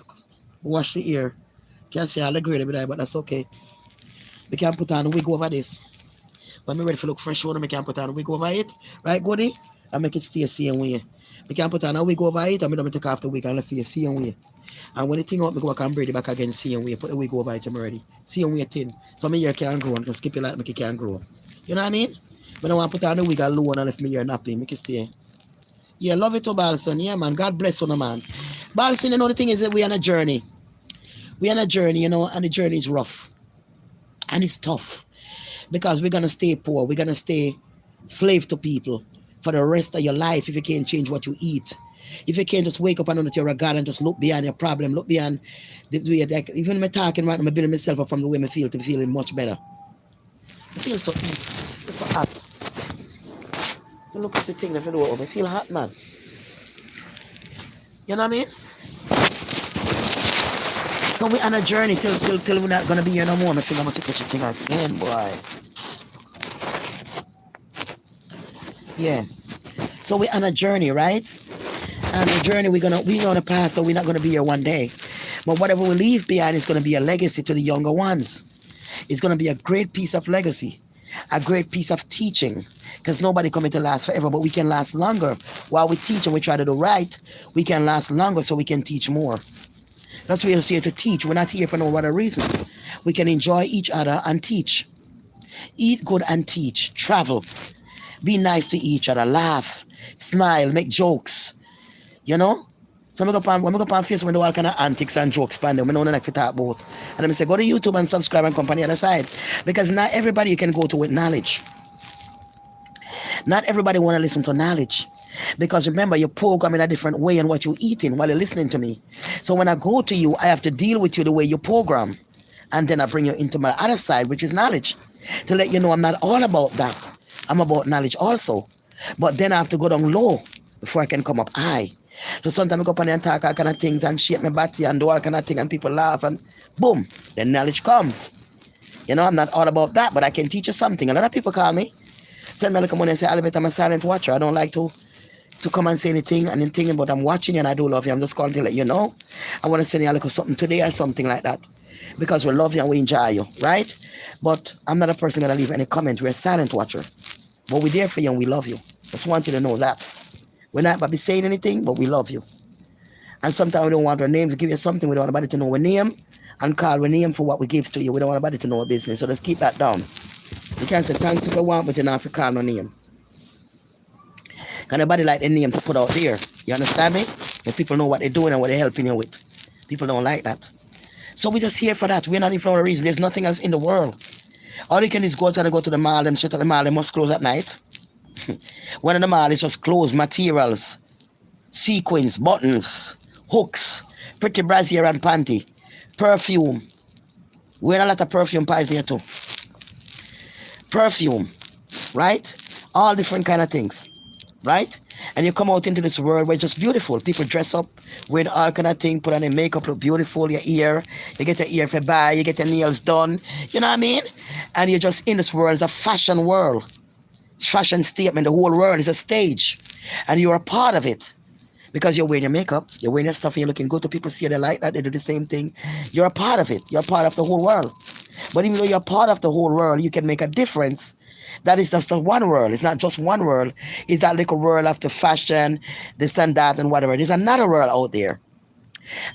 Wash the ear. Can't say I'll agree with that, but that's okay. We can put on a wig over this. When I'm ready to look fresh, we can put on a wig over it. Right, Goody? And make it stay the same way. We can put on a wig over it and we don't take off the wig and let it same way. And when the thing out, me go back and braid it back again, same way. Put the wig over it, I'm ready. Same way thin. So my hair can grow and just skip it like make it can grow. You know what I mean? But I want to put on the wig alone and let my hair nappy, make it stay. Yeah, love it to Balson. Yeah, man. God bless you, man. Balson, you know, the thing is that we're on a journey. We're on a journey, you know, and the journey is rough. And it's tough. Because we're going to stay poor. We're going to stay slave to people for the rest of your life if you can't change what you eat. If you can't just wake up and know that you're a God and just look beyond your problem, look beyond the way, like, even when I'm talking right now, I'm building myself up from the way I feel to feeling much better. I feel so it's so hot. You look at the thing that I do, I feel hot, man. You know what I mean? So we're on a journey till we're not gonna be here no more. I think I'm gonna catch the thing again, boy. Yeah. So we're on a journey, right? And the journey we're gonna pass, so we're not gonna be here one day. But whatever we leave behind is gonna be a legacy to the younger ones. It's gonna be a great piece of legacy, a great piece of teaching. Because nobody coming to last forever, but we can last longer. While we teach and we try to do right, we can last longer so we can teach more. That's why we're here to teach. We're not here for no other reason. We can enjoy each other and teach. Eat good and teach. Travel. Be nice to each other. Laugh. Smile. Make jokes. You know? So when I go on Facebook, we do all kind of antics and jokes. I don't like to talk about. And I say, go to YouTube and subscribe and come on the other side. Because not everybody you can go to with knowledge. Not everybody want to listen to knowledge. Because remember, you program in a different way in what you're eating while you're listening to me. So when I go to you, I have to deal with you the way you program. And then I bring you into my other side, which is knowledge. To let you know I'm not all about that. I'm about knowledge also. But then I have to go down low before I can come up high. So sometimes I go up and talk all kind of things and shape my body and do all kind of things and people laugh and boom, then knowledge comes. You know, I'm not all about that, but I can teach you something. A lot of people call me, send me a little money and say, Albert, I'm a silent watcher. I don't like to come and say anything and anything, but I'm watching you and I do love you. I'm just calling to let you know. I want to send you a little something today or something like that. because we love you and we enjoy you, right? But I'm not a person gonna leave any comment. We're a silent watcher. But we're there for you and we love you. Just want you to know that. We're not about to be saying anything, but we love you. And sometimes we don't want our name to give you something. We don't want anybody to know our name and call our name for what we give to you. We don't want anybody to know our business. So let's keep that down. You can say thanks if you want, but you don't have to call no name. Can nobody like the name to put out there? You understand me? When people know what they're doing and what they're helping you with. People don't like that. So we're just here for that. We're not even for a reason. There's nothing else in the world. All you can do is go outside and go to the mall. Them shit at the mall, they must close at night. When in the mall, it's just clothes, materials, sequins, buttons, hooks, pretty brassiere and panty, perfume. We're a lot of perfume pies here too. Perfume, right? All different kind of things, right? And you come out into this world where it's just beautiful. People dress up with all kind of things, put on their makeup, look beautiful, your ear, you get your ear for buy, you get your nails done, you know what I mean? And you're just in this world, it's a fashion world. Fashion statement, the whole world is a stage. And you're a part of it. Because you're wearing your makeup, you're wearing your stuff, and you're looking good to people, see they like that, they do the same thing. You're a part of it. You're a part of the whole world. But even though you're a part of the whole world, you can make a difference. That is just one world. It's not just one world. It's that little world of the fashion, this and that and whatever. There's another world out there.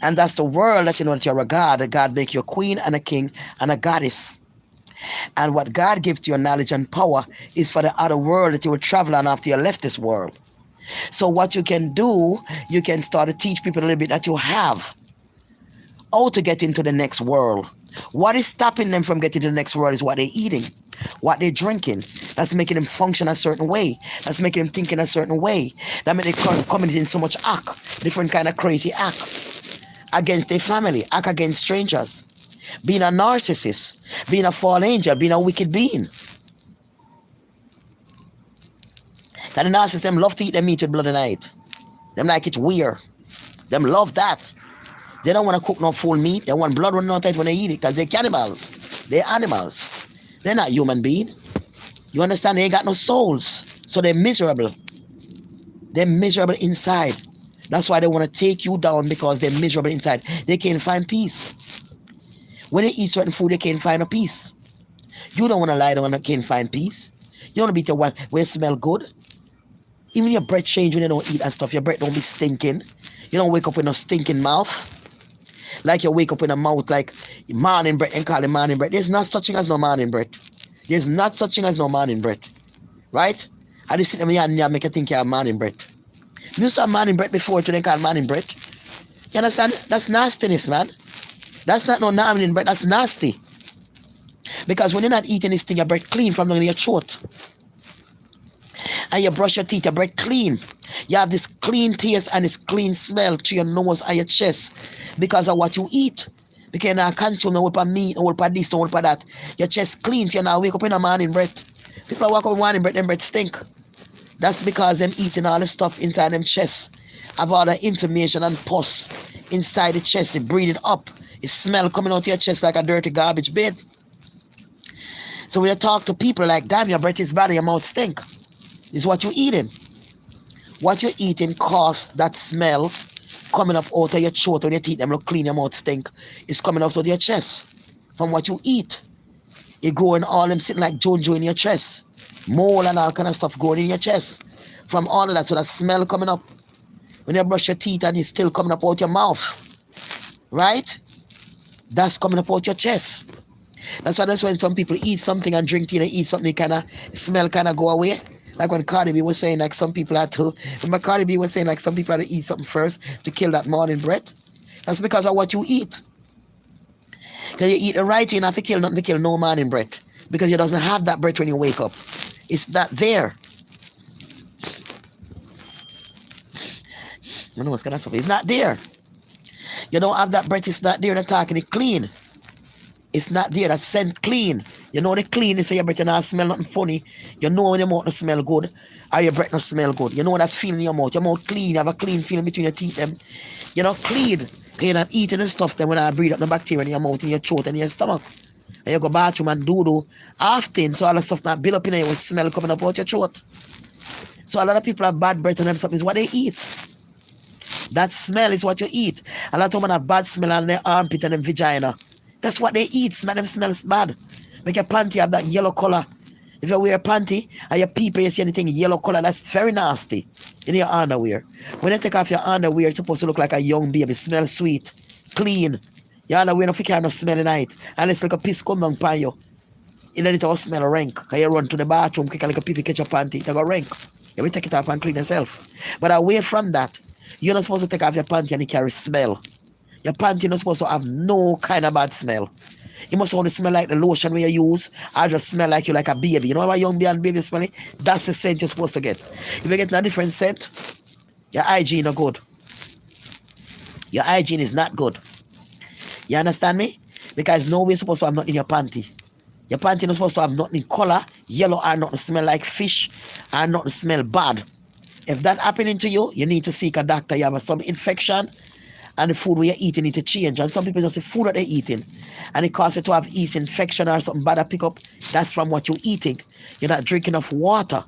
And that's the world that you know that you're a god. That God make you a queen and a king and a goddess. And what God gives you knowledge and power is for the other world that you will travel on after you left this world. So what you can do, you can start to teach people a little bit that you have how to get into the next world. What is stopping them from getting to the next world is what they're eating, what they're drinking. That's making them function a certain way. That's making them think in a certain way. That makes them come in so much act, different kind of crazy act against their family, act against strangers. Being a narcissist, being a fallen angel, being a wicked being. That the narcissists, them love to eat their meat with blood and night. Them like it's weird. Them love that. They don't want to cook no full meat. They want blood running out when they eat it because they're cannibals. They're animals. They're not human beings. You understand? They ain't got no souls. So they're miserable. They're miserable inside. That's why they want to take you down because they're miserable inside. They can't find peace. When they eat certain food, they can't find a peace. You don't want to lie down and can't find peace. You don't want to beat your wife when it smell good. Even your breath change when you don't eat that stuff. Your breath don't be stinking. You don't wake up with a stinking mouth. Like you wake up in a mouth like morning breath and call it morning breath. There's not such thing as no morning breath. There's not such thing as no morning breath. Right? I just sit in here and make you think you have morning breath. You used to have morning breath before to then call morning breath. You understand? That's nastiness, man. That's not no morning breath. That's nasty. Because when you're not eating this thing, your breath clean from your throat. And you brush your teeth, your breath clean. You have this clean taste and this clean smell to your nose and your chest because of what you eat. Because you not consume no whole meat, no whole this, no whole that. Your chest clean, so you not wake up in a morning breath. People wake up in morning breath, them breath stink. That's because them eating all the stuff inside them chest. Have all the information and pus inside the chest. It breathe it up. It smell coming out of your chest like a dirty garbage bin. So when you talk to people like, damn, your breath is bad and your mouth stink. It's what you're eating. What you're eating causes that smell coming up out of your throat when your teeth them look clean, your mouth stink. It's coming out of your chest from what you eat. It growing all them sitting like Jojo in your chest. Mole and all kind of stuff growing in your chest. From all of that, so that smell coming up. When you brush your teeth and it's still coming up out your mouth. Right? That's coming up out your chest. That's when some people eat something and drink tea and eat something, kind of smell kind of go away. Like when Cardi B was saying, like some people had to. Remember Cardi B was saying, like some people had to eat something first to kill that morning breath. That's because of what you eat. Because you eat the right, you don't have to kill nothing to kill no morning breath. Because you doesn't have that breath when you wake up. It's not there. You know what's kind of stuff? It's not there. You don't have that breath, it's not there. They're talking it clean. It's not there. That scent clean. You know the clean, so your breath not smell nothing funny. You know when your mouth not smell good or your breath not smell good. You know that feeling in your mouth. Your mouth clean. You have a clean feeling between your teeth. Them. You're not clean. You're not eating the stuff then when I breathe up the bacteria in your mouth, in your throat, and in your stomach. And you go bathroom and do often, so all the stuff not build up in there with smell coming up out your throat. So a lot of people have bad breath and them stuff is what they eat. That smell is what you eat. A lot of women have bad smell on their armpit and their vagina. That's what they eat. Make them smells bad. Make your panty have that yellow color. If you wear a panty and your people, you see anything yellow color, that's very nasty in your underwear. When you take off your underwear, it's supposed to look like a young baby. Smell sweet, clean. Your underwear no care no smell night. And it's like a piss come down by you. It let it all smell rank. Cause you run to the bathroom, kick like a people catch your panty, it go rank. You will take it off and clean yourself. But away from that, you're not supposed to take off your panty and it carry smell. Your panty not supposed to have no kind of bad smell. It must only smell like the lotion we use, or just smell like you like a baby. You know what a young baby smelling? That's the scent you're supposed to get. If you get a different scent, your hygiene not good. Your hygiene is not good. You understand me? Because nobody's supposed to have nothing in your panty. Your panty not supposed to have nothing in color, yellow, or nothing smell like fish, or nothing smell bad. If that happening to you, you need to seek a doctor. You have some infection, and the food you're eating need to change. And some people just the food that they're eating, and it causes you to have yeast infection or something bad that pick up. That's from what you're eating. You're not drinking enough water.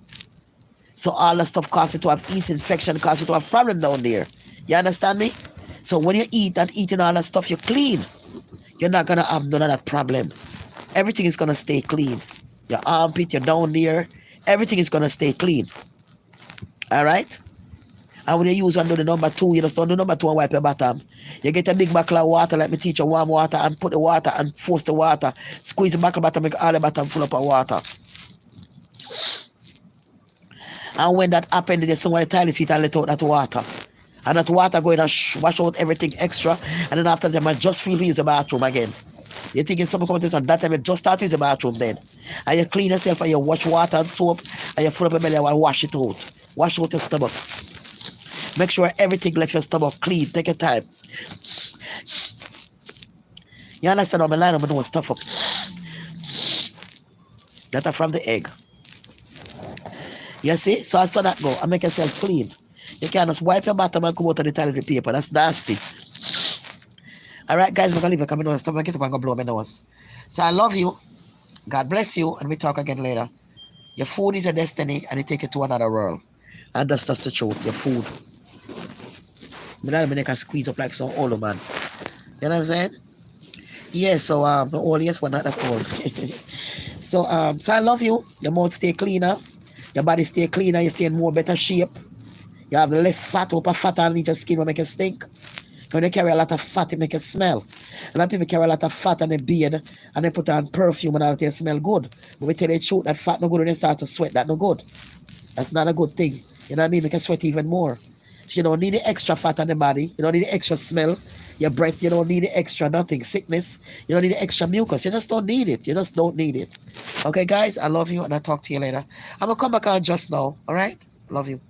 So all that stuff causes you to have yeast infection, causes you to have problem down there. You understand me? So when you eat and eating all that stuff, you're clean. You're not gonna have none of that problem. Everything is gonna stay clean. Your armpit, you're down there, everything is gonna stay clean. Alright? And when you use and do the number 2, you just don't do number 2 and wipe your bottom. You get a big bucket of water, let me teach you, warm water, and put the water and force the water. Squeeze the bucket bottom, make all the bottom full up of water. And when that happened, there's someone in the toilet seat and let out that water. And that water going to wash out everything extra. And then after that, I just feel to use the bathroom again. You think it's something coming to that time, you just start to use the bathroom then. And you clean yourself and you wash water and soap and you fill up your belly and wash it out. Wash out your stomach. Make sure everything left your stomach clean. Take your time. You understand how my line I'm doing stuff up. That are from the egg. You see? So I saw that go. I make yourself clean. You can't just wipe your bottom and come out of the toilet paper. That's nasty. Alright, guys, we're going to leave it coming on. Stop. I get up and go blow my nose. So I love you. God bless you. And we talk again later. Your food is a destiny and it take you to another world. And that's just the truth. Your food. I can squeeze up like some old man. You know what I'm saying? Yeah, so the oldest one, not that old. So I love you. Your mouth stay cleaner. Your body stay cleaner. You stay in more better shape. You have less fat, upper fat underneath your skin will make it stink. When you carry a lot of fat, it make it smell. A lot of people carry a lot of fat on their beard and they put on perfume and all that smell good. But we tell you the truth, that fat no good when they start to sweat, that no good. That's not a good thing. You know what I mean? Make you sweat even more. So you don't need the extra fat on the body. You don't need the extra smell. Your breath, you don't need the extra nothing. Sickness, you don't need the extra mucus. You just don't need it. You just don't need it. Okay, guys, I love you and I'll talk to you later. I'm going to come back on just now. All right? Love you.